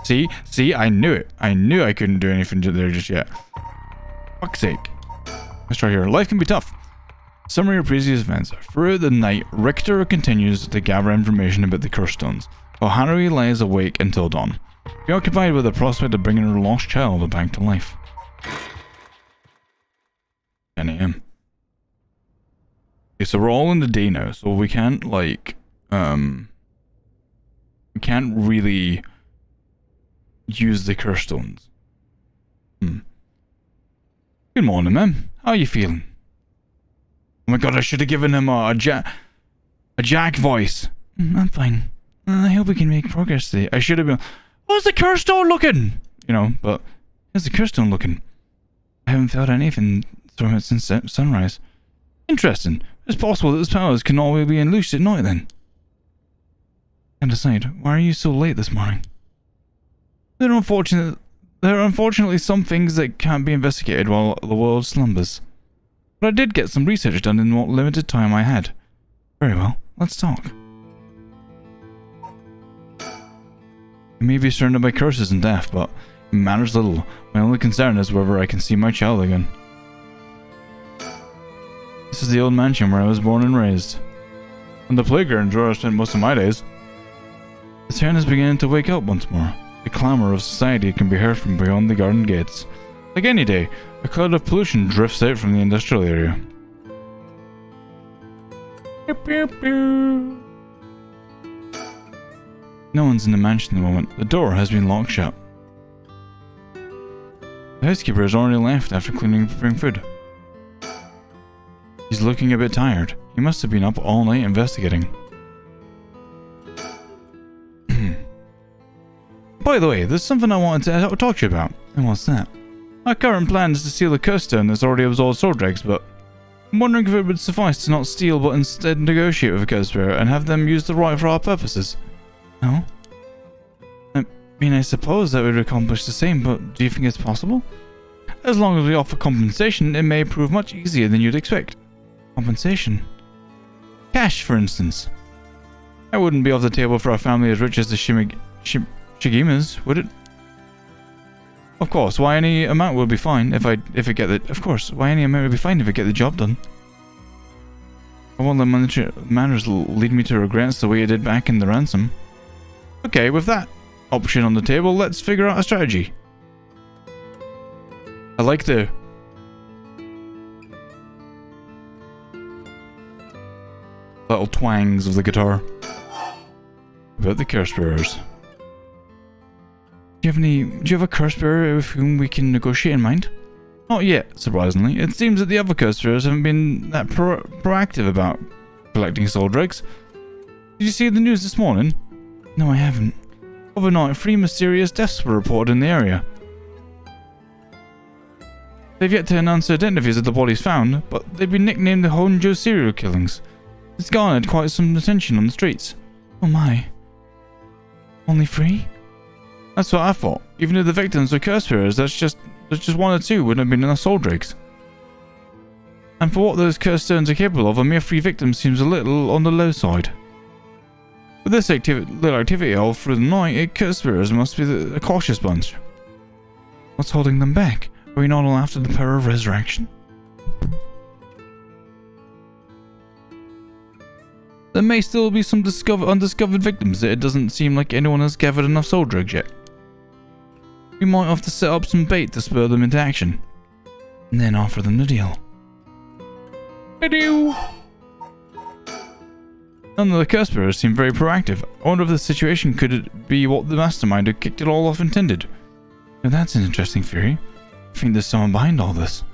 See, I knew it. I knew I couldn't do anything there just yet. Fuck's sake. Let's try here. Life can be tough. Summary of previous events. Throughout the night, Richter continues to gather information about the curse stones, while Harry lies awake until dawn, preoccupied with the prospect of bringing her lost child back to life. 10 AM. Okay, so we're all in the day now, so we can't, like, we can't really use the curse stones. Good morning, ma'am. How are you feeling? Oh my god, I should have given him a Jack voice. I'm fine. I hope we can make progress today. I should have been... How's the curse stone looking? You know, but... How's the curse stone looking? I haven't felt anything from it since sunrise. Interesting. It's possible that its powers can always be unleashed at night then. And decide, why are you so late this morning? There are unfortunately some things that can't be investigated while the world slumbers. But I did get some research done in what limited time I had. Very well, let's talk. I may be surrounded by curses and death, but it matters little. My only concern is whether I can see my child again. This is the old mansion where I was born and raised. And the playground where I spent most of my days. The town is beginning to wake up once more. The clamour of society can be heard from beyond the garden gates. Like any day, a cloud of pollution drifts out from the industrial area. No one's in the mansion at the moment. The door has been locked shut. The housekeeper has already left after cleaning and preparing food. He's looking a bit tired. He must have been up all night investigating. By the way, there's something I wanted to talk to you about. And what's that? Our current plan is to steal the curse stone that's already absorbed soul dregs, but I'm wondering if it would suffice to not steal but instead negotiate with a curse bearer and have them use the right for our purposes. No? I mean, I suppose that would accomplish the same, but do you think it's possible? As long as we offer compensation, it may prove much easier than you'd expect. Compensation? Cash, for instance. That wouldn't be off the table for a family as rich as the Shigimas, would it? Of course, why any amount would be fine if I get the... Of course, why any amount would be fine if I get the job done. I won't let monetary matters lead me to regrets the way it did back in the ransom. Okay, with that option on the table, let's figure out a strategy. I like the... little twangs of the guitar. About the curse bearers. Do you have a curse bearer with whom we can negotiate in mind? Not yet, surprisingly. It seems that the other curse bearers haven't been that proactive about collecting soul dregs. Did you see the news this morning? No, I haven't. Overnight, 3 mysterious deaths were reported in the area. They've yet to announce the identities of the bodies found, but they've been nicknamed the Honjo serial killings. It's garnered quite some attention on the streets. Oh my. Only 3? That's what I thought. Even if the victims were curse bearers, there's just 1 or 2 wouldn't have been enough soul dregs. And for what those curse stones are capable of, a mere 3 victims seems a little on the low side. With this little activity all through the night, curse bearers must be a cautious bunch. What's holding them back? Are we not all after the power of resurrection? There may still be some undiscovered victims that it doesn't seem like anyone has gathered enough soul drugs yet. We might have to set up some bait to spur them into action, and then offer them the deal. I do. None of the conspirators seem very proactive. I wonder if the situation could be what the mastermind who kicked it all off intended. Now that's an interesting theory. I think there's someone behind all this.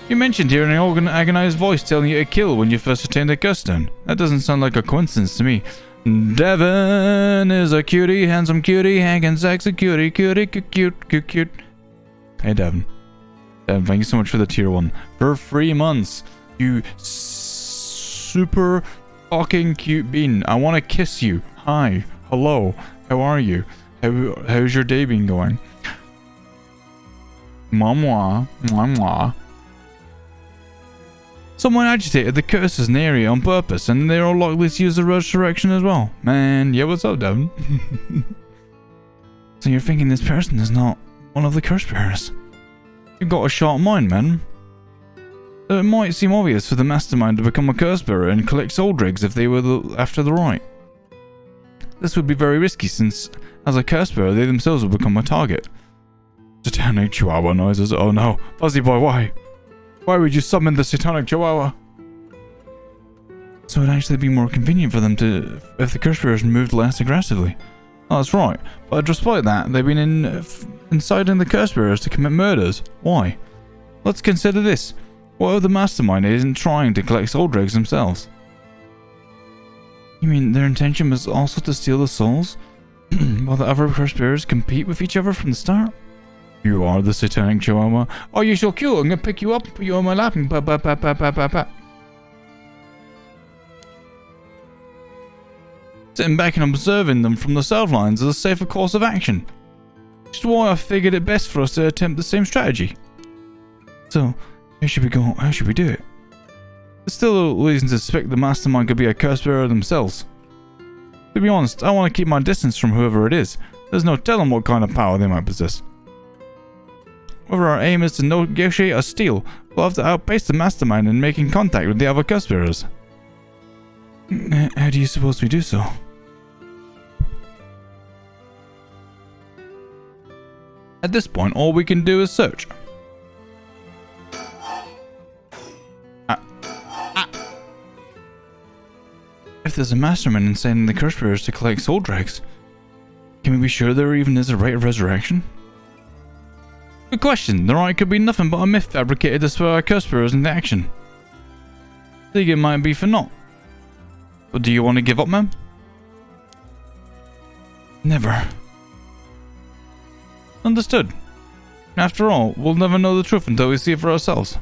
You mentioned hearing an agonized voice telling you to kill when you first attained the Custone. That doesn't sound like a coincidence to me. Devin is a cutie, handsome cutie, hanging sexy cutie, cute. Hey Devin. Devin, thank you so much for the tier 1. For 3 months. You super fucking cute bean. I want to kiss you. Hi. Hello. How are you? How's your day been going? Mwah mwah. Someone agitated the curses in the area on purpose, and they're all likely to use the resurrection as well. Man, yeah, what's up, Devin? So you're thinking this person is not one of the curse bearers? You've got a sharp mind, man. It might seem obvious for the mastermind to become a curse bearer and collect soul dregs if they were after the right. This would be very risky since, as a curse bearer, they themselves would become a target. Satanic chihuahua noises. Oh no. Fuzzy boy, why? Why would you summon the satanic chihuahua? So it'd actually be more convenient for them to, if the curse bearers moved less aggressively. Oh, that's right. But despite that, they've been inciting the curse bearers to commit murders. Why? Let's consider this. What if the mastermind isn't trying to collect soul dregs themselves? You mean their intention was also to steal the souls? While the other curse bearers compete with each other from the start? You are the satanic chihuahua. Oh, you're so cute. I'm gonna pick you up and put you on my lap and pa. Sitting back and observing them from the sidelines is a safer course of action. Which is why I figured it best for us to attempt the same strategy. So, how should we go? How should we do it? There's still a reason to suspect the mastermind could be a curse bearer themselves. To be honest, I want to keep my distance from whoever it is. There's no telling what kind of power they might possess. Whether our aim is to negotiate or steal, we'll have to outpace the mastermind in making contact with the other curse bearers. How do you suppose we do so? At this point, all we can do is search. If there's a mastermind inciting the curse bearers to collect soul dregs, can we be sure there even is a rite of resurrection? Good question. The rite could be nothing but a myth fabricated to spur our curse bearers into action. I think it might be for naught. But do you want to give up, ma'am? Never. Understood. After all, we'll never know the truth until we see it for ourselves.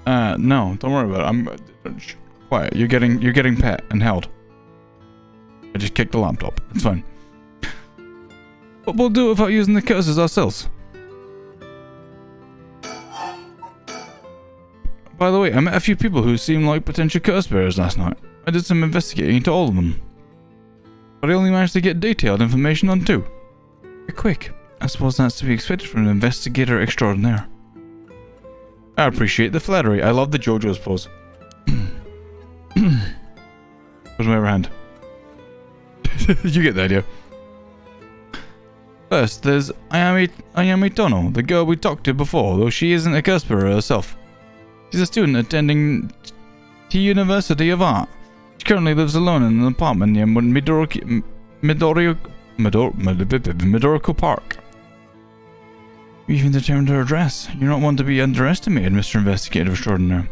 No, don't worry about it. Quiet. You're getting pet and held. I just kicked the laptop. It's fine. But we'll do it without using the curses ourselves. By the way, I met a few people who seemed like potential curse bearers last night. I did some investigating into all of them. But I only managed to get detailed information on 2. Quick. I suppose that's to be expected from an investigator extraordinaire. I appreciate the flattery. I love the JoJo's pose. Where's my other hand? You get the idea. First, there's Ayami Tono, the girl we talked to before, though she isn't a curse bearer herself. She's a student attending T University of Art. She currently lives alone in an apartment near Midorico Park. You even determined her address. You're not one to be underestimated, Mr. Investigator Extraordinaire.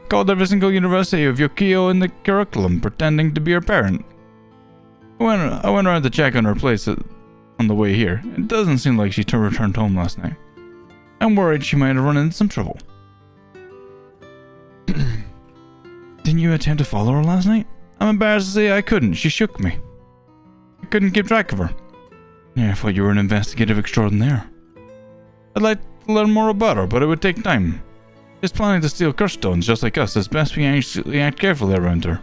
Called every single university of Yokio in the curriculum, pretending to be her parent. I went around to check on her place on the way here. It doesn't seem like she returned home last night. I'm worried she might have run into some trouble. Didn't you attempt to follow her last night? I'm embarrassed to say I couldn't. She shook me. I couldn't keep track of her. Yeah, I thought you were an investigative extraordinaire. I'd like to learn more about her, but it would take time. She's planning to steal curse stones just like us. It's best we actually act carefully around her.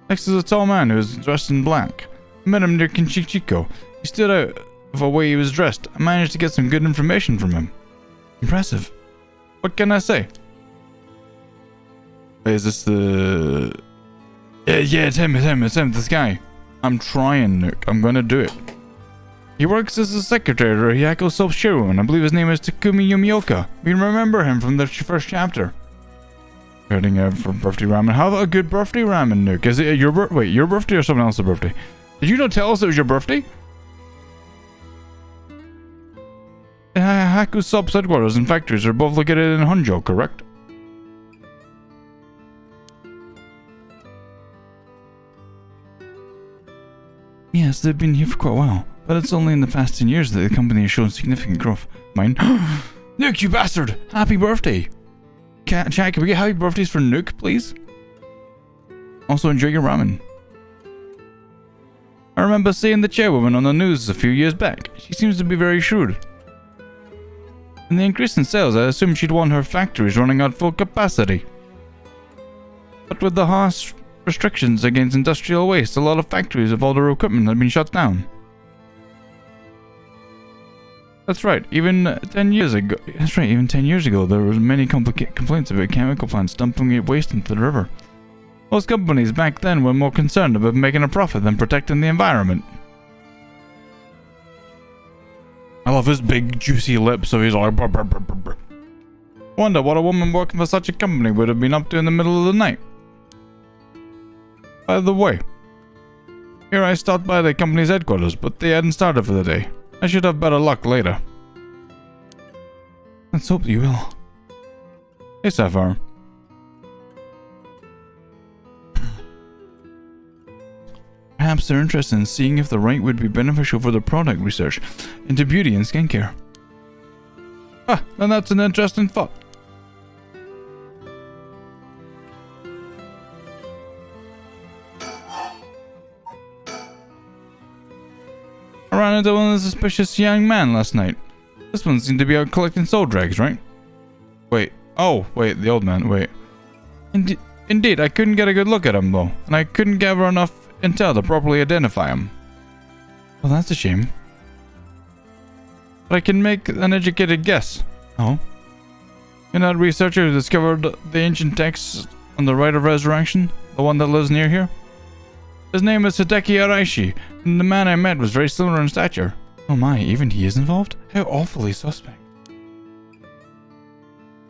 Next is a tall man who is dressed in black. I met him near Kinchichiko. He stood out of the way he was dressed. I managed to get some good information from him. Impressive. What can I say? Is this the... Yeah, it's him, this guy. I'm trying, Nook. I'm gonna do it. He works as a secretary to Hyaku's sub-Shiro, I believe his name is Takumi Yumioka. We remember him from the first chapter. Heading out for birthday ramen. How about a good birthday ramen, Nook? Is it your your birthday or someone else's birthday? Did you not tell us it was your birthday? Hyaku's sub's headquarters and factories are both located in Honjo, correct? Yes, they've been here for quite a while, but it's only in the past 10 years that the company has shown significant growth. Mine? Nook, you bastard! Happy birthday! Chat, can we get happy birthdays for Nook, please? Also, enjoy your ramen. I remember seeing the chairwoman on the news a few years back. She seems to be very shrewd. In the increase in sales, I assumed she'd want her factories running at full capacity. But with the harsh restrictions against industrial waste, a lot of factories of all their equipment have been shut down. That's right, even 10 years ago, there were many complaints about chemical plants dumping waste into the river. Most companies back then were more concerned about making a profit than protecting the environment. I love his big juicy lips, so he's like brr, brr, brr, brr, brr. Wonder what a woman working for such a company would have been up to in the middle of the night. By the way, here I stopped by the company's headquarters, but they hadn't started for the day. I should have better luck later. Let's hope you will. Hey, Sapphire. Perhaps they're interested in seeing if the rank would be beneficial for their product research into beauty and skincare. Ah, then that's an interesting thought. I ran into one of the suspicious young man last night. This one seemed to be out collecting soul drags, right? Wait. Oh, wait, the old man, wait. Indeed, I couldn't get a good look at him, though, and I couldn't gather enough intel to properly identify him. Well, that's a shame. But I can make an educated guess. Oh? You're that researcher who discovered the ancient texts on the Rite of Resurrection? The one that lives near here? His name is Hideki Araishi, and the man I met was very similar in stature. Oh my, even he is involved? How awfully suspect.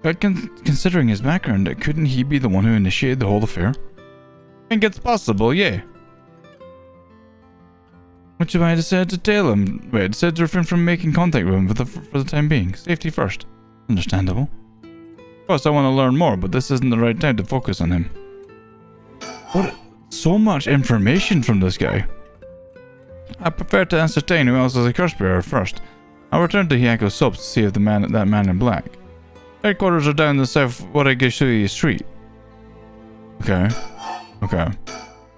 But considering his background, couldn't he be the one who initiated the whole affair? I think it's possible, yeah. Which is why I decided to tell him. Wait, I decided to refrain from making contact with him for the time being. Safety first. Understandable. Of course, I want to learn more, but this isn't the right time to focus on him. What? So much information from this guy. I prefer to ascertain who else is a curse bearer first. I'll return to Hyaku's subs to see if that man in black. Headquarters are down the south Waragishui Street. Okay. Okay.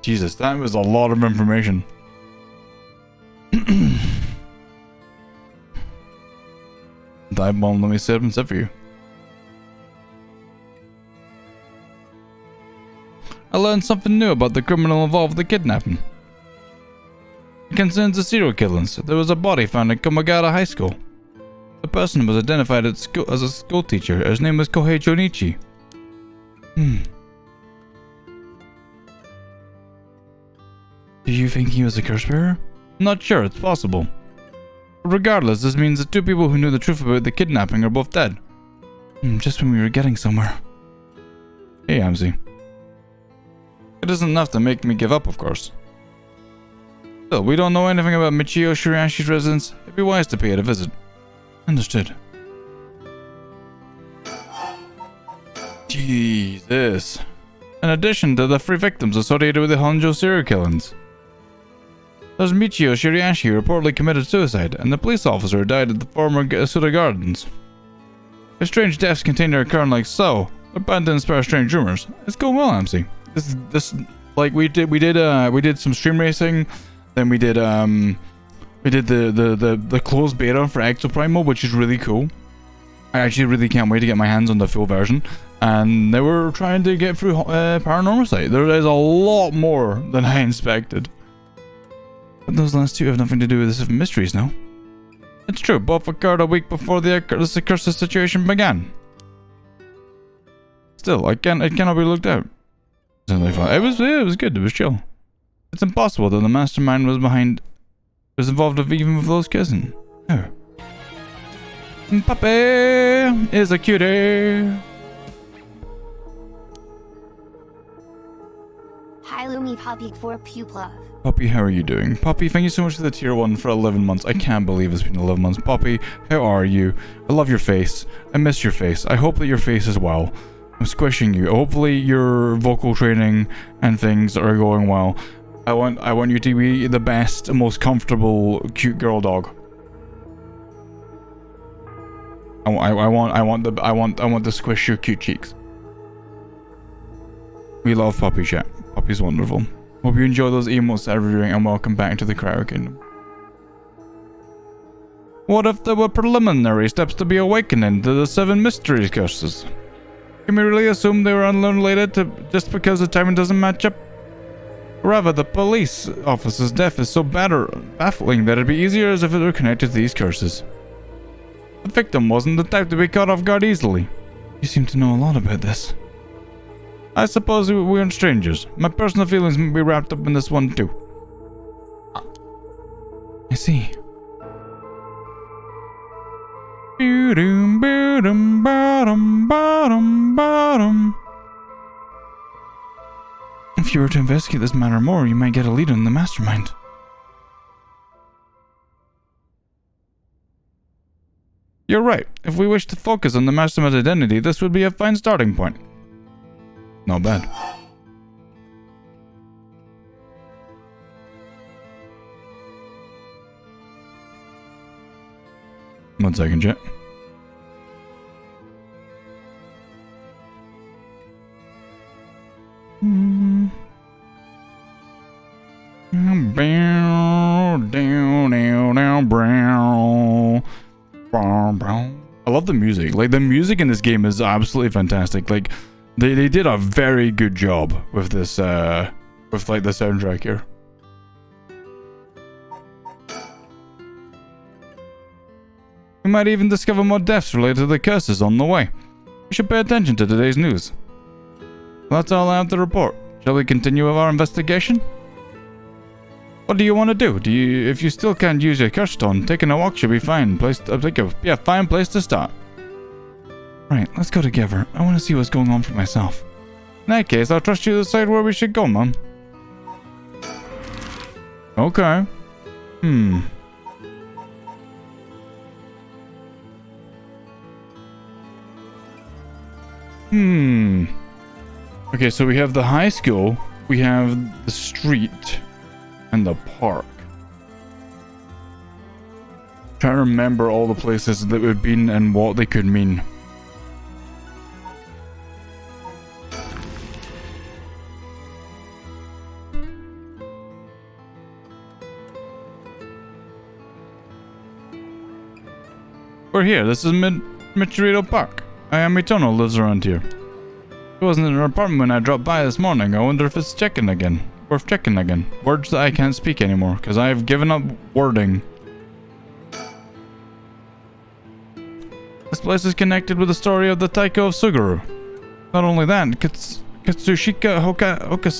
Jesus, that was a lot of information. Dive bomb, let me set up and set for you. I learned something new about the criminal involved with the kidnapping. It concerns the serial killings. There was a body found in Komagata High School. The person was identified at school as a school teacher. His name was Kohei Jonichi. Do you think he was a curse bearer? Not sure, it's possible. But regardless, this means that two people who knew the truth about the kidnapping are both dead. Just when we were getting somewhere. Hey, Amzi. It isn't enough to make me give up, of course. Still, we don't know anything about Michio Shirayashi's residence. It'd be wise to pay it a visit. Understood. Jesus. In addition to the 3 victims associated with the Honjo serial killings, there's Michio Shirayashi who reportedly committed suicide, and the police officer who died at the former Asuda Gardens. If strange deaths continue to occur like so, they're bound to inspire strange rumors. It's going well, MC. This like we did some stream racing, then we did the closed beta for Exoprimal, which is really cool. I actually really can't wait to get my hands on the full version. And they were trying to get through Paranormal Site. There is a lot more than I expected. But those last 2 have nothing to do with the 7 mysteries, no? It's true, both occurred a week before this accursed situation began. Still, it cannot be looked out. It was good. It was chill. It's impossible that the mastermind was involved even with those kissing. Oh. Puppy is a cutie. Hi Lumi Puppy for Pupla. Poppy, how are you doing? Poppy, thank you so much for the tier 1 for 11 months. I can't believe it's been 11 months. Poppy, how are you? I love your face. I miss your face. I hope that your face is well. I'm squishing you. Hopefully your vocal training and things are going well. I want you to be the best, most comfortable, cute girl dog. I want to squish your cute cheeks. We love Poppy chat. Poppy's wonderful. Hope you enjoy those emotes that we're doing, and welcome back to the Cryo Kingdom. What if there were preliminary steps to be awakening to the 7 mysteries curses? Can we really assume they were unrelated to just because the timing doesn't match up? Rather, the police officer's death is so baffling that it'd be easier as if it were connected to these curses. The victim wasn't the type to be caught off guard easily. You seem to know a lot about this. I suppose we aren't strangers. My personal feelings may be wrapped up in this one too. I see. If you were to investigate this matter more, you might get a lead on the mastermind. You're right. If we wish to focus on the mastermind's identity, this would be a fine starting point. Not bad. One second, chat. I love the music. Like, the music in this game is absolutely fantastic. Like, they did a very good job with this, with like the soundtrack here. We might even discover more deaths related to the curses on the way. We should pay attention to today's news. Well, that's all I have to report. Shall we continue with our investigation? What do you want to do? If you still can't use your curse stone, taking a walk should be fine. Fine place to start. Right, let's go together. I want to see what's going on for myself. In that case, I'll trust you to decide where we should go, Mom. Okay. Okay, so we have the high school, we have the street, and the park. Trying to remember all the places that we've been and what they could mean. We're here. This is Michirito Park. I am Eternal, lives around here. It wasn't in her apartment when I dropped by this morning. I wonder if it's worth checking again. Words that I can't speak anymore, because I have given up wording. This place is connected with the story of the Taiko of Suguru. Not only that, Katsushika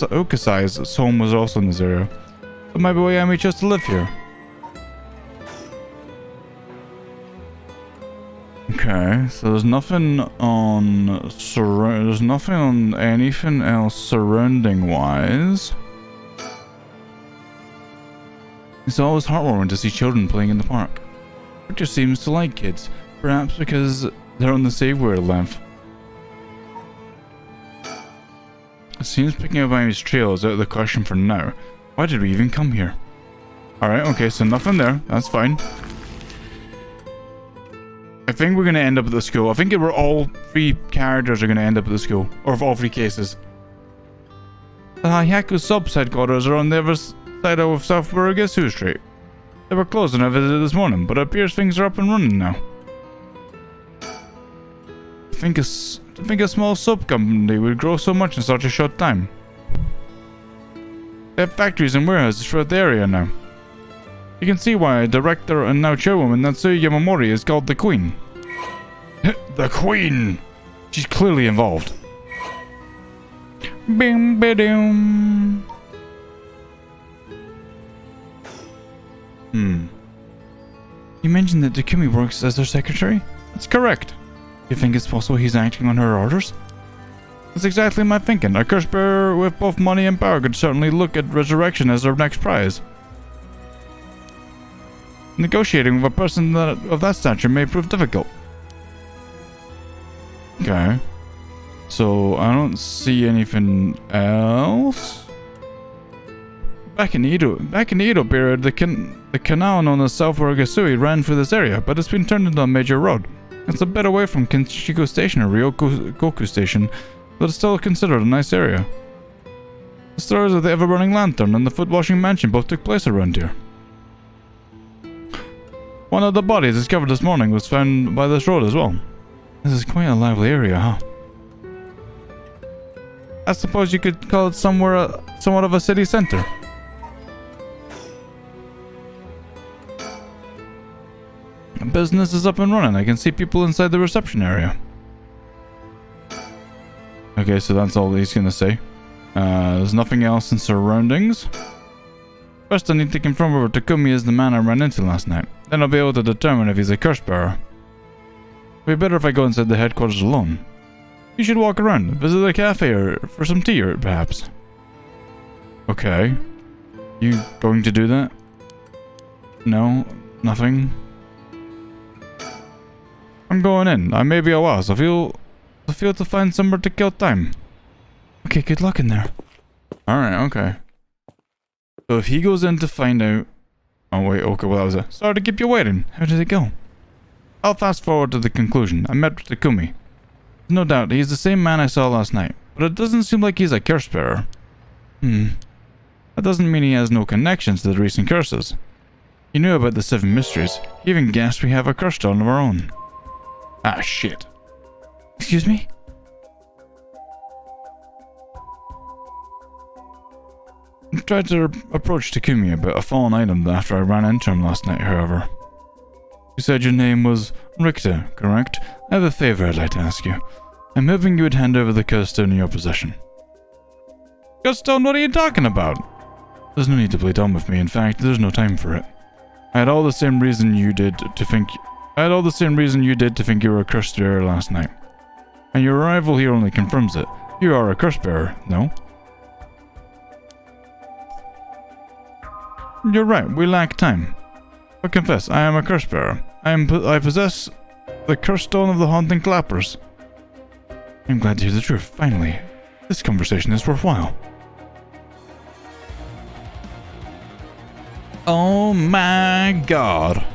Okasai's home was also in this area. But maybe Oyami chose to live here. Okay, so there's nothing on anything else surrounding wise. It's always heartwarming to see children playing in the park. Victor seems to like kids, perhaps because they're on the same wavelength. It seems picking up Amy's trail is out of the question for now. Why did we even come here? Alright, okay, so nothing there. That's fine. I think we're going to end up at the school. I think we're all 3 characters are going to end up at the school. Or all 3 cases. The Hayaku subs headquarters are on the other side of South Burgasu Street. They were closed when I visited this morning, but it appears things are up and running now. I think a small sub company would grow so much in such a short time. They have factories and warehouses throughout the area now. You can see why director and now chairwoman Natsuya Yamamori is called the Queen. The Queen! She's clearly involved. Bing ba-doom. You mentioned that Takumi works as their secretary? That's correct. You think it's possible he's acting on her orders? That's exactly my thinking. A curse bearer with both money and power could certainly look at resurrection as their next prize. Negotiating with a person of that stature may prove difficult. Okay. So, I don't see anything else. Back in the Edo period, the canal known as South Uruguay ran through this area, but it's been turned into a major road. It's a bit away from Kinshiko Station or Ryogoku Station, but it's still considered a nice area. The stories of the ever-burning lantern and the foot-washing mansion both took place around here. One of the bodies discovered this morning was found by this road as well. This is quite a lively area, huh? I suppose you could call it somewhat of a city center. Business is up and running. I can see people inside the reception area. Okay, so that's all he's gonna say. There's nothing else in surroundings. First, I need to confirm whether Takumi is the man I ran into last night. Then I'll be able to determine if he's a curse bearer. It'd be better if I go inside the headquarters alone. You should walk around, visit a cafe or for some tea or perhaps. Okay. You going to do that? No? Nothing? I'm going in. I may be a while, so feel to find somewhere to kill time. Okay, good luck in there. Alright, okay. So if he goes in to find out... Oh wait, okay, well that was it. Sorry to keep you waiting. How did it go? I'll fast forward to the conclusion. I met with Takumi. No doubt, he's the same man I saw last night. But it doesn't seem like he's a curse bearer. That doesn't mean he has no connections to the recent curses. He knew about the 7 mysteries. He even guessed we have a curse stone of our own. Ah, shit. Excuse me? I tried to approach Takumi about a fallen item after I ran into him last night, however. You said your name was Richter, correct? I have a favor I'd like to ask you. I'm hoping you would hand over the curse stone in your possession. Curse stone? What are you talking about? There's no need to play dumb with me. In fact, there's no time for it. I had all the same reason you did to think you were a curse bearer last night. And your arrival here only confirms it. You are a curse bearer, no? You're right, we lack time. I confess, I am a curse bearer. I possess the curse stone of the haunting clappers. I'm glad to hear the truth, finally. This conversation is worthwhile. Oh my god.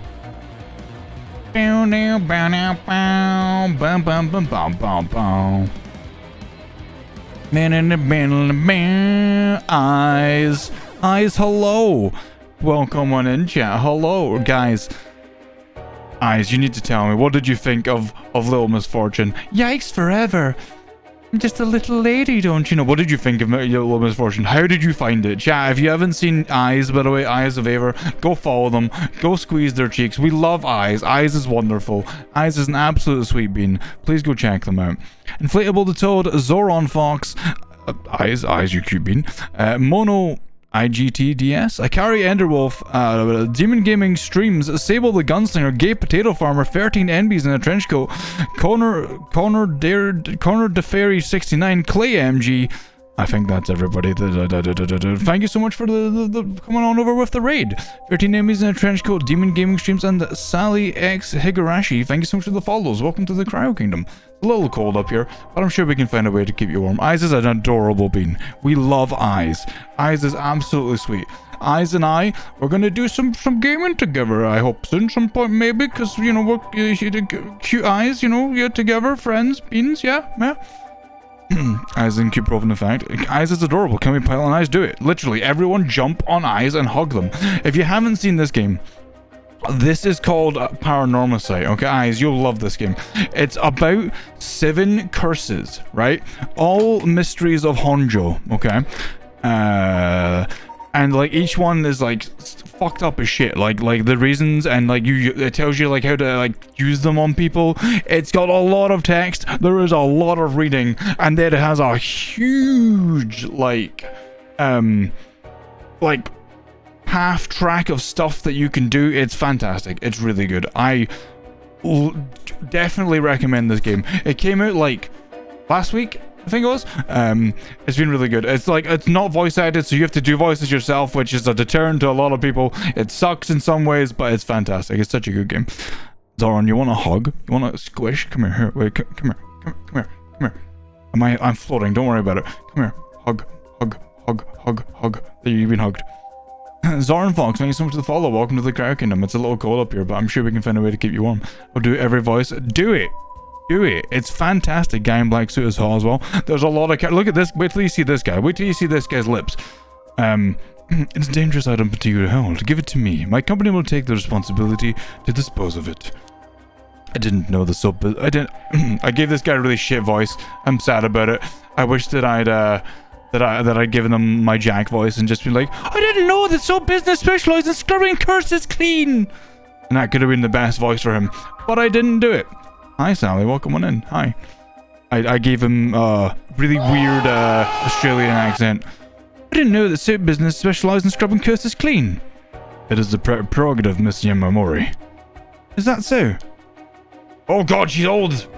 Eyes, hello. Welcome on in, chat. Hello, guys. Eyes, you need to tell me, what did you think of Little Misfortune? Yikes forever. I'm just a little lady, don't you know? What did you think of Little Misfortune? How did you find it? Chat, if you haven't seen Eyes, by the way, Eyes of Aver, go follow them. Go squeeze their cheeks. We love Eyes. Eyes is wonderful. Eyes is an absolute sweet bean. Please go check them out. Inflatable the Toad, Zoron Fox, Eyes, you cute bean. Mono... IGTDS, Akari Enderwolf, Demon Gaming Streams, Sable the Gunslinger, Gay Potato Farmer, 13 NBs in a trench coat, Connor DeFairy 69, Clay MG. I think that's everybody. Thank you so much for the coming on over with the raid. 13 enemies in a trench coat, Demon Gaming Streams, and Sally X Higurashi. Thank you so much for the follows. Welcome to the Cryo Kingdom. It's a little cold up here, but I'm sure we can find a way to keep you warm. Eyes is an adorable bean. We love Eyes. Eyes is absolutely sweet. Eyes and I, we're gonna do some gaming together, I hope, soon, some point maybe, because, you know, we're cute Eyes, you know, yeah, together, friends, beans, yeah. Eyes and cute proven fact. Eyes is adorable. Can we pile on Eyes? Do it. Literally, everyone jump on Eyes and hug them. If you haven't seen this game, this is called Paranormal Sight. Okay, Eyes, you'll love this game. It's about 7 curses, right? All mysteries of Honjo, okay? And like each one is like fucked up as shit. Like the reasons, and like it tells you like how to like use them on people. It's got a lot of text. There is a lot of reading, and then it has a huge like half track of stuff that you can do. It's fantastic. It's really good. I definitely recommend this game. It came out like last week, I think it was. It's been really good. It's like, it's not voice acted, so you have to do voices yourself, which is a deterrent to a lot of people. It sucks in some ways, but it's fantastic. It's such a good game. Zoran, you want a hug? You want a squish? Come here. Wait, come here. Come here. I'm floating. Don't worry about it. Come here. Hug. There, you've been hugged. Zoran Fox, thank you so much for the follow. Welcome to the Crow Kingdom. It's a little cold up here, but I'm sure we can find a way to keep you warm. I'll do every voice. Do it. It's fantastic. Guy in black suit as well. There's a lot of... Look at this. Wait till you see this guy. Wait till you see this guy's lips. It's a dangerous item to you to hold. Give it to me. My company will take the responsibility to dispose of it. I didn't know the sub... I didn't... I gave this guy a really shit voice. I'm sad about it. I wish that I'd given him my Jack voice and just been like, I didn't know that Soap Business specialized in scrubbing curses clean. And that could have been the best voice for him. But I didn't do it. Hi, Sally. Welcome on in. Hi. I gave him a really weird Australian accent. I didn't know that Soap Business specialized in scrubbing curses clean. It is the prerogative, Miss Yamamori. Is that so? Oh god, she's old.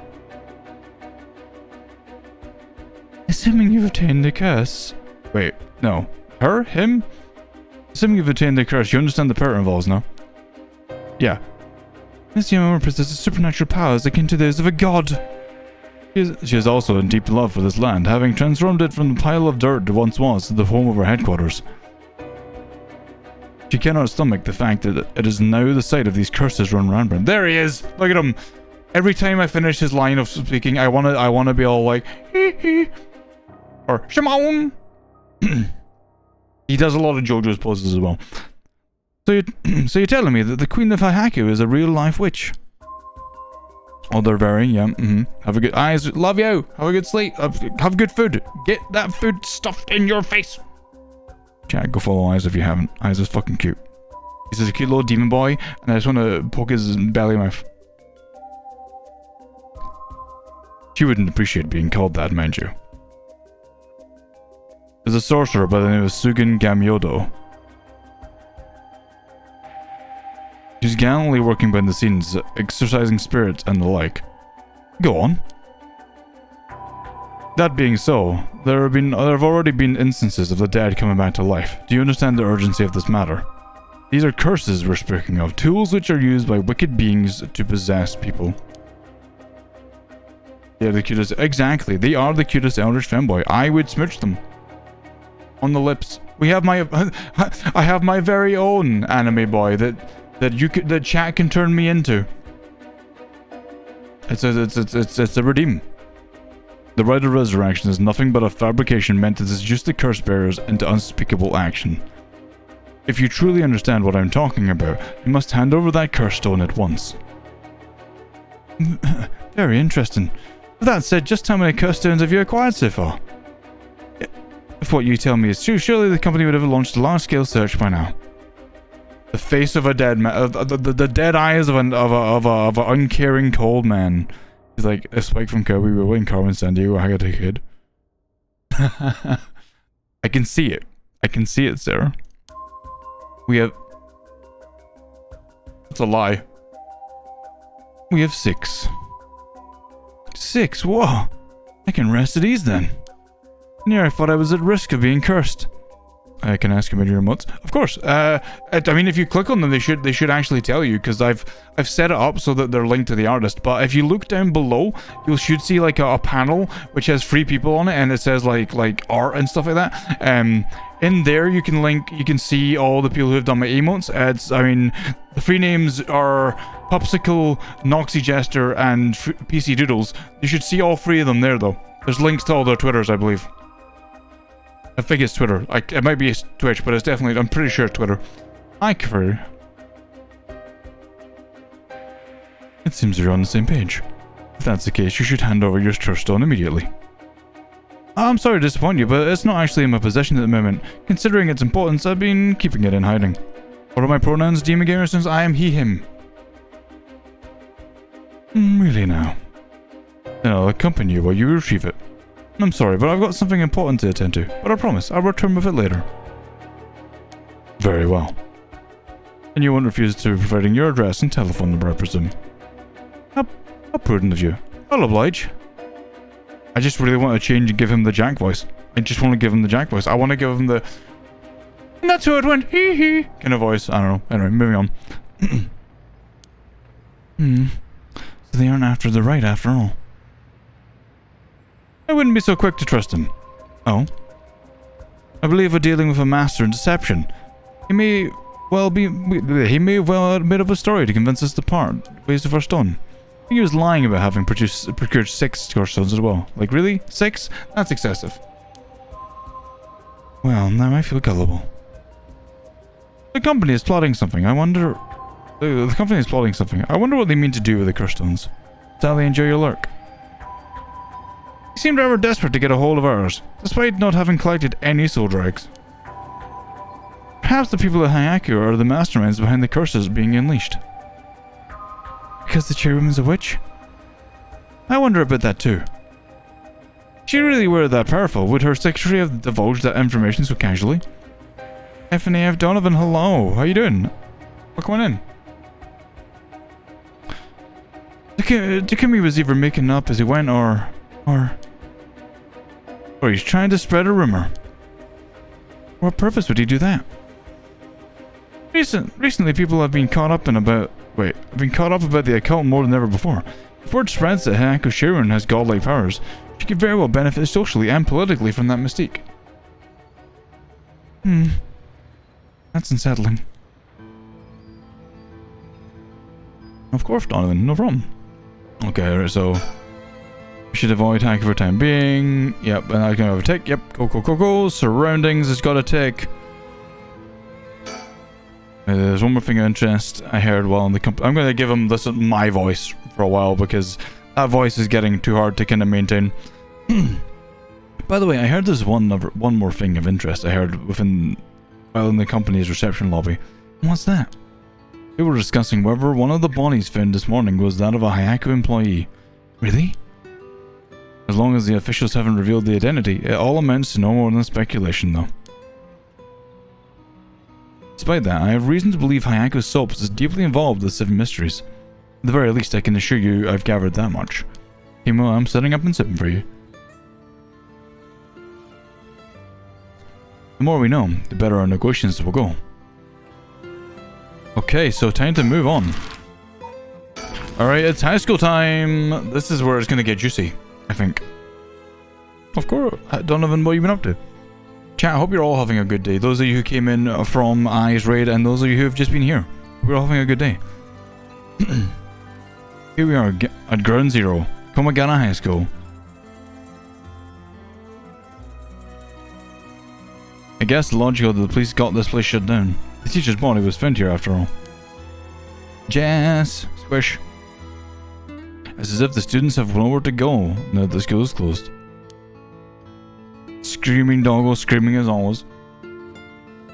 Assuming you've obtained the curse. Wait, no. Her? Him? Assuming you've obtained the curse, you understand the power it involves now? Yeah. Miss Yamamori possesses supernatural powers akin to those of a god. She is also in deep love for this land, having transformed it from the pile of dirt it once was to the home of her headquarters. She cannot stomach the fact that it is now the site of these curses run rampant. There he is! Look at him! Every time I finish his line of speaking, I wanna be all like, hee hee. Or Shimon. He does a lot of JoJo's poses as well. So you're telling me that the Queen of Haihaku is a real life witch? Oh, they're very, yeah. Have a good eyes. Love you. Have a good sleep. Have good food. Get that food stuffed in your face. Chat, go follow Eyes if you haven't. Eyes is fucking cute. He's a cute little demon boy, and I just want to poke his belly mouth. She wouldn't appreciate being called that, mind you. There's a sorcerer by the name of Sugen Gamyodo. She's gallantly working behind the scenes, exorcising spirits and the like. Go on. That being so, there have already been instances of the dead coming back to life. Do you understand the urgency of this matter? These are curses we're speaking of, tools which are used by wicked beings to possess people. They're the cutest. Exactly, they are the cutest eldritch femboy. I would smooch them. On the lips. We have my... I have my very own anime boy that chat can turn me into. It's a redeem. The rite of resurrection is nothing but a fabrication meant to seduce the curse bearers into unspeakable action. If you truly understand what I'm talking about, you must hand over that curse stone at once. Very interesting. With that said, just how many curse stones have you acquired so far? If what you tell me is true, surely the company would have launched a large-scale search by now. The face of a dead man, the dead eyes of an uncaring cold man. He's like a Spike from Kirby. We're in Carmen San Diego. I got a kid. I can see it. I can see it, Sarah. We have... That's a lie. We have 6. 6? Whoa! I can rest at ease then. Near, I thought I was at risk of being cursed. I can ask about your emotes. Of course. I mean, if you click on them, they should actually tell you, because I've set it up so that they're linked to the artist. But if you look down below, you should see like a panel which has 3 people on it, and it says like art and stuff like that. In there, you can see all the people who have done my emotes. I mean, the 3 names are Popsicle, Noxy Jester, and PC Doodles. You should see all 3 of them there, though. There's links to all their Twitters, I believe. I think it's Twitter. It might be Twitch, but it's definitely... I'm pretty sure it's Twitter. Hi, Kafir. It seems we're on the same page. If that's the case, you should hand over your curse stone immediately. I'm sorry to disappoint you, but it's not actually in my possession at the moment. Considering its importance, I've been keeping it in hiding. What are my pronouns, Demon Gamer? Since I am he, him. Really now. Then I'll accompany you while you retrieve it. I'm sorry, but I've got something important to attend to. But I promise, I'll return with it later. Very well. And you won't refuse to providing your address and telephone number, I presume. How prudent of you. I'll oblige. I just really want to change and give him the Jack voice. I just want to give him the Jack voice. I want to give him the... And that's how it went. Hee hee. Kind of voice. I don't know. Anyway, moving on. So they aren't after the right after all. I wouldn't be so quick to trust him. Oh? I believe we're dealing with a master in deception. He may have well made up a story to convince us to part ways of our stone. I think he was lying about having procured 6 core stones as well. Like, really? 6? That's excessive. Well, now I feel gullible. The company is plotting something. I wonder... The company is plotting something. I wonder what they mean to do with the curse stones. Sally, enjoy your lurk. He seemed rather desperate to get a hold of ours, despite not having collected any soul dregs. Perhaps the people at Hayaku are the masterminds behind the curses being unleashed. Because the chairwoman's a witch? I wonder about that too. If she really were that powerful, would her secretary have divulged that information so casually? FNAF Donovan, hello. How you doing? Welcome on in. Takumi was either making up as he went or he's trying to spread a rumor. What purpose would he do that? Recently people have been caught up about the occult more than ever before. If word spreads that Hayako Shirin has godlike powers, she could very well benefit socially and politically from that mystique. That's unsettling. Of course, Donovan, no problem. Okay, so we should avoid hack for time being. Yep, and I can overtake. Yep, go. Surroundings has got to tick. There's one more thing of interest I heard while in the company. I'm going to give him my voice for a while because that voice is getting too hard to kind of maintain. By the way, I heard there's one more thing of interest I heard while in the company's reception lobby. What's that? They were discussing whether one of the bodies found this morning was that of a Hayaku employee. Really? As long as the officials haven't revealed the identity, it all amounts to no more than speculation, though. Despite that, I have reason to believe Hayaku Soaps is deeply involved with the 7 mysteries. At the very least, I can assure you I've gathered that much. Timo, I'm setting up and sipping for you. The more we know, the better our negotiations will go. Okay, so time to move on. Alright, it's high school time. This is where it's gonna get juicy, I think. Of course. Donovan, what have you been up to? Chat, I hope you're all having a good day. Those of you who came in from I's raid and those of you who have just been here. We're all having a good day. Here we are at Ground Zero, Komagana High School. I guess logical that the police got this place shut down. The teacher's body was found here after all. Jazz! Squish! It's as if the students have nowhere to go now that the school is closed. Screaming doggo, screaming as always.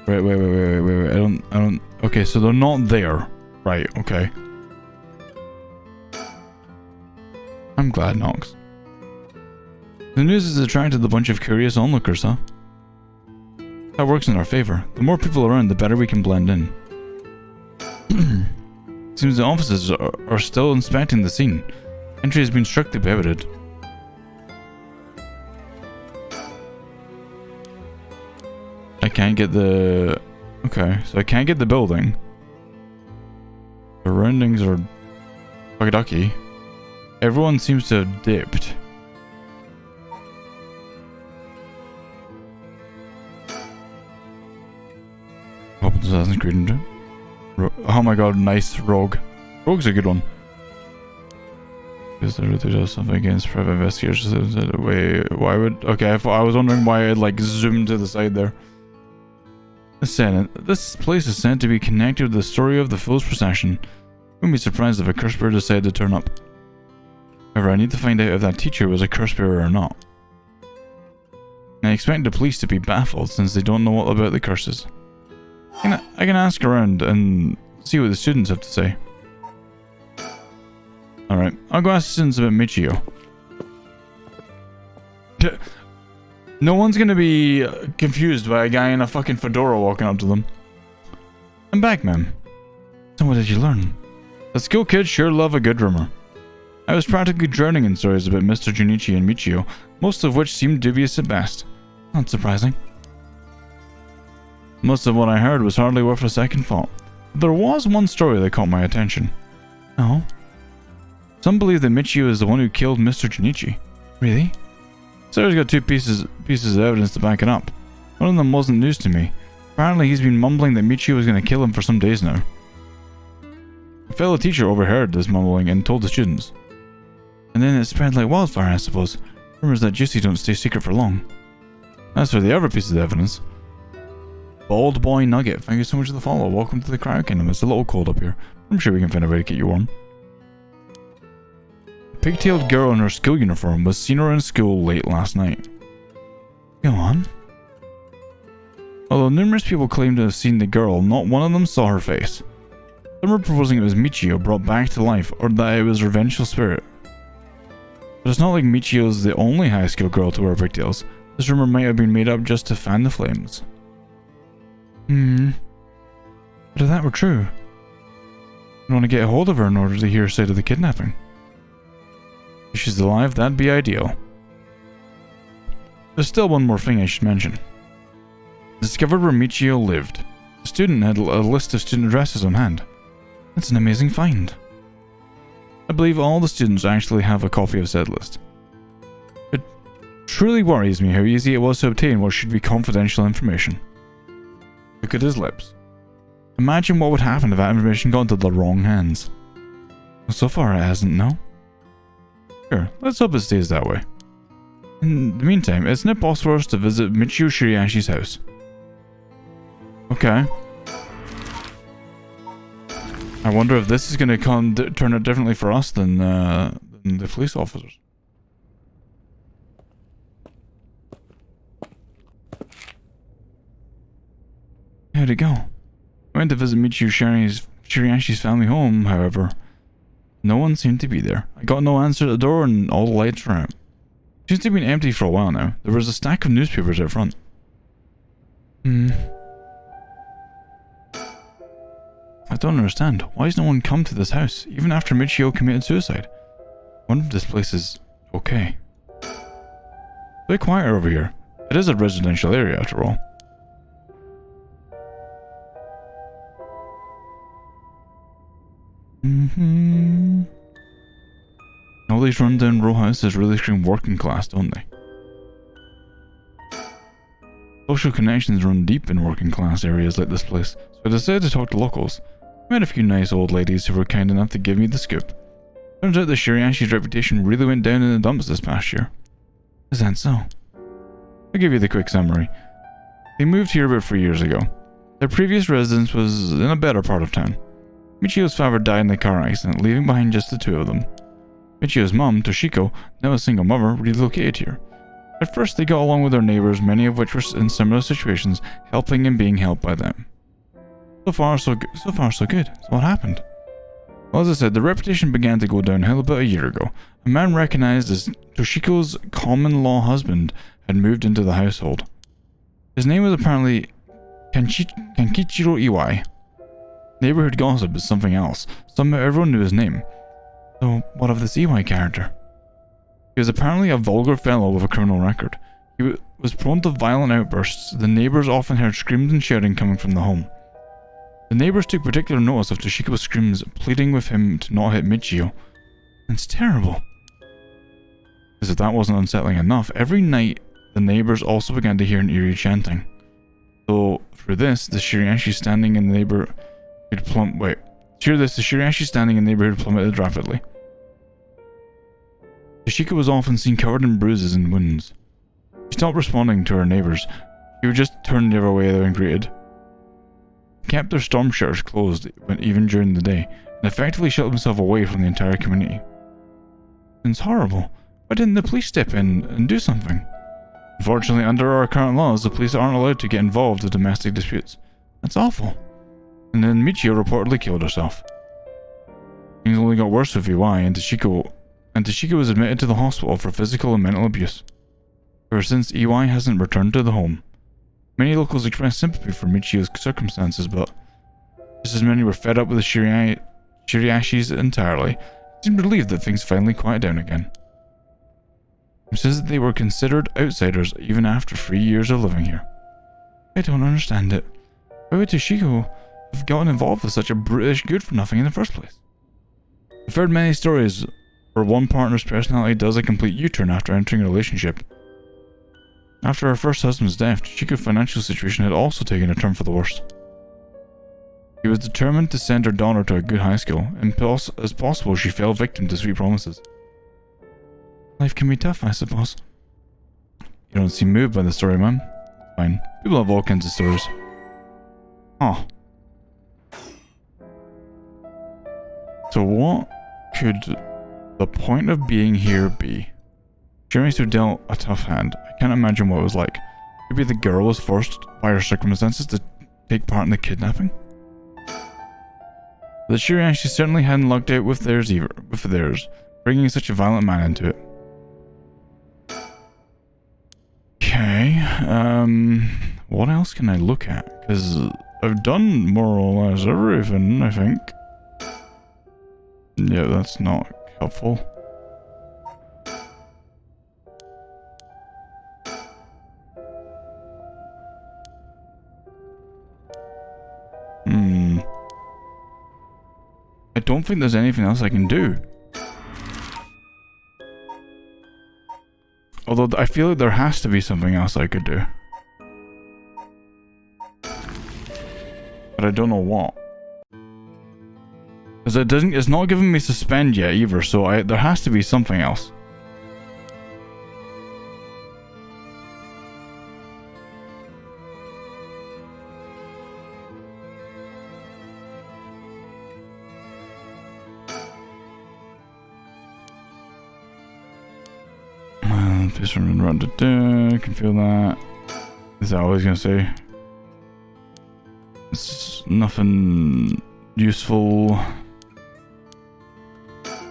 Wait. I don't. Okay, so they're not there. Right, okay. I'm glad, Nox. The news has attracted a bunch of curious onlookers, huh? That works in our favor. The more people around, the better we can blend in. Seems the officers are still inspecting the scene. Entry has been strictly prohibited. I can't get the... Okay, so I can't get the building. The surroundings are... ducky. Everyone seems to have dipped. Assassin's Creed into. Oh my god, nice Rogue. Rogue's a good one. Because there really does something against private investigators. Wait, why would... Okay, I was wondering why it like zoomed to the side there. This place is said to be connected with the story of the Fool's Procession. Wouldn't be surprised if a curse bearer decided to turn up. However, I need to find out if that teacher was a curse bearer or not. And I expect the police to be baffled since they don't know all about the curses. I can ask around and see what the students have to say. Alright, I'll go ask the students about Michio. No one's gonna be confused by a guy in a fucking fedora walking up to them. I'm back, ma'am. So what did you learn? The school kids sure love a good rumor. I was practically drowning in stories about Mr. Junichi and Michio, most of which seemed dubious at best. Not surprising. Most of what I heard was hardly worth a second thought. But there was one story that caught my attention. Oh? Some believe that Michio is the one who killed Mr. Junichi. Really? Sarah's got two pieces of evidence to back it up. One of them wasn't news to me. Apparently he's been mumbling that Michio was going to kill him for some days now. A fellow teacher overheard this mumbling and told the students. And then it spread like wildfire, I suppose. Rumors that juicy don't stay secret for long. As for the other pieces of evidence... Bald Boy Nugget, thank you so much for the follow. Welcome to the Cryo Kingdom. It's a little cold up here. I'm sure we can find a way to get you warm. A pigtailed girl in her school uniform was seen around school late last night. Go on. Although numerous people claim to have seen the girl, not one of them saw her face. Some were proposing it was Michio brought back to life, or that it was a revengeful spirit. But it's not like Michio's the only high school girl to wear pigtails. This rumor might have been made up just to fan the flames. But if that were true, I'd want to get a hold of her in order to hear her side of the kidnapping. If she's alive, that'd be ideal. There's still one more thing I should mention. Discovered where Michio lived. The student had a list of student addresses on hand. That's an amazing find. I believe all the students actually have a copy of said list. It truly worries me how easy it was to obtain what should be confidential information. Look at his lips. Imagine what would happen if that information got into the wrong hands. So far it hasn't, no? Sure, let's hope it stays that way. In the meantime, it's not possible for us to visit Michio Shiriashi's house. Okay. I wonder if this is going to turn out differently for us than the police officers. How'd it go? I went to visit Michio Shiriashi's family home, however. No one seemed to be there. I got no answer at the door and all the lights were out. It seems to have been empty for a while now. There was a stack of newspapers out front. I don't understand. Why has no one come to this house, even after Michio committed suicide? I wonder if this place is okay. It's a bit quieter over here. It is a residential area after all. All these rundown row houses really scream working class, don't they? Social connections run deep in working class areas like this place, so I decided to talk to locals. I met a few nice old ladies who were kind enough to give me the scoop. Turns out that Shiriashi's reputation really went down in the dumps this past year. Is that so? I'll give you the quick summary. They moved here about 3 years ago. Their previous residence was in a better part of town. Michio's father died in a car accident, leaving behind just the two of them. Michio's mum, Toshiko, now a single mother, relocated here. At first they got along with their neighbours, many of which were in similar situations, helping and being helped by them. So far so good. So what happened? Well, as I said, the reputation began to go downhill about a year ago. A man recognized as Toshiko's common-law husband had moved into the household. His name was apparently Kankichiro Iwai. Neighborhood gossip is something else. Somehow everyone knew his name. So, what of this Iwai character? He was apparently a vulgar fellow with a criminal record. He was prone to violent outbursts. The neighbors often heard screams and shouting coming from the home. The neighbors took particular notice of Toshiko's screams, pleading with him to not hit Michio. It's terrible. As if that wasn't unsettling enough, every night the neighbors also began to hear an eerie chanting. So, through this, the Shiriashi standing in the neighborhood plummeted rapidly. Toshiko was often seen covered in bruises and wounds. She stopped responding to her neighbors. She would just turn the other way when greeted. Kept their storm shutters closed even during the day, and effectively shut himself away from the entire community. It's horrible. Why didn't the police step in and do something? Unfortunately, under our current laws, the police aren't allowed to get involved with domestic disputes. That's awful. And then Michio reportedly killed herself. Things only got worse with UI, and Tashiko was admitted to the hospital for physical and mental abuse. Ever since, EY hasn't returned to the home. Many locals expressed sympathy for Michio's circumstances, but just as many were fed up with the Shiriashis entirely, it seemed relieved that things finally quieted down again. It says that they were considered outsiders even after 3 years of living here. I don't understand it. Why would Tashiko have gotten involved with such a brutish good-for-nothing in the first place? I've heard many stories where one partner's personality does a complete U-turn after entering a relationship. After her first husband's death, Tashiko's financial situation had also taken a turn for the worse. She was determined to send her daughter to a good high school, and as possible she fell victim to sweet promises. Life can be tough, I suppose. You don't seem moved by the story, man. Fine. People have all kinds of stories. Oh. So what could the point of being here be? Jeremy who dealt a tough hand. I can't imagine what it was like. Maybe the girl was forced by her circumstances to take part in the kidnapping? The Shiriashi certainly hadn't lucked out with theirs either, bringing such a violent man into it. Okay, what else can I look at? Because I've done more or less everything, I think. Yeah, that's not helpful. I don't think there's anything else I can do. Although I feel like there has to be something else I could do. But I don't know what. Because it's not giving me suspend yet either, so there has to be something else. Just run to I can feel that. Is that all I was gonna say? It's nothing useful.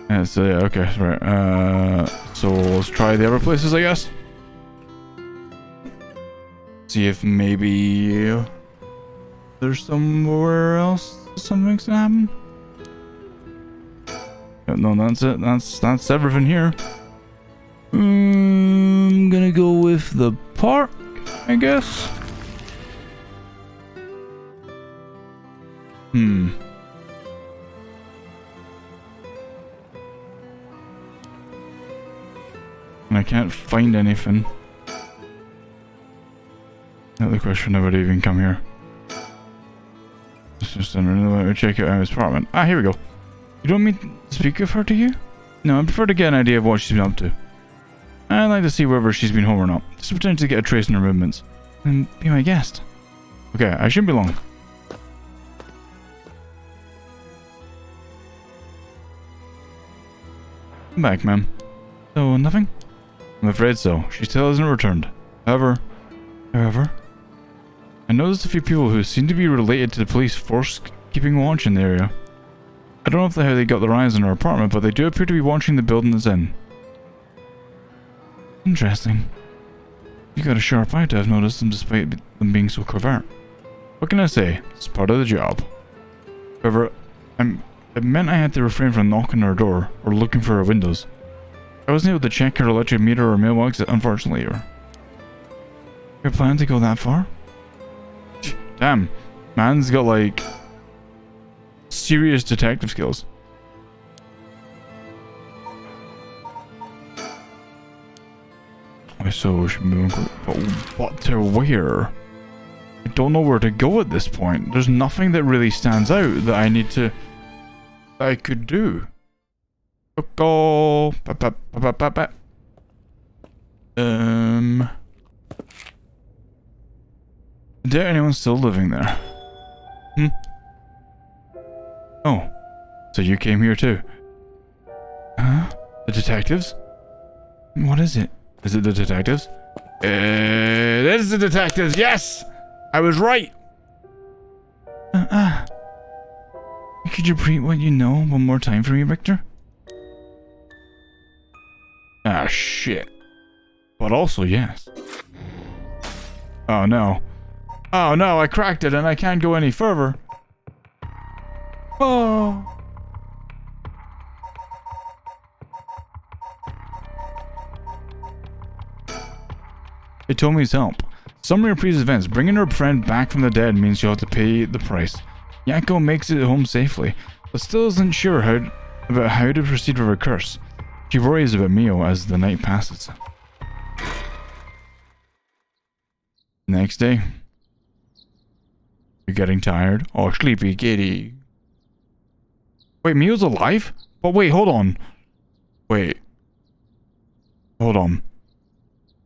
Yeah, so yeah, okay, right. So let's try the other places, I guess. See if maybe there's somewhere else something's gonna happen. No, that's it. That's everything here. I'm gonna go with the park, I guess. And I can't find anything. Another question, I would even come here. Let's just check out his apartment. Ah, here we go. You don't want me to speak with her, do you? No, I prefer to get an idea of what she's been up to. I'd like to see whether she's been home or not, just to potentially get a trace in her movements. And be my guest. Okay, I shouldn't be long. I'm back, ma'am. So, nothing? I'm afraid so. She still hasn't returned. However, I noticed a few people who seem to be related to the police force keeping watch in the area. I don't know how they got their eyes on her apartment, but they do appear to be watching the building it's in. Interesting. You got a sharp eye to have noticed them despite them being so covert. What can I say? It's part of the job. However, it meant I had to refrain from knocking on her door or looking for her windows. I wasn't able to check her electric meter or mailbox, unfortunately. You're planning to go that far? Damn, man's got like serious detective skills. So we should move on, but to where? I don't know where to go at this point. There's nothing that really stands out that I could do. Go. Is there anyone still living there? Oh, so you came here too? Huh? The detectives? What is it? Is it the detectives? It is the detectives, yes! I was right! Could you repeat what you know one more time for me, Victor? Ah, shit. But also, yes. Oh, no. Oh, no, I cracked it and I can't go any further. Oh. It told me his help. Summary of previous events. Bringing her friend back from the dead means she'll have to pay the price. Yakko makes it home safely, but still isn't sure about how to proceed with her curse. She worries about Mio as the night passes. Next day. You're getting tired? Oh, sleepy kitty. Wait, Mio's alive? But wait, hold on. Wait. Hold on.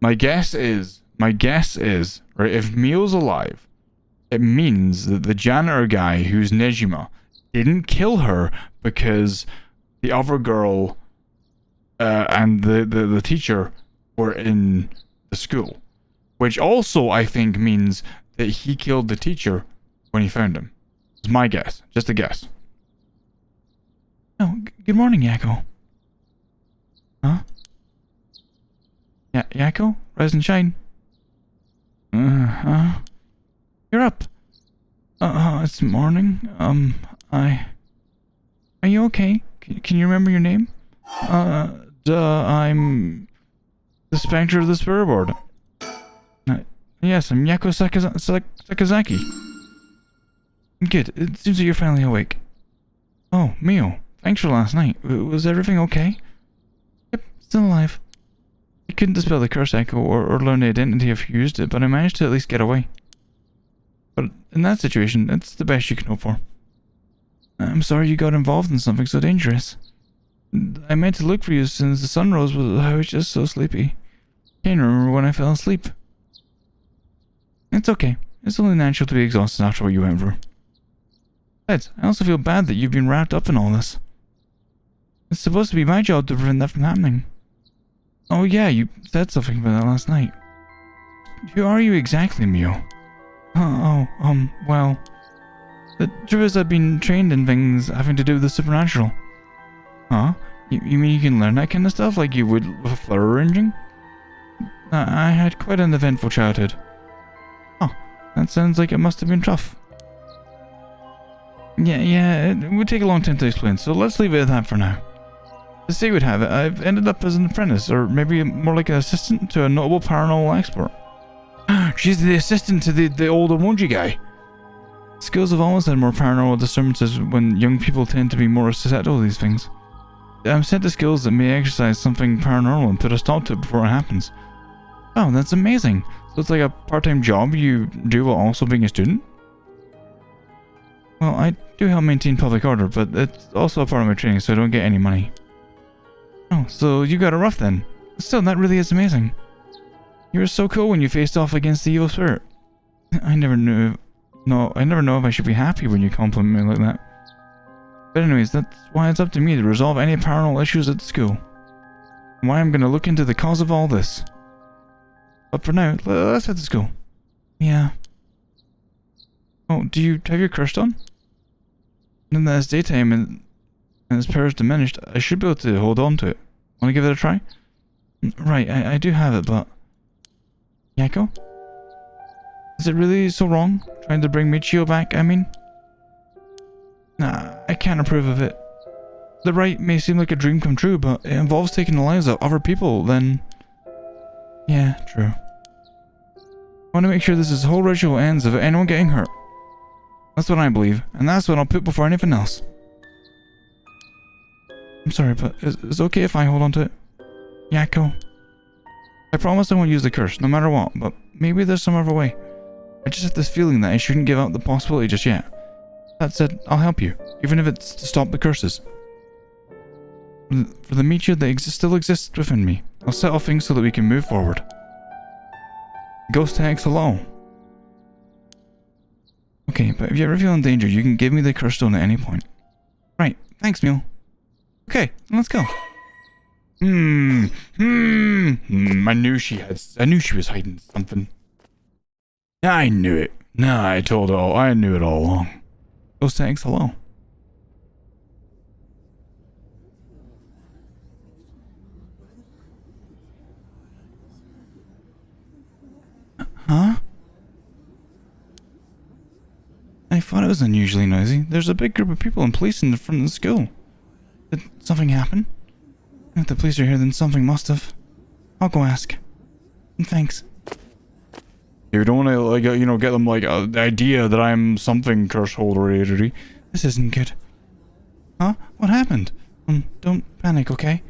My guess is, right, if Mio's alive, it means that the janitor guy, who's Nejima, didn't kill her because the other girl and the teacher were in the school. Which also, I think, means that he killed the teacher when he found him. It's my guess. Just a guess. Oh, good morning, Yakko. Huh? Yeah, Yakko? Rise and shine. You're up. It's morning. Are you okay? Can you remember your name? I'm the Spectre of the Spirit Board. Yes, I'm Yakko Sakazaki. Good. It seems that you're finally awake. Oh, Mio. Thanks for last night. Was everything okay? Yep, still alive. I couldn't dispel the curse echo or learn the identity if you used it, but I managed to at least get away. But in that situation, it's the best you can hope for. I'm sorry you got involved in something so dangerous. I meant to look for you since the sun rose, but I was just so sleepy. Can't remember when I fell asleep. It's okay. It's only natural to be exhausted after what you went through. Besides, I also feel bad that you've been wrapped up in all this. It's supposed to be my job to prevent that from happening. Oh yeah, you said something about that last night. Who are you exactly, Mio? Well... The truth is I've been trained in things having to do with the supernatural. Huh? You mean you can learn that kind of stuff like you would with a flower arranging? I had quite an eventful childhood. Oh, that sounds like it must have been tough. Yeah, it would take a long time to explain, so let's leave it at that for now. To say would have it, I've ended up as an apprentice, or maybe more like an assistant to a notable paranormal expert. She's the assistant to the old emoji guy. Skills have always had more paranormal disturbances when young people tend to be more susceptible to these things. I'm sent to skills that may exercise something paranormal and put a stop to it before it happens. Oh, that's amazing. So it's like a part-time job you do while also being a student? Well, I do help maintain public order, but it's also a part of my training, so I don't get any money. Oh, so you got it rough then. Still, that really is amazing. You were so cool when you faced off against the evil spirit. I never know if I should be happy when you compliment me like that. But anyways, that's why it's up to me to resolve any paranormal issues at the school. And why I'm gonna look into the cause of all this. But for now, let's head to school. Yeah. Oh, do you have your curse done? Now that it's daytime and its power is diminished, I should be able to hold on to it. Wanna give it a try? Right, I do have it, but... Yakko? Is it really so wrong? Trying to bring Michio back, I mean? Nah, I can't approve of it. The rite may seem like a dream come true, but it involves taking the lives of other people, then... Yeah, true. I want to make sure this whole ritual ends without anyone getting hurt. That's what I believe, and that's what I'll put before anything else. I'm sorry, but is it okay if I hold on to it? Yakko? I promise I won't use the curse, no matter what, but maybe there's some other way. I just have this feeling that I shouldn't give up the possibility just yet. That said, I'll help you, even if it's to stop the curses. For the Michio that still exists within me, I'll settle things so that we can move forward. Ghost tags hello. Okay, but if you ever feel in danger, you can give me the curse stone at any point. Right, thanks, Mule. Okay, let's go. I knew she was hiding something. I knew it. Nah, I knew it all along. Ghost tags hello. Huh? I thought it was unusually noisy. There's a big group of people and police in the front of the school. Did something happen? If the police are here, then something must have. I'll go ask. Thanks. You don't want to, like, you know, get them, like, the idea that I'm something curse holder. This isn't good. Huh? What happened? Don't panic, okay?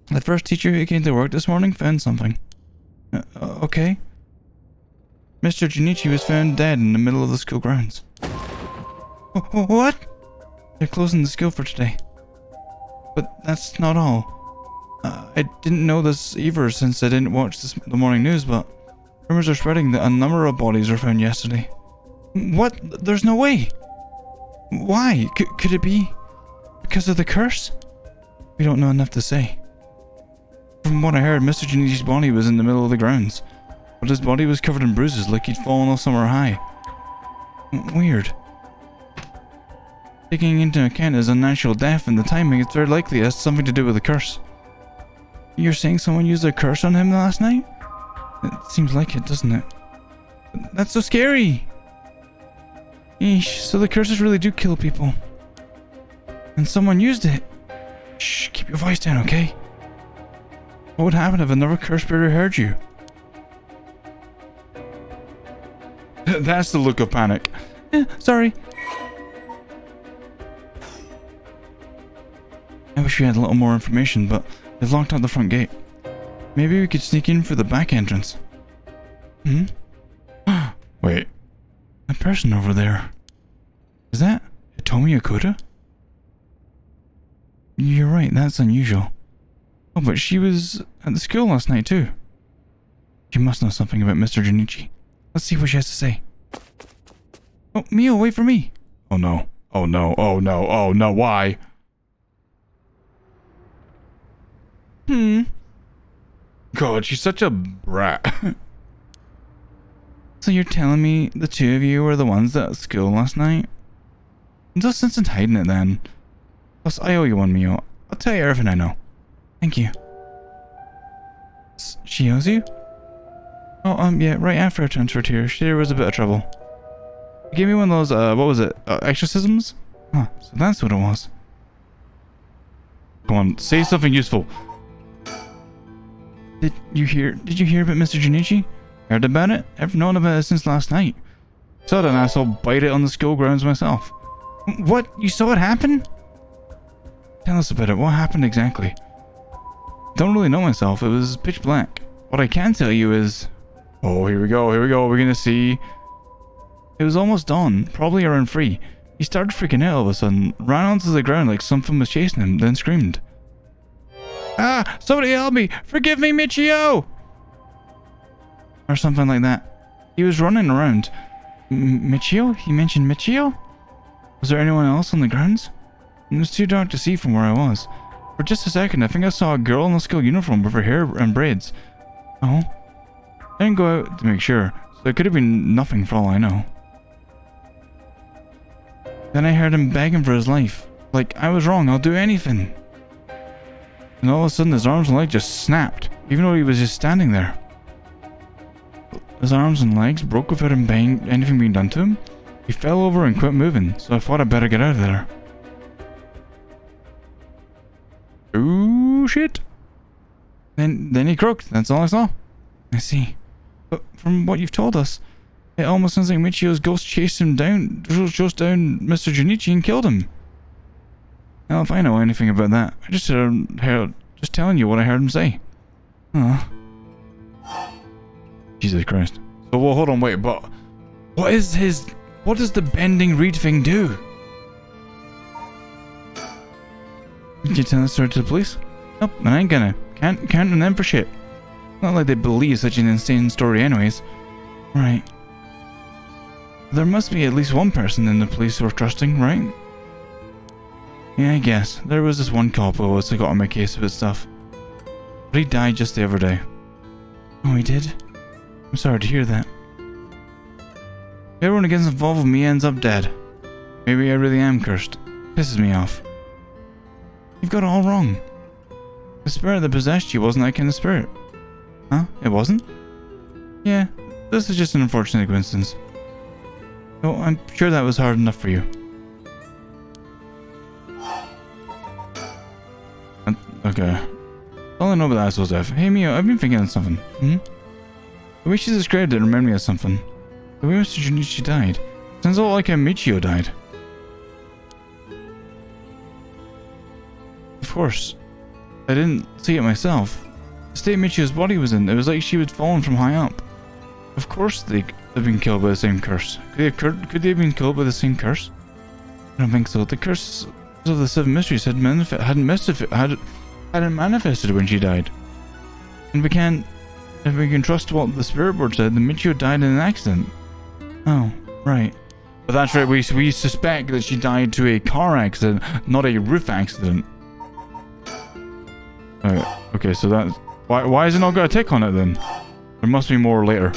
The first teacher who came to work this morning found something. Okay? Mr. Junichi was found dead in the middle of the school grounds. What? They're closing the school for today. But that's not all. I didn't know this either since I didn't watch the morning news, but rumors are spreading that a number of bodies were found yesterday. What? There's no way! Why? Could it be because of the curse? We don't know enough to say. From what I heard, Mr. Junichi's body was in the middle of the grounds, but his body was covered in bruises like he'd fallen off somewhere high. Weird. Taking into account his unnatural death and the timing, it's very likely it has something to do with the curse. You're saying someone used a curse on him last night? It seems like it, doesn't it? That's so scary! Eesh, so the curses really do kill people. And someone used it. Shh, keep your voice down, okay? What would happen if another curse bearer heard you? That's the look of panic. Sorry. I wish we had a little more information, but they've locked out the front gate. Maybe we could sneak in through the back entrance. Wait. That person over there. Is that Hitomi Okuda? You're right, that's unusual. Oh, but she was at the school last night too. She must know something about Mr. Junichi. Let's see what she has to say. Oh, Mio, wait for me. Oh no. Oh no. Oh no. Oh no. Why? God, she's such a brat. So you're telling me the two of you were the ones at school last night? No sense in hiding it then. Plus, I owe you one, Mio. I'll tell you everything I know. Thank you. She owes you? Oh, yeah, right after I transferred here, there was a bit of trouble. She gave me one of those, what was it? Exorcisms? Huh, so that's what it was. Come on, say something useful. Did you hear about Mr. Junichi? Heard about it? I've known about it since last night. Saw an asshole bite it on the school grounds myself. What? You saw it happen? Tell us about it. What happened exactly? Don't really know myself. It was pitch black. What I can tell you is... Oh, here we go. We're gonna see... It was almost dawn, probably around 3. He started freaking out all of a sudden, ran onto the ground like something was chasing him, then screamed. Ah! Somebody help me! Forgive me, Michio! Or something like that. He was running around. Michio? He mentioned Michio? Was there anyone else on the grounds? It was too dark to see from where I was. For just a second, I think I saw a girl in a school uniform with her hair and braids. Oh? I didn't go out to make sure, so it could have been nothing for all I know. Then I heard him begging for his life. Like, I was wrong, I'll do anything. And all of a sudden his arms and legs just snapped, even though he was just standing there. His arms and legs broke without anything being done to him. He fell over and quit moving, so I thought I'd better get out of there. Ooh, shit. Then he croaked, that's all I saw. I see. But from what you've told us, it almost sounds like Michio's ghost chased him down, chased down Mr. Junichi and killed him. Now, if I know anything about that, I just just telling you what I heard him say. Huh. Jesus Christ. So, well, hold on, wait, but what does the bending reed thing do? Did you tell this story to the police? Nope, I ain't gonna. Can't count on them for shit. Not like they believe such an insane story anyways. Right. There must be at least one person in the police worth trusting, right? Yeah, I guess. There was this one cop who also got on my case about stuff. But he died just the other day. Oh, he did? I'm sorry to hear that. Everyone who gets involved with me ends up dead. Maybe I really am cursed. Pisses me off. You've got it all wrong. The spirit that possessed you wasn't that kind of spirit. Huh? It wasn't? Yeah, This is just an unfortunate coincidence. No, I'm sure that was hard enough for you. Okay. All I know about that is Joseph. Hey Mio, I've been thinking of something. The way she described it reminded me of something. The way Mr. Junichi died. Sounds a lot like how Michio died. Of course. I didn't see it myself. The state Michio's body was in, it was like she had fallen from high up. Of course they'd been killed by the same curse. Could they have been killed by the same curse? I don't think so. The curse of the seven mysteries hadn't manifested when she died. And if we can trust what the spirit board said, then Michio died in an accident. Oh, right. But that's right, we suspect that she died to a car accident, not a roof accident. Okay, so that's... Why has it not got a tick on it then? There must be more later.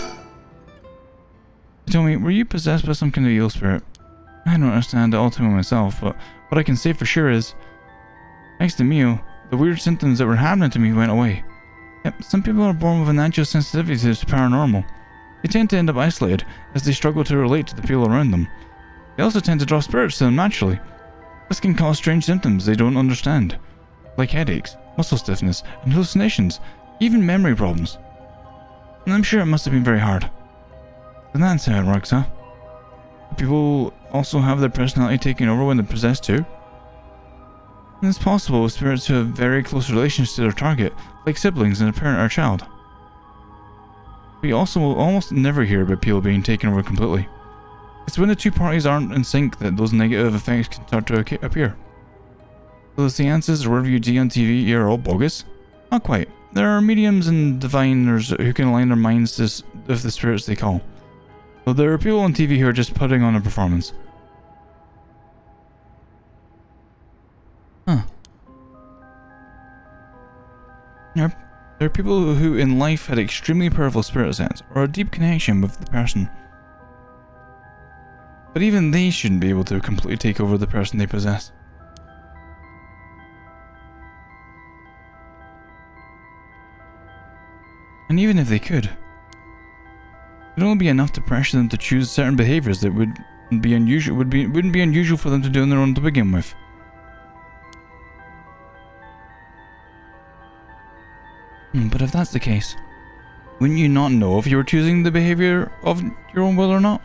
Tell me, were you possessed by some kind of evil spirit? I don't understand it all to myself, but what I can say for sure is, thanks to Mio, the weird symptoms that were happening to me went away. Yep, some people are born with a natural sensitivity to the paranormal. They tend to end up isolated, as they struggle to relate to the people around them. They also tend to draw spirits to them naturally. This can cause strange symptoms they don't understand, like headaches, muscle stiffness, and hallucinations, even memory problems. And I'm sure it must have been very hard. And that's how it works, huh? People also have their personality taken over when they're possessed too. And it's possible with spirits who have very close relations to their target, like siblings and a parent or child. We also will almost never hear about people being taken over completely. It's when the two parties aren't in sync that those negative effects can start to appear. So the seances or whatever you see on TV are all bogus? Not quite. There are mediums and diviners who can align their minds with the spirits they call. So there are people on TV who are just putting on a performance. Huh. There are people who in life had extremely powerful spirit sense or a deep connection with the person. But even they shouldn't be able to completely take over the person they possess. And even if they could, it'd only be enough to pressure them to choose certain behaviors that wouldn't be unusual for them to do on their own to begin with. But if that's the case, wouldn't you not know if you were choosing the behavior of your own will or not?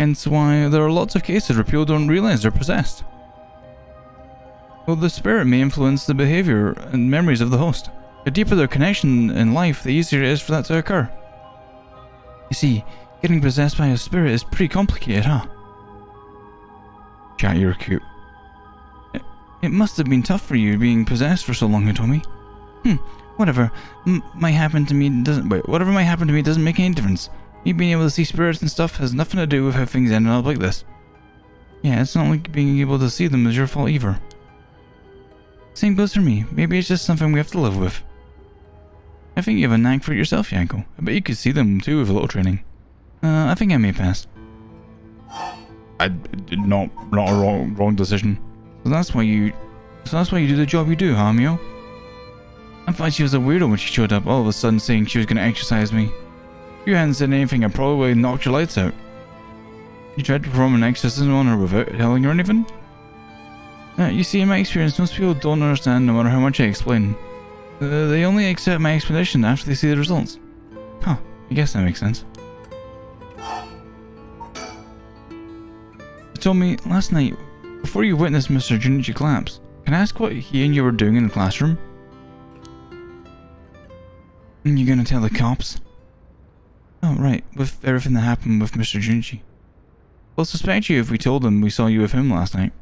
Hence why there are lots of cases where people don't realize they're possessed. Well, the spirit may influence the behavior and memories of the host. The deeper their connection in life, the easier it is for that to occur. You see, getting possessed by a spirit is pretty complicated, huh? Chat, you're cute. It must have been tough for you being possessed for so long, Hitomi. Whatever might happen to me doesn't make any difference. Me being able to see spirits and stuff has nothing to do with how things ended up like this. Yeah, it's not like being able to see them is your fault either. Same goes for me. Maybe it's just something we have to live with. I think you have a knack for it yourself, Yanko. I bet you could see them too with a little training. I think I may pass. I did not a wrong decision. So that's why you do the job you do, huh, Mio? I thought she was a weirdo when she showed up all of a sudden saying she was going to exercise me. If you hadn't said anything, I probably would have knocked your lights out. You tried to perform an exorcism on her without telling her anything? You see, in my experience, most people don't understand no matter how much I explain. They only accept my explanation after they see the results. Huh, I guess that makes sense. You told me last night, before you witnessed Mr. Junichi collapse, can I ask what he and you were doing in the classroom? And you gonna tell the cops? Oh, right, with everything that happened with Mr. Junichi. They'll suspect you if we told them we saw you with him last night.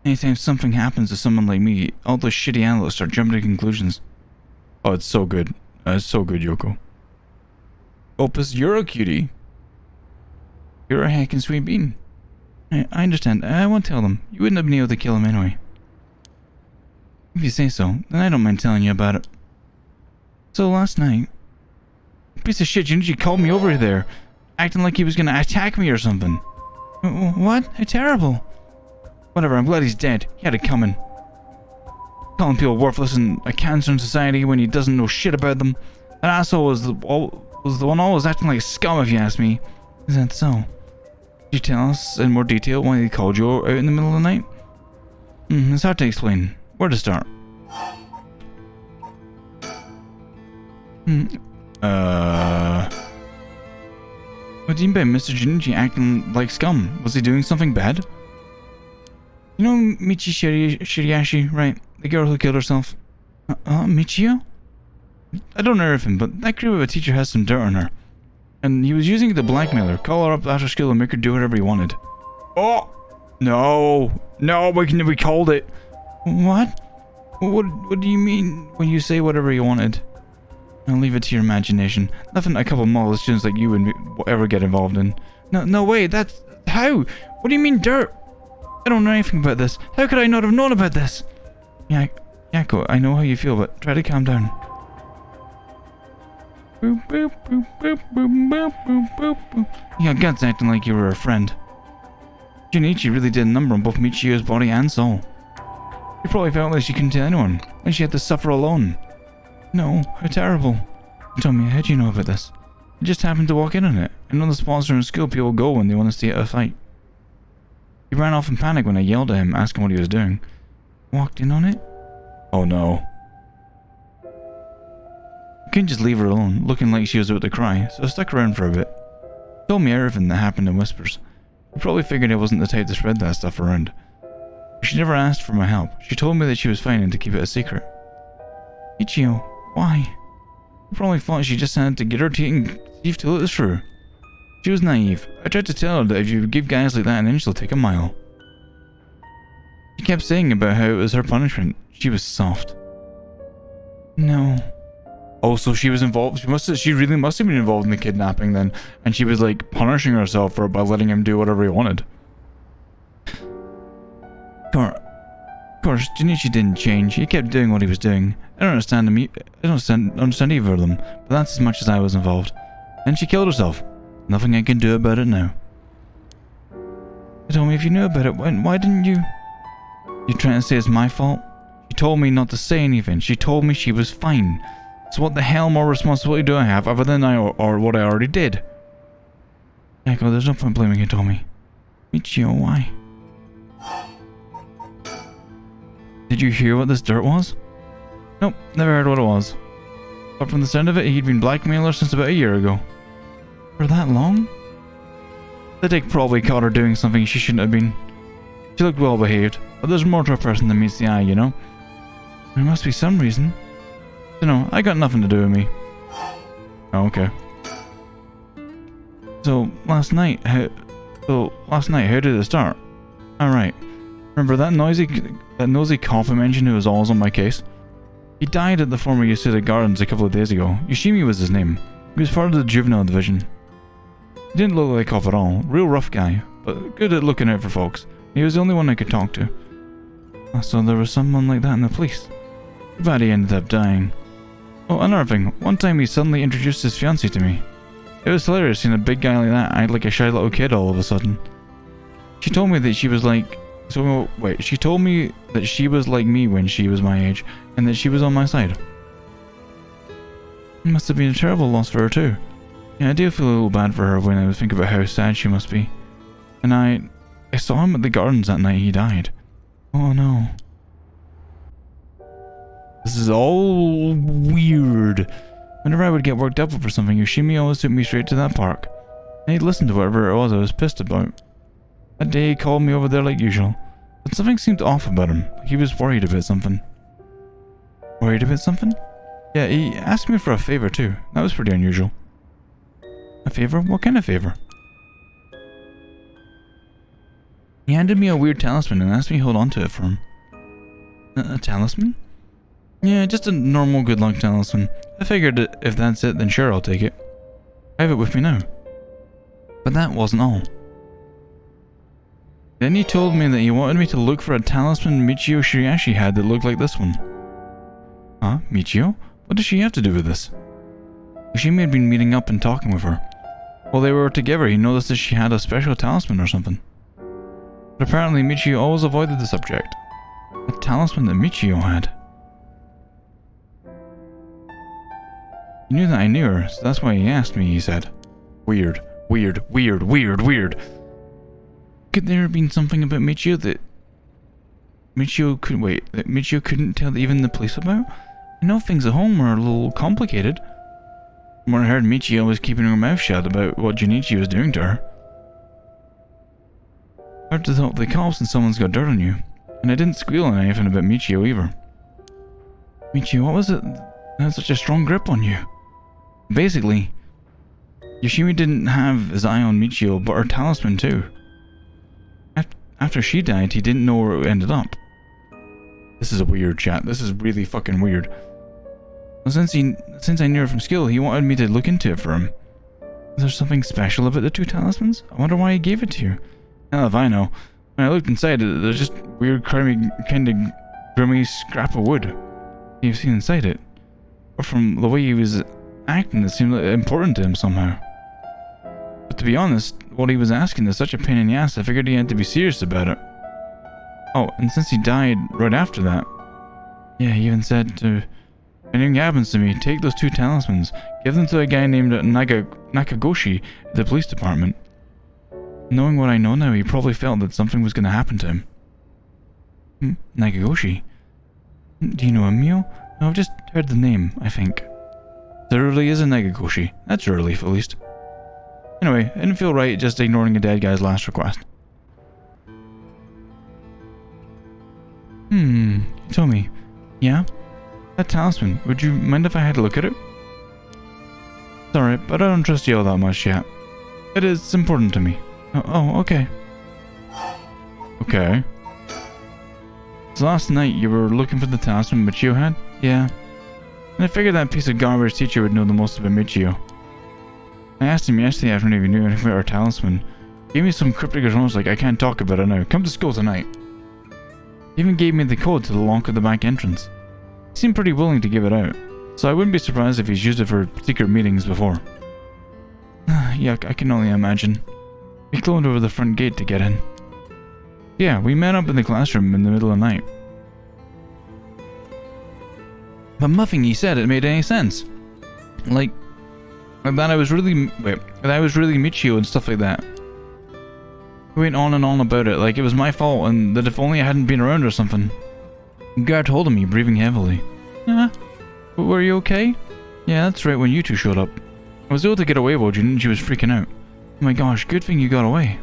Anytime something happens to someone like me, all those shitty analysts start jumping to conclusions. Oh, it's so good. It's so good, Yoko. Opus, you're a cutie. You're a heckin' sweet bean. I understand. I won't tell them. You wouldn't have been able to kill him anyway. If you say so, then I don't mind telling you about it. So last night, a piece of shit Junichi called me over there, acting like he was gonna attack me or something. What? How terrible. Whatever, I'm glad he's dead. He had it coming. Calling people worthless and a cancer in society when he doesn't know shit about them. That asshole was was the one always acting like scum, if you ask me. Is that so? Could you tell us in more detail why they called you out in the middle of the night? It's hard to explain. Where to start? What do you mean by Mr. Junichi acting like scum? Was he doing something bad? You know Michi Shiriashi, right? The girl who killed herself? Michio? I don't know him, but that creep of a teacher has some dirt on her. And he was using it to blackmail her, call her up after school and make her do whatever he wanted. Oh! No! No, we called it! What? What do you mean when you say whatever you wanted? I'll leave it to your imagination. Nothing a couple of model students like you would ever get involved in. No way, that's... How? What do you mean dirt? I don't know anything about this. How could I not have known about this? Yako, I know how you feel, but try to calm down. Boop, boop, boop, boop, boop, boop, boop, boop, boop. You got guts acting like you were a friend. Junichi really did a number on both Michio's body and soul. She probably felt like she couldn't tell anyone, and she had to suffer alone. No, how terrible. Tell me, how do you know about this? You just happened to walk in on it. I know the spots are in school people go when they want to stay at a fight. He ran off in panic when I yelled at him, asking what he was doing. Walked in on it? Oh no. I couldn't just leave her alone, looking like she was about to cry, so I stuck around for a bit. She told me everything that happened in whispers. He probably figured I wasn't the type to spread that stuff around. But she never asked for my help. She told me that she was fine and to keep it a secret. Ichio, why? I probably thought she just had to get her teeth till it was true. She was naive. I tried to tell her that if you give guys like that an inch, they'll take a mile. She kept saying about how it was her punishment. She was soft. No. Oh, so she was involved. She really must have been involved in the kidnapping then, and she was like punishing herself for it by letting him do whatever he wanted. Of course, Junichi didn't change. He kept doing what he was doing. I don't understand him. I don't understand either of them, but that's as much as I was involved. Then she killed herself. Nothing I can do about it now. You told me if you knew about it, why didn't you? You're trying to say it's my fault? She told me not to say anything. She told me she was fine. So what the hell more responsibility do I have other than or what I already did? Echo, there's no point blaming you, Tommy. Michio, why? Did you hear what this dirt was? Nope, never heard what it was. But from the sound of it, he'd been blackmailing her since about a year ago. For that long? The dick probably caught her doing something she shouldn't have been. She looked well behaved, but there's more to a person than meets the eye, you know? There must be some reason. You know, I got nothing to do with me. Oh, okay. So last night, how did it start? Alright. Remember that nosy cop I mentioned who was always on my case? He died at the former Yasuda Gardens a couple of days ago. Yoshimi was his name. He was part of the juvenile division. He didn't look like a cop at all. Real rough guy, but good at looking out for folks. He was the only one I could talk to. So there was someone like that in the police. Too bad he ended up dying. Oh, another thing. One time he suddenly introduced his fiancée to me. It was hilarious seeing a big guy like that act like a shy little kid all of a sudden. She told me that she was like... she told me that she was like me when she was my age, and that she was on my side. It must have been a terrible loss for her too. Yeah, I do feel a little bad for her when I think about how sad she must be. And I saw him at the gardens that night he died. Oh no. This is all weird. Whenever I would get worked up over something, Yoshimi always took me straight to that park. And he'd listen to whatever it was I was pissed about. That day he called me over there like usual. But something seemed off about him, like he was worried about something. Worried about something? Yeah, he asked me for a favor too. That was pretty unusual. A favor? What kind of favor? He handed me a weird talisman and asked me to hold on to it for him. A talisman? Yeah, just a normal good luck talisman. I figured if that's it, then sure, I'll take it. I have it with me now. But that wasn't all. Then he told me that he wanted me to look for a talisman Michio Shiriashi had that looked like this one. Huh? Michio? What does she have to do with this? Yoshimi had been meeting up and talking with her. While they were together, he noticed that she had a special talisman or something. But apparently Michio always avoided the subject. A talisman that Michio had. He knew that I knew her, so that's why he asked me, he said. Weird. Weird. Weird. Weird. Weird. Could there have been something about Michio that Michio couldn't tell even the police about? I know things at home were a little complicated. From what I heard, Michio was keeping her mouth shut about what Junichi was doing to her. Hard to talk to the cops and someone's got dirt on you. And I didn't squeal on anything about Michio either. Michio, what was it that had such a strong grip on you? Basically, Yoshimi didn't have his eye on Michio, but her talisman too. After she died, he didn't know where it ended up. This is a weird chat. This is really fucking weird. Well, since I knew her from school, he wanted me to look into it for him. Is there something special about the two talismans? I wonder why he gave it to you. Hell if I know. When I looked inside it, there's just weird, kind of grimy scrap of wood you've seen inside it. But from the way he was acting, it seemed like important to him somehow. But to be honest, what he was asking is such a pain in the ass, I figured he had to be serious about it. Oh, and since he died right after that, yeah, he even said to, if anything happens to me, take those two talismans, give them to a guy named Nakagoshi at the police department. Knowing what I know now, he probably felt that something was going to happen to him. Nakagoshi? Do you know him, Mio? No, I've just heard the name, I think. There really is a Nakagoshi. That's a relief, at least. Anyway, I didn't feel right just ignoring a dead guy's last request. Tommy. Yeah? That talisman, would you mind if I had a look at it? It's alright, but I don't trust you all that much yet. It is important to me. Oh, okay. Okay. So last night you were looking for the talisman Michio had? Yeah. And I figured that piece of garbage teacher would know the most about Michio. I asked him yesterday afternoon if he knew anything about our talisman. He gave me some cryptic response like, I can't talk about it now. Come to school tonight. He even gave me the code to the lock at the back entrance. He seemed pretty willing to give it out, so I wouldn't be surprised if he's used it for secret meetings before. Yuck, I can only imagine. We climbed over the front gate to get in. Yeah, we met up in the classroom in the middle of the night. But nothing he said it made any sense. Like that I was really Michio and stuff like that. He went on and on about it, like it was my fault and that if only I hadn't been around or something. The guard told me, breathing heavily. But were you okay? Yeah, that's right, when you two showed up. I was able to get away while she was freaking out. Oh my gosh, good thing you got away.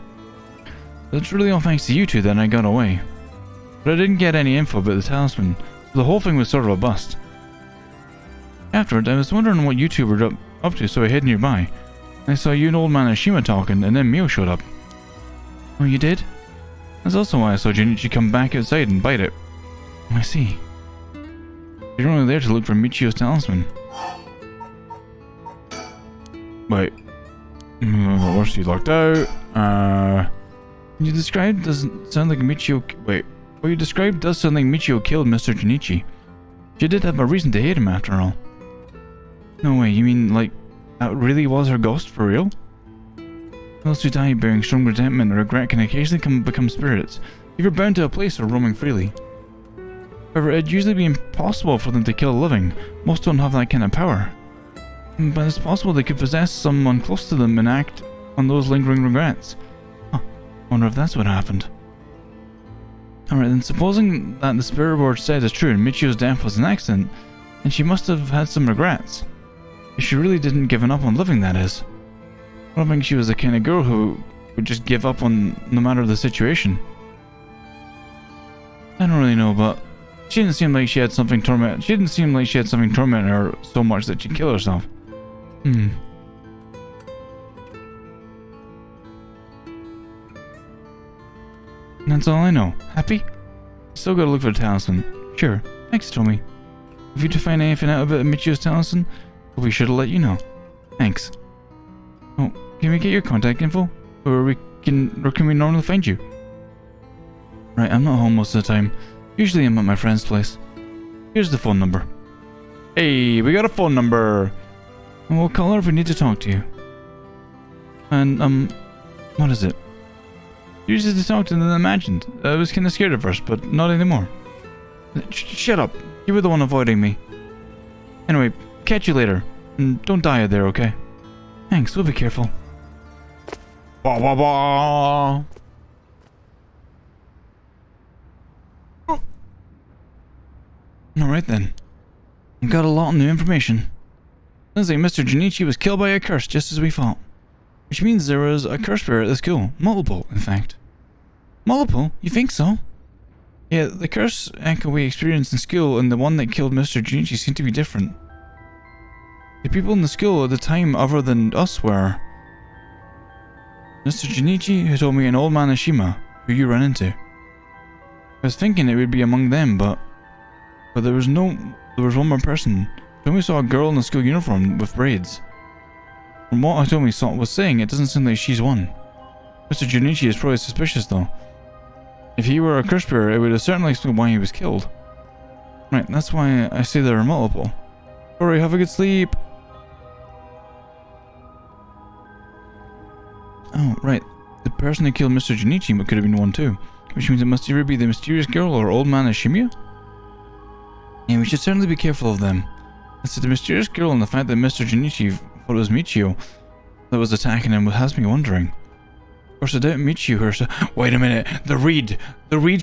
That's really all thanks to you two that I got away. But I didn't get any info about the talisman, so the whole thing was sort of a bust. Afterward, I was wondering what you two were up to, so I hid nearby. I saw you and old man Ashima talking, and then Mio showed up. Oh, you did? That's also why I saw Junichi come back outside and bite it. Oh, I see. You're only there to look for Michio's talisman. Wait. What's he locked out? You described doesn't sound like Michio. Wait. What you described does sound like Michio killed Mr. Junichi. She did have a reason to hate him after all. No way, you mean like that really was her ghost for real? Those who die bearing strong resentment or regret can occasionally become spirits, either bound to a place or roaming freely. However, it'd usually be impossible for them to kill a living. Most don't have that kind of power. But it's possible they could possess someone close to them and act on those lingering regrets. Huh, wonder if that's what happened. Alright then, supposing that the spirit board said is true and Michio's death was an accident, then she must have had some regrets. If she really didn't give up on living, that is. I don't think she was the kind of girl who would just give up on no matter the situation. I don't really know, but she didn't seem like she had something tormenting her so much that she'd kill herself. That's all I know. Happy? Still gotta look for the talisman. Sure. Thanks, Tommy. If you do find anything out about Michio's talisman, we'll be sure to let you know. Thanks. Oh, can we get your contact info? Or can we normally find you? Right, I'm not home most of the time. Usually I'm at my friend's place. Here's the phone number. Hey, we got a phone number! And we'll call her if we need to talk to you. And, what is it? Usually to talk to than I imagined. I was kinda scared at first, but not anymore. Shut up. You were the one avoiding me. Anyway, catch you later. Don't die out there, okay? Thanks, we'll be careful. Ba ba ba! Alright then. We've got a lot of new information. Sounds like Mr. Junichi was killed by a curse, just as we thought. Which means there was a curse bearer at the school. Multiple, in fact. Multiple? You think so? Yeah, the curse echo we experienced in school and the one that killed Mr. Junichi seem to be different. The people in the school at the time other than us were Mr. Junichi, who told me, an old man Ashima, who you ran into. I was thinking it would be among them, but there was one more person. Then we saw a girl in a school uniform with braids. From what I told me was saying, it doesn't seem like she's one. Mr. Junichi is probably suspicious though. If he were a curse bearer, it would have certainly explain why he was killed. Right, that's why I say there are multiple. Alright, have a good sleep. Oh, right. The person who killed Mr. Junichi could have been one too. Which means it must either be the mysterious girl or old man Ashimiya? Yeah, we should certainly be careful of them. As to the mysterious girl and the fact that Mr. Junichi thought it was Michio that was attacking him has me wondering. Of course, I doubt Michio herself. Wait a minute, the reed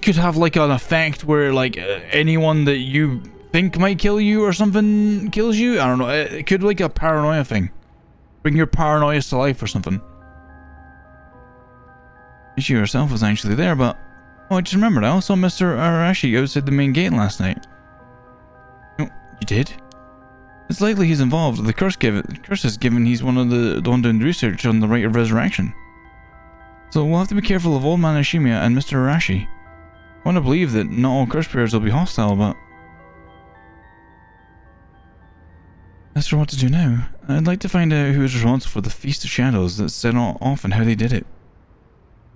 could have like an effect where like anyone that you think might kill you or something kills you? I don't know, it could like a paranoia thing. Bring your paranoia to life or something. Michio herself was actually there, but oh, I just remembered, I also saw Mr. Arashi outside the main gate last night. Oh, you did? It's likely he's involved. The curse is given he's the one doing the research on the rite of resurrection. So we'll have to be careful of old man Ashimiya and Mr. Arashi. I want to believe that not all curse bearers will be hostile, but as for what to do now, I'd like to find out who is responsible for the Feast of Shadows that set off and how they did it.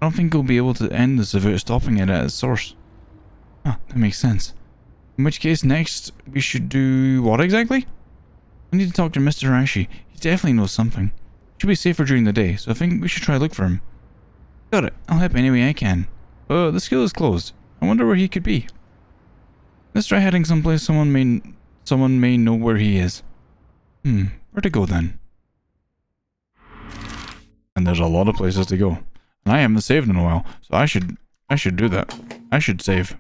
I don't think we'll be able to end this without stopping it at its source. Ah, that makes sense. In which case, next we should do what exactly? I need to talk to Mr. Arashi. He definitely knows something. Should be safer during the day, so I think we should try to look for him. Got it. I'll help any way I can. The school is closed. I wonder where he could be. Let's try heading someplace someone may know where he is. Where to go then? And there's a lot of places to go. And I haven't saved in a while, so I should do that. I should save.